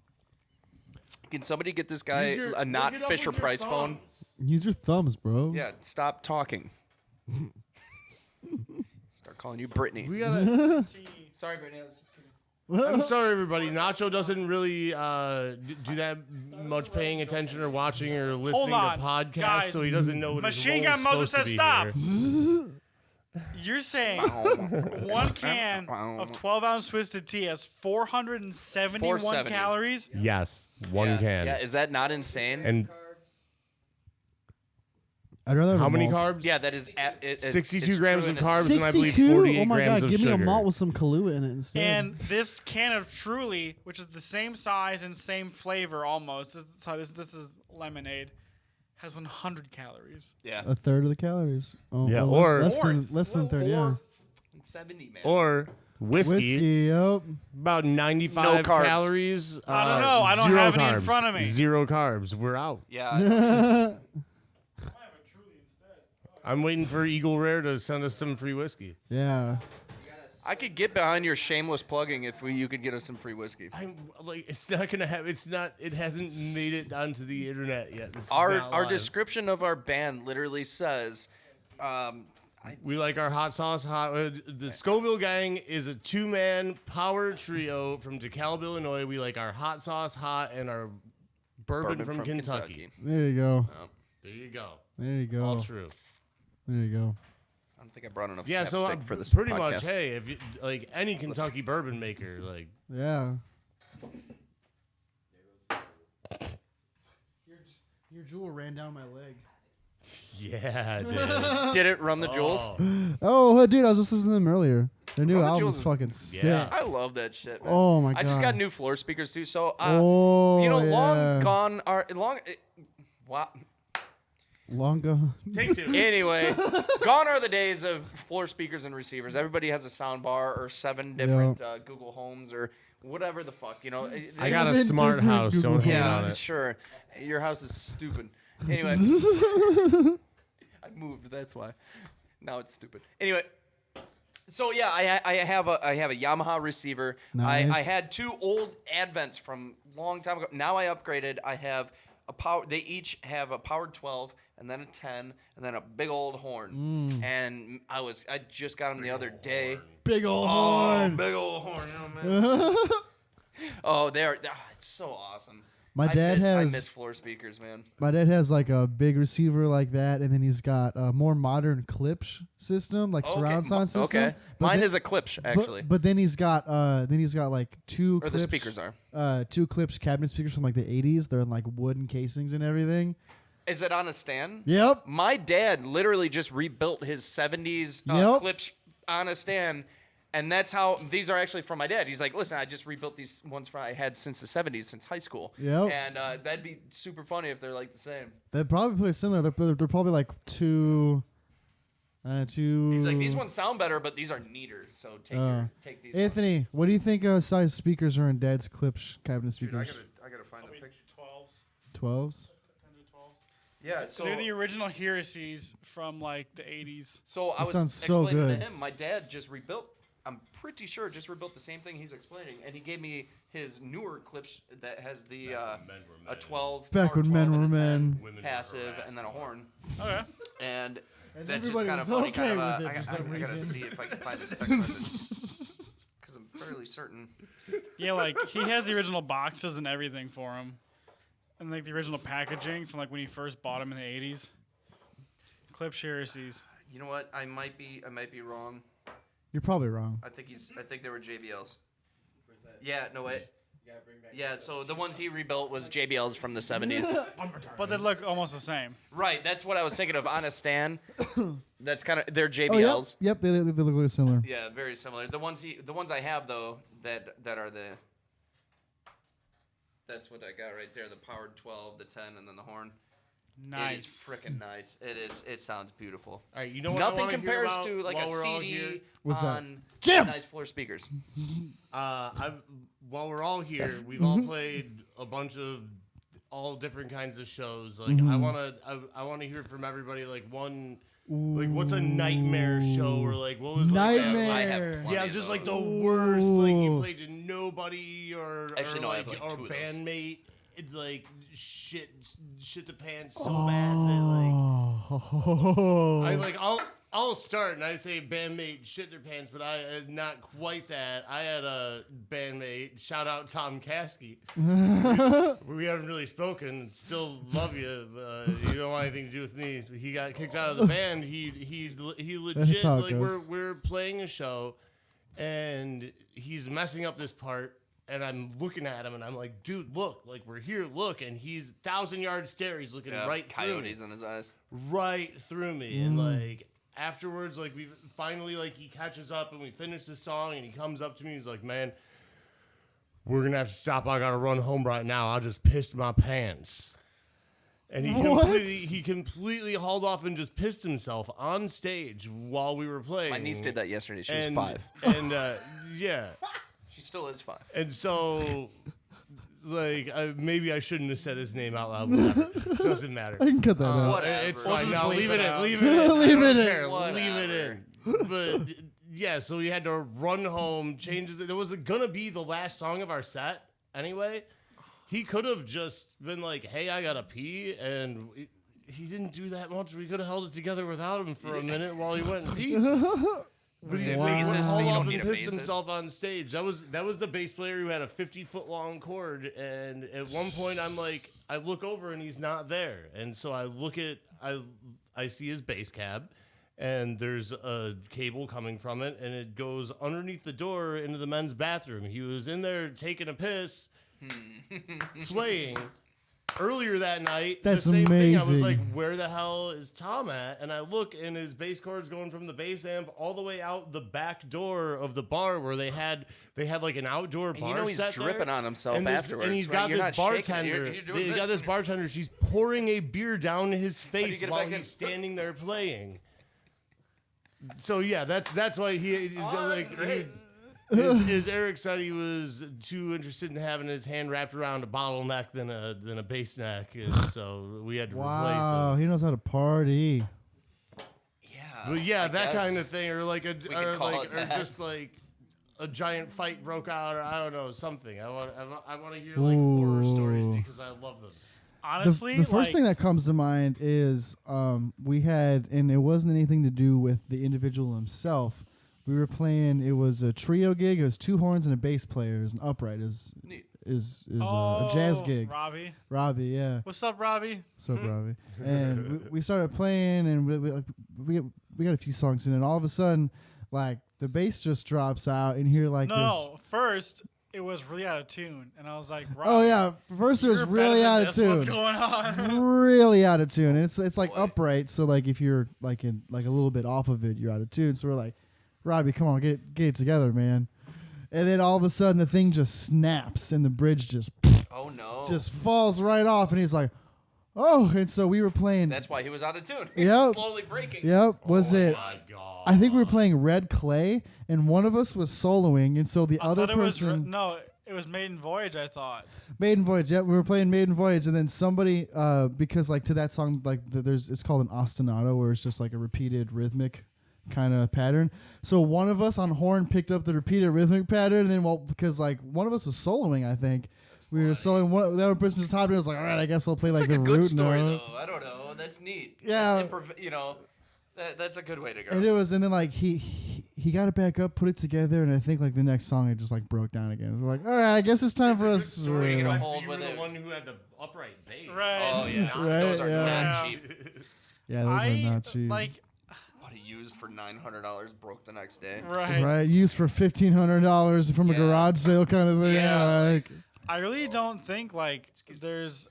Can somebody get this guy Use your- a not look it up Fisher with your Price phone? thumbs. Use your thumbs, bro. Yeah, stop talking. Start calling you Brittany. We gotta. Sorry, Brittany. I was just kidding. I'm sorry, everybody. Nacho doesn't really do that much paying attention or watching or listening on, to podcasts, guys. so he doesn't know what Machine his Gun role's Moses supposed says to be stop. here. You're saying one can of 12-ounce twisted tea has 471 470. calories? Yes, one Yeah. can. Yeah, is that not insane? And I'd rather have how a many malt. carbs? yeah, that is 62 it's grams true of and it's- carbs and I believe 62? 48 Oh my grams god, of give me a sugar. malt with some Kahlua in it instead. And this can of Truly, which is the same size and same flavor almost, this is lemonade, has 100 calories. Yeah. a third of the calories. Oh, Yeah, oh, or- less than a third, yeah. 70, man. Or whiskey, Whiskey, yep. about 95 No carbs. calories. I don't know. I don't 0 have any in carbs. front of me. 0 carbs. We're out. Yeah. I'm waiting for Eagle Rare to send us some free whiskey. Yeah. I could get behind your shameless plugging if you could get us some free whiskey. I'm like, it's not gonna have. It's not. It hasn't made it onto the internet yet. This is Our not our live. description of our band literally says, We like our hot sauce hot. The Scoville Gang is a 2-man power trio from DeKalb, Illinois. We like our hot sauce hot and our bourbon, from Kentucky. There you go. There you go. There you go. All true. There you go. I don't think I brought enough Yeah, so chapstick for this pretty podcast. much, hey, if you like any Kentucky bourbon maker, like Yeah. Your jewel ran down my leg. yeah, dude. Did it run the jewels? Oh, dude, I was just listening to them earlier. Their new Run the album's Jewels is- fucking sick. Yeah. I love that shit, man. Oh my god. I just got new floor speakers too. So, Oh, you know, yeah. long gone are long. Wow. Long gone. Take 2. Anyway, gone are the days of floor speakers and receivers. Everybody has a sound bar or 7 different Google Homes or whatever the fuck, you know. I got a 7 smart different house. Google Don't hate Yeah, on it. sure. Your house is stupid. Anyway, I moved. That's why. Now it's stupid. Anyway, so yeah, I have a Yamaha receiver. I Nice. had 2 old Advents from long time ago. Now I upgraded. I have a power. They each have a powered 12 and then a 10 and then a big old horn. And I just got them the other day. Big old Oh, horn. big old horn, you know, man. Oh, it's so awesome. My dad I has miss floor speakers, man. my dad has like a big receiver like that, and then he's got a more modern system, like surround sound system. Okay, But mine then- is a Klipsch actually, But then he's got like 2 or Klipsch, the speakers are. 2 Klipsch cabinet speakers from like the 80s. They're in like wooden casings and everything. Is it on a stand? Yep. My dad literally just rebuilt his 70s Yep. Klipsch on a stand. And that's how these are actually from my dad. He's like, listen, I just rebuilt these ones I had since the 70s, since high school. Yep. And that'd be super funny if they're like the same. They're probably pretty similar. They're probably like two. He's like, these ones sound better, but these are neater. So take these. Anthony, what do you think size speakers are in Dad's Klipsch cabinet speakers? I gotta find the picture. 12. 12s. Yeah, So they're the original Hiracies from like the 80s. So I That was sounds so explaining good. to him, my dad just rebuilt. I'm pretty sure just rebuilt the same thing he's explaining, and he gave me his newer Klipsch that has the a 12 Back power when men 12 were and a 10 men. Women were passive, harassed. and then a horn, Okay. and And that's just everybody kind of was funny. okay Kind of with it for some I gotta reason. see if I can find this text message because I'm fairly certain. Yeah, like he has the original boxes and everything for him, and like the original packaging from like when he first bought them in the 80s. Klipsch Hiracies. You know what? I might be wrong. You're probably wrong. I think they were JBLs. Yeah, no wait. gotta bring back. Yeah, so the ones he rebuilt was JBLs from the 70s. But they look almost the same. Right, that's what I was thinking of on a stand. That's kind of they're Oh, yep. JBLs. Yep, they look really similar. Yeah, very similar. The ones I have though that are the. That's what I got right there. The powered 12, the 10, and then the horn. Nice. It is freaking nice. It is. It sounds beautiful. All right, you know what I Nothing wanna hear compares about to like a while we're all here? CD What's that? on Jim! nice floor speakers. While we're all here, we've all played a bunch of all different kinds of shows. Like I wanna hear from everybody. Like what's a nightmare show or like what was Nightmare. I have plenty yeah, of just like the those. worst. Like you Ooh. played to nobody or Actually, or no, I like have, like, or two of those. bandmate. It, like shit the pants so bad that like. Oh. I'll start and I say bandmate shit their pants, but I not quite that. I had a bandmate, shout out Tom Caskey. We haven't really spoken. Still love you. You don't want anything to do with me. He got kicked out of the band. He legit That's how it like goes. we're playing a show, and he's messing up this part. And I'm looking at him, and I'm like, dude, look, like we're here, look, and he's 1,000-yard stare. He's looking right through me. coyotes in his eyes. Right through me, and like afterwards, like we finally like he catches up and we finish the song, and he comes up to me. He's like, "Man, we're gonna have to stop. I gotta run home right now. I just pissed my pants." And he completely hauled off and just pissed himself on stage while we were playing. My niece did that yesterday. She and, was 5. And yeah, She still is 5. and so. Like maybe I shouldn't have said his name out loud. Whatever. Doesn't matter. I can cut that out. Whatever. It's We'll fine. just No, bleep leave it it in. out. Leave it in. Leave I don't it in. care. Leave it in. But yeah, so we had to run home, change. There was gonna be the last song of our set anyway. He could have just been like, "Hey, I gotta pee," and he didn't do that much. We could have held it together without him for a minute while he went and peed. But he Wow. Bassist, but hauled you off don't and need a pissed bassist. himself on stage. That was the bass player who had a 50-foot long cord, and at one point I'm like, I look over and he's not there, and so I look at I see his bass cab, and there's a cable coming from it, and it goes underneath the door into the men's bathroom. He was in there taking a piss, playing. Earlier that night, That's the same thing. I was amazing. like, "Where the hell is Tom at?" And I look, and his bass cord's going from the bass amp all the way out the back door of the bar where they had like an outdoor And bar. you know he's set dripping there. on himself and this, afterwards. And he's right? got You're this not shaking. bartender. You're doing He's this. got this bartender. She's pouring a beer down his you face get it while back in? he's standing there playing. So yeah, that's why he like. As Eric said, he was too interested in having his hand wrapped around a bottleneck than a bass neck, and so we had to Wow, replace him. he knows how to party. Yeah. But yeah, I that guess. kind of thing, or like could call it that. just like a giant fight broke out, or I don't know, something. I want to hear like horror stories Ooh. because I love them. Honestly, The first like, thing that comes to mind is we had, and it wasn't anything to do with the individual himself. We were playing. It was a trio gig. It was 2 horns and a bass player. It was an upright. Is Neat. a jazz gig. Robbie, yeah. What's up, Robbie? So Robbie, and we started playing, and we got a few songs in, and all of a sudden, like the bass just drops out, and you hear like this. No, first it was really out of tune, and I was like, Robbie, Oh yeah, first it was you're really better out than of this. What's tune. going on? Really out of tune. And it's like Boy. upright, so like if you're like in like a little bit off of it, you're out of tune. So we're like, Robbie, come on, get it together, man. And then all of a sudden the thing just snaps and the bridge just Oh no. falls right off, and he's like, oh. And so we were playing. That's why he was out of tune. Yep. Slowly breaking. Yep. Was it? My God. I think we were playing Red Clay, and one of us was soloing, and so the I other thought it was person. it was Maiden Voyage. I thought. Maiden Voyage. Yep, we were playing Maiden Voyage, and then somebody, because like to that song, like it's called an ostinato, where it's just like a repeated rhythmic kind of pattern. So one of us on horn picked up the repeated rhythmic pattern, and then because like one of us was soloing, I think we were soloing. The other person just hopped in and was like, all right, I guess I'll play like It's like the a good root story note. though. I don't know. That's neat. Yeah. That's that's a good way to go. And it was, and then like he got it back up, put it together, and I think like the next song it just like broke down again. We're like, all right, I guess it's time for us. Story, Get a unless hold you with were the it. one who had the upright bass. Right. Oh yeah. Right, Those are yeah. not cheap. Yeah, those are not cheap. like What he used for $900 broke the next day. right. Right, used for $1,500 from a Yeah. garage sale kind of thing. Yeah, Like, I really don't think like there's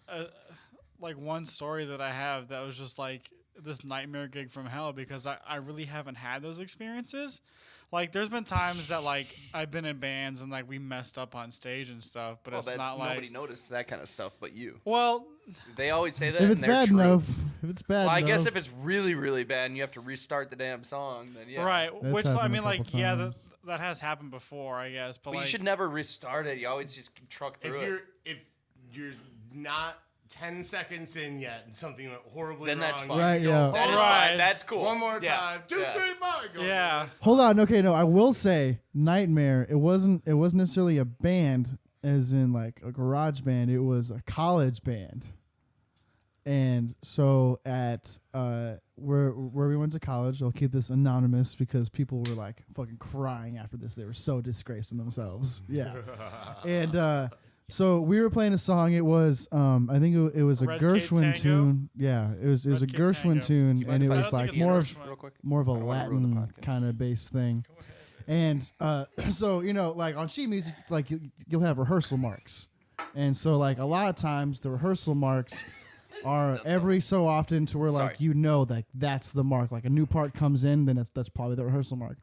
like one story that I have that was just like this nightmare gig from hell because I really haven't had those experiences. Like there's been times that like I've been in bands and like we messed up on stage and stuff, but Well, it's that's not like nobody noticed that kind of stuff, but you. well, They always say that. If it's and they're bad true. enough, if it's bad Well, I enough. guess if it's really, really bad and you have to restart the damn song, then yeah. right, That's which I happened a mean like couple yeah, times. that has happened before, I guess, but But like you should never restart it. You always just truck through it. If you're not 10 seconds in yet and something went horribly Then wrong, that's you fine. Right, go, yeah. That is Right. fine. That's cool. One more Yeah. time. 2, Yeah. 3, 4. Go. yeah. That's Hold on. Okay, no, I will say Nightmare. It wasn't necessarily a band, as in like a garage band. It was a college band. And so at where we went to college, I'll keep this anonymous because people were like fucking crying after this. They were so disgraced in themselves. Yeah. And so we were playing a song. It was I think it was a Red Cape Gershwin Tango? tune. Yeah, it was a Red Cape Gershwin Tango. tune, mind and it if I was don't think like it's more of Gershwin. Real quick. more of a I don't wanna ruin the Latin podcast. kind of bass thing. And so like on sheet music, like you'll have rehearsal marks, and so like a lot of times the rehearsal marks are every so often to where like Sorry. that that's the mark. Like a new part comes in, then that's probably the rehearsal mark.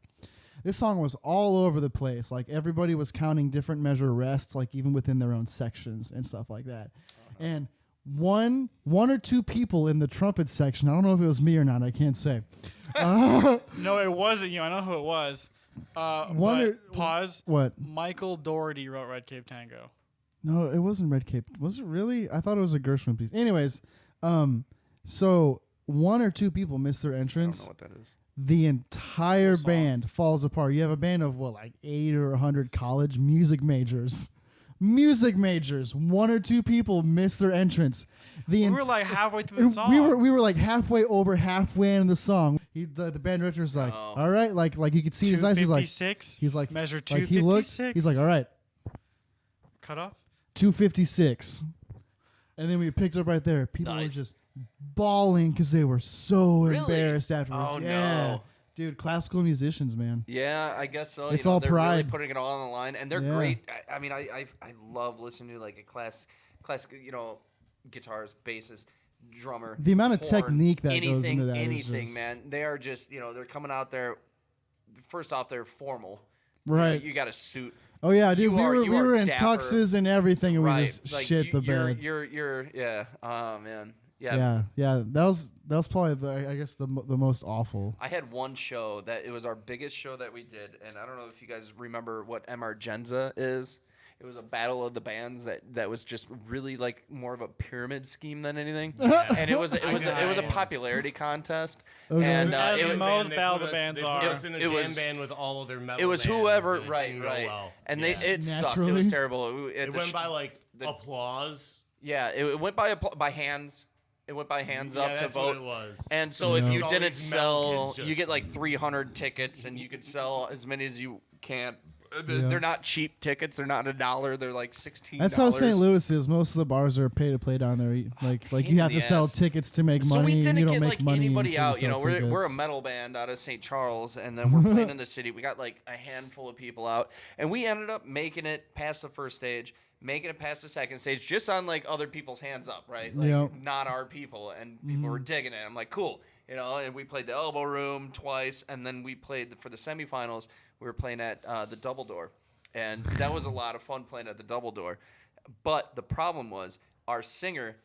This song was all over the place. Like everybody was counting different measure rests, like even within their own sections and stuff like that. And one or two people in the trumpet section, I don't know if it was me or not, I can't say. No, it wasn't you. I know who it was. One But or- pause. What? Michael Doherty wrote Red Cape Tango. No, it wasn't Red Cape. Was it really? I thought it was a Gershwin piece. Anyways, so one or two people missed their I don't know entrance. what that is. The entire song. band falls apart. You have a band of what, like 80 or 100 college music majors. Music majors. One or two people missed their entrance. We were like halfway through the and song. we were like halfway in the song. The band director's like, Oh. all right, like you could see his eyes. He's like, 256. Measure like he looked. 256. He's like, all right, Cut off. 256. And then we picked up right there. People were Nice. just bawling because they were so Really? embarrassed afterwards. Oh, yeah. no. Dude, classical musicians, man. Yeah, I guess so. It's you know, all they're really pride. putting it all on the line, and they're Yeah. great. I mean, I love listening to like a classic, you know, guitars, basses, drummer. The amount of horn, technique that anything, goes into that is anything, just- man. They are just, you know, they're coming out there. First off, they're formal. You know, Right. You got a suit. Oh yeah, dude. You We are- were you we are were in dapper. tuxes and everything, and we Right. just Like, shit the you're, bed. You're, yeah. Oh man. Yeah. Yeah, yeah. That was probably I guess the most awful. I had one show that it was our biggest show that we did, and I don't know if you guys remember what Emergenza is. It was a battle of the bands that was just really like more of a pyramid scheme than anything, and it was a Nice. popularity contest, Okay. and As it was, most battle bands they are. Put us in a It jam was- band with all of their metal it was bands, whoever, and it right, didn't go right, well. and Yeah. it sucked. It Naturally. was terrible. It went by like the- applause. Yeah, it went by hands. It went by hands Yeah, up to that's vote. what it was. And so Yeah. if you It's all didn't these metal sell, kids you just- get like 300 tickets, and you could sell as many as you can. Yeah. They're not cheap tickets. They're not $1. They're like $16. That's how St. Louis is. Most of the bars are pay to play down there. Like Pain you have in to the sell ass. tickets to make So money. we and didn't you don't get make like money anybody until out. You know, sell we're a tickets. metal band out of St. Charles, and then we're playing in the city. We got like a handful of people out, and we ended up making it past the first stage, making it past the second stage, just on like other people's hands up, right? Like Yep. not our people, and people were digging it. I'm like, cool, you know. And we played the Elbow Room twice, and then we played for the semifinals. We were playing at the Double Door, and that was a lot of fun playing at the Double Door. But the problem was our singer,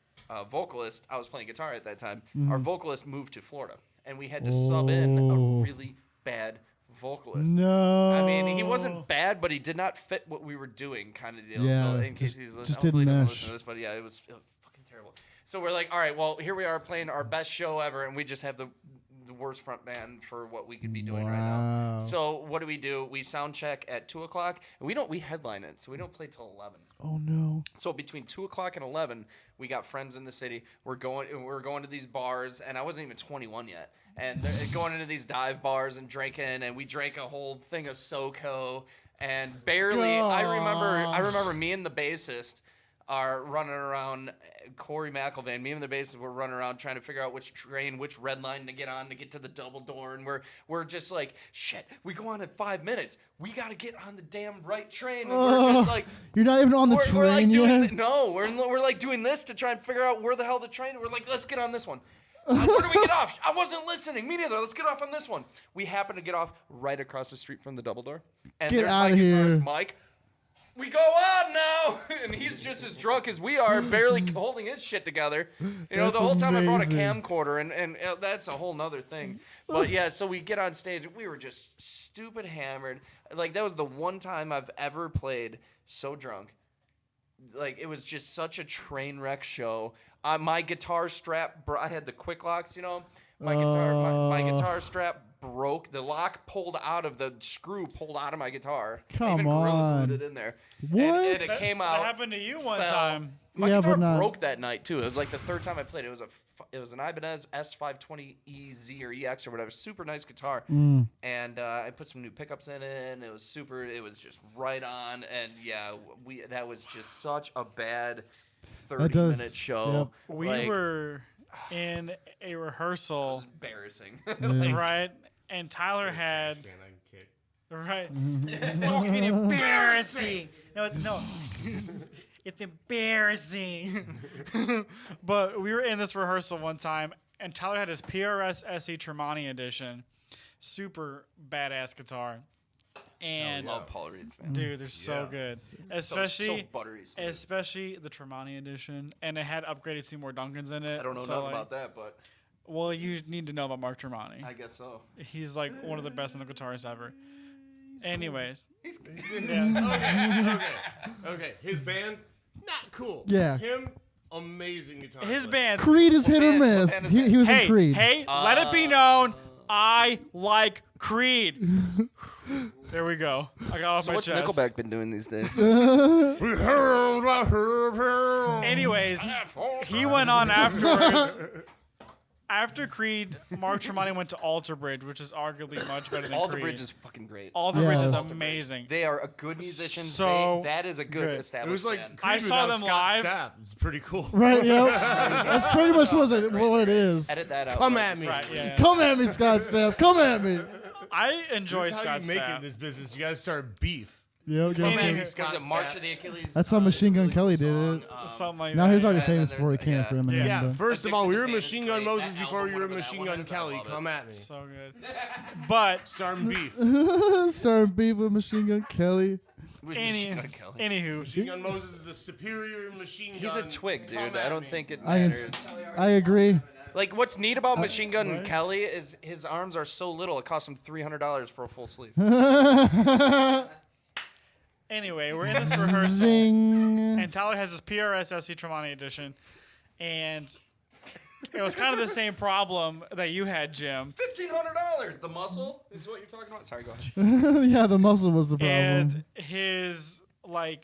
vocalist. I was playing guitar at that time. Our vocalist moved to Florida, and we had to sub in Oh. a really bad vocalist. No. I mean, he wasn't bad, but he did not fit what we were doing, kind of deal. Yeah, So in case just- he's listening, just hopefully he didn't doesn't mesh. listen to this, but yeah, it was fucking terrible. So we're like, all right, well, here we are playing our best show ever, and we just have the worst front band for what we could be doing right now. Wow. So what do? We sound check at 2:00, and we headline it, so we don't play till 11. Oh no. So between 2:00 and 11, we got friends in the city. We're going to these bars, and I wasn't even 21 yet. And they're going into these dive bars and drinking, and we drank a whole thing of SoCo, and barely. I remember me and the bassist. are running around. Corey McElvain, me and the bassist were running around trying to figure out which train, which red line to get on to get to the double door, and we're just like, shit, we go on in 5 minutes. We got to get on the damn right train. And we're just like, you're not even on the we're like train doing yet. no, we're like doing this to try and figure out where the hell the train. We're like, let's get on this one. Where do we get off? I wasn't listening. Me neither. Let's get off on this one. We happen to get off right across the street from the double door. And Get there's outta my guitarist, here. Mike. We go on now. And he's just as drunk as we are, barely holding his shit together. You know, That's the whole time I brought a amazing. camcorder, and that's a whole nother thing. But yeah, so we get on stage. We were just stupid hammered. Like, that was the one time I've ever played so drunk. Like, it was just such a train wreck show. My guitar strap, I had the quick locks, you know. My guitar strap broke. The lock pulled out of the screw, pulled out of my guitar. I Come even on. glued it in there. What? And it came That out. happened to you one fell. time. My Yeah, guitar but not- broke that night too. It was like the third time I played. It was an Ibanez S520EZ or EX or whatever. Super nice guitar. Mm. And I put some new pickups in it. And it was super. It was just right on. And yeah, that was just such a bad 30-minute show. Yep. We Like, were in a it rehearsal, was embarrassing. Yes. right? And Tyler had right. Mm-hmm. Fucking embarrassing. No, it's embarrassing. But we were in this rehearsal one time, and Tyler had his PRS SE Tremonti edition, super badass guitar, and I love Paul Reed's, man. dude, they're so good, especially. so buttery smooth. Especially the Tremonti edition, and it had upgraded Seymour Duncans in it. I don't know so, nothing like, about that, but Well, you need to know about Mark Tremonti. I guess so. He's like one of the best metal guitarists ever. Anyways, Okay. His band, not cool. Yeah. Him, amazing guitar. his player. band. Creed is hit or band- what miss. band is He that? was Hey, in Creed. hey, let it be known, I like Creed. There we go. I got off So my what's chest. Nickelback been doing these days? Anyways, he went on afterwards. After Creed, Mark Tremonti went to Alter Bridge, which is arguably much better than Alter Creed. Bridge is fucking great. Alter Bridge Yeah. is Alter amazing. They are a good musician. So that is a good good. It established was like band. Creed I saw without them Scott live. Stapp. It's pretty cool. Right, yep. That's pretty much what it is. Edit that out. Come right? at me. Right, yeah. Come at me, Scott Stapp. Come at me. I enjoy That's how Scott you make it in Stapp. this business. You gotta start beef. Yep, Come guess at so. me, Was Scott it March Stapp. of the Achilles? That's how Machine Gun really Kelly cool did song. it. Something like Now that. he's already and then famous for it. He there's- came yeah. for Eminem. Yeah, but- first of all, we were Addicted to Machine Pain Gun is Moses great. before That you were album, Machine whatever Gun that one Kelly. is, I love Come it. at me. So good. But Starting beef. Starting beef with Machine Gun Kelly. With Machine Gun Kelly. anywho, Machine Gun Moses is a superior machine gun. He's a twig, dude. Come I at don't me. think it I matters. agree. Like, what's neat about Machine Gun Kelly is his arms are so little. It costs him $300 for a full sleeve. anyway, we're in this rehearsal, Zing. and Tyler has his PRS SE Tremonti edition, and it was kind of the same problem that you had, Jim. $1,500. The muscle is what you're talking about. Sorry, go ahead. Yeah, the muscle was the problem. And his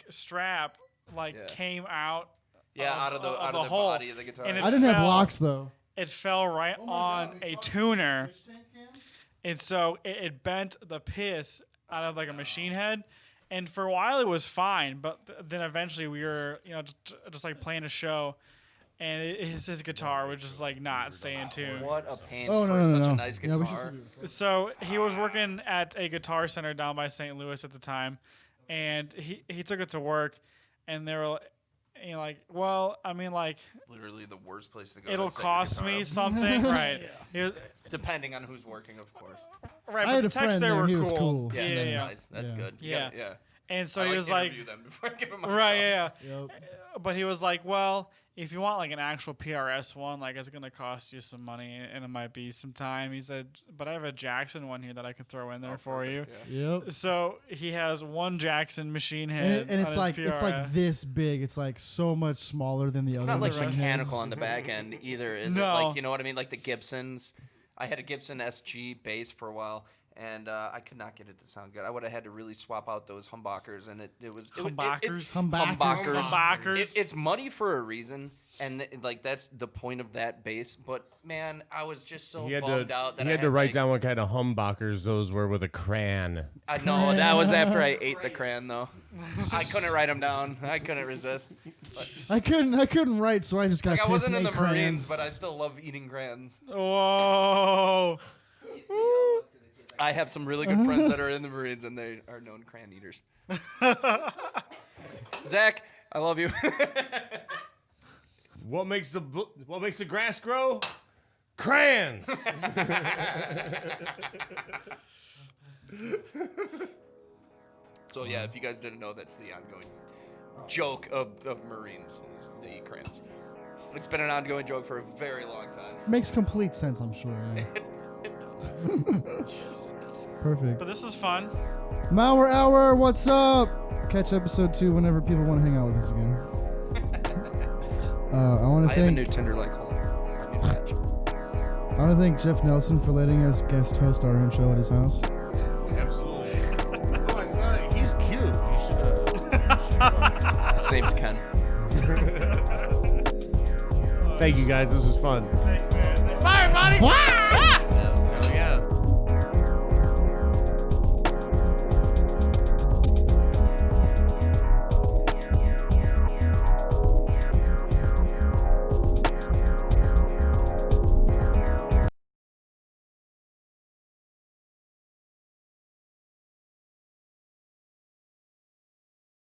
strap Yeah. came out. Yeah, out of the hole, body of the guitar. and it I didn't have fell. locks though. It fell right on a tuner, and so it bent the piss out of like a machine head. And for a while it was fine, but then eventually we were, just like playing a show, and his guitar would just like not stay in tune. What a pain Oh, for no, no, such no. a nice Yeah, guitar. we should do So he was working at a guitar center down by St. Louis at the time, and he took it to work, and they were, well, I mean, Literally the worst place to go. it'll to set your cost guitar me up. something, right? He was, Depending on who's working, of course. right, I but had the a friend techs there there, were he was cool. cool. Yeah, Yeah, that's yeah. nice. That's Yeah. good. You Yeah. gotta- yeah. And so I he like was to like, interview them before I give them my right, stuff. yeah. Yep. But he was like, well, if you want like an actual PRS one, like it's gonna cost you some money and it might be some time. He said, but I have a Jackson one here that I can throw in there Oh, for you. perfect, yeah. Yep. So he has one Jackson machine And, head, and it's on his like PRS. this big. It's like so much smaller than the It's other. not like machine mechanical heads. on the back end either, is it? No. Like, you know what I mean? Like the Gibsons. I had a Gibson SG bass for a while, and I could not get it to sound good. I would have had to really swap out those humbuckers, and it was Humbuckers? Humbuckers. It's muddy for a reason, and like that's the point of that bass. But man, I was just so bummed out that he I had to write like, down what kind of humbuckers those were with a crayon. I know that was after I ate the crayon though. I couldn't write them down. I couldn't resist. But, I couldn't write, so I just got like I pissed wasn't and in the ate Marines, crayons. but I still love eating crayons. Whoa. I have some really good friends that are in the Marines, and they are known crayon eaters. Zach, I love you. What makes the grass grow? Crayons. So yeah, if you guys didn't know, that's the ongoing joke of Marines. Is they eat crayons. It's been an ongoing joke for a very long time. Makes complete sense, I'm sure. Yeah. It does. Perfect. But this is fun. Mauer Hour, what's up? Catch episode 2 whenever people want to hang out with us again. I want I to have a thank new Tinder like hole. A new match. I want to thank Jeff Nelson for letting us guest host our own show at his house. Absolutely. Oh, I saw it. He's cute. You should. His name's Ken. Thank you guys. This was fun. Thanks, man. Bye, everybody.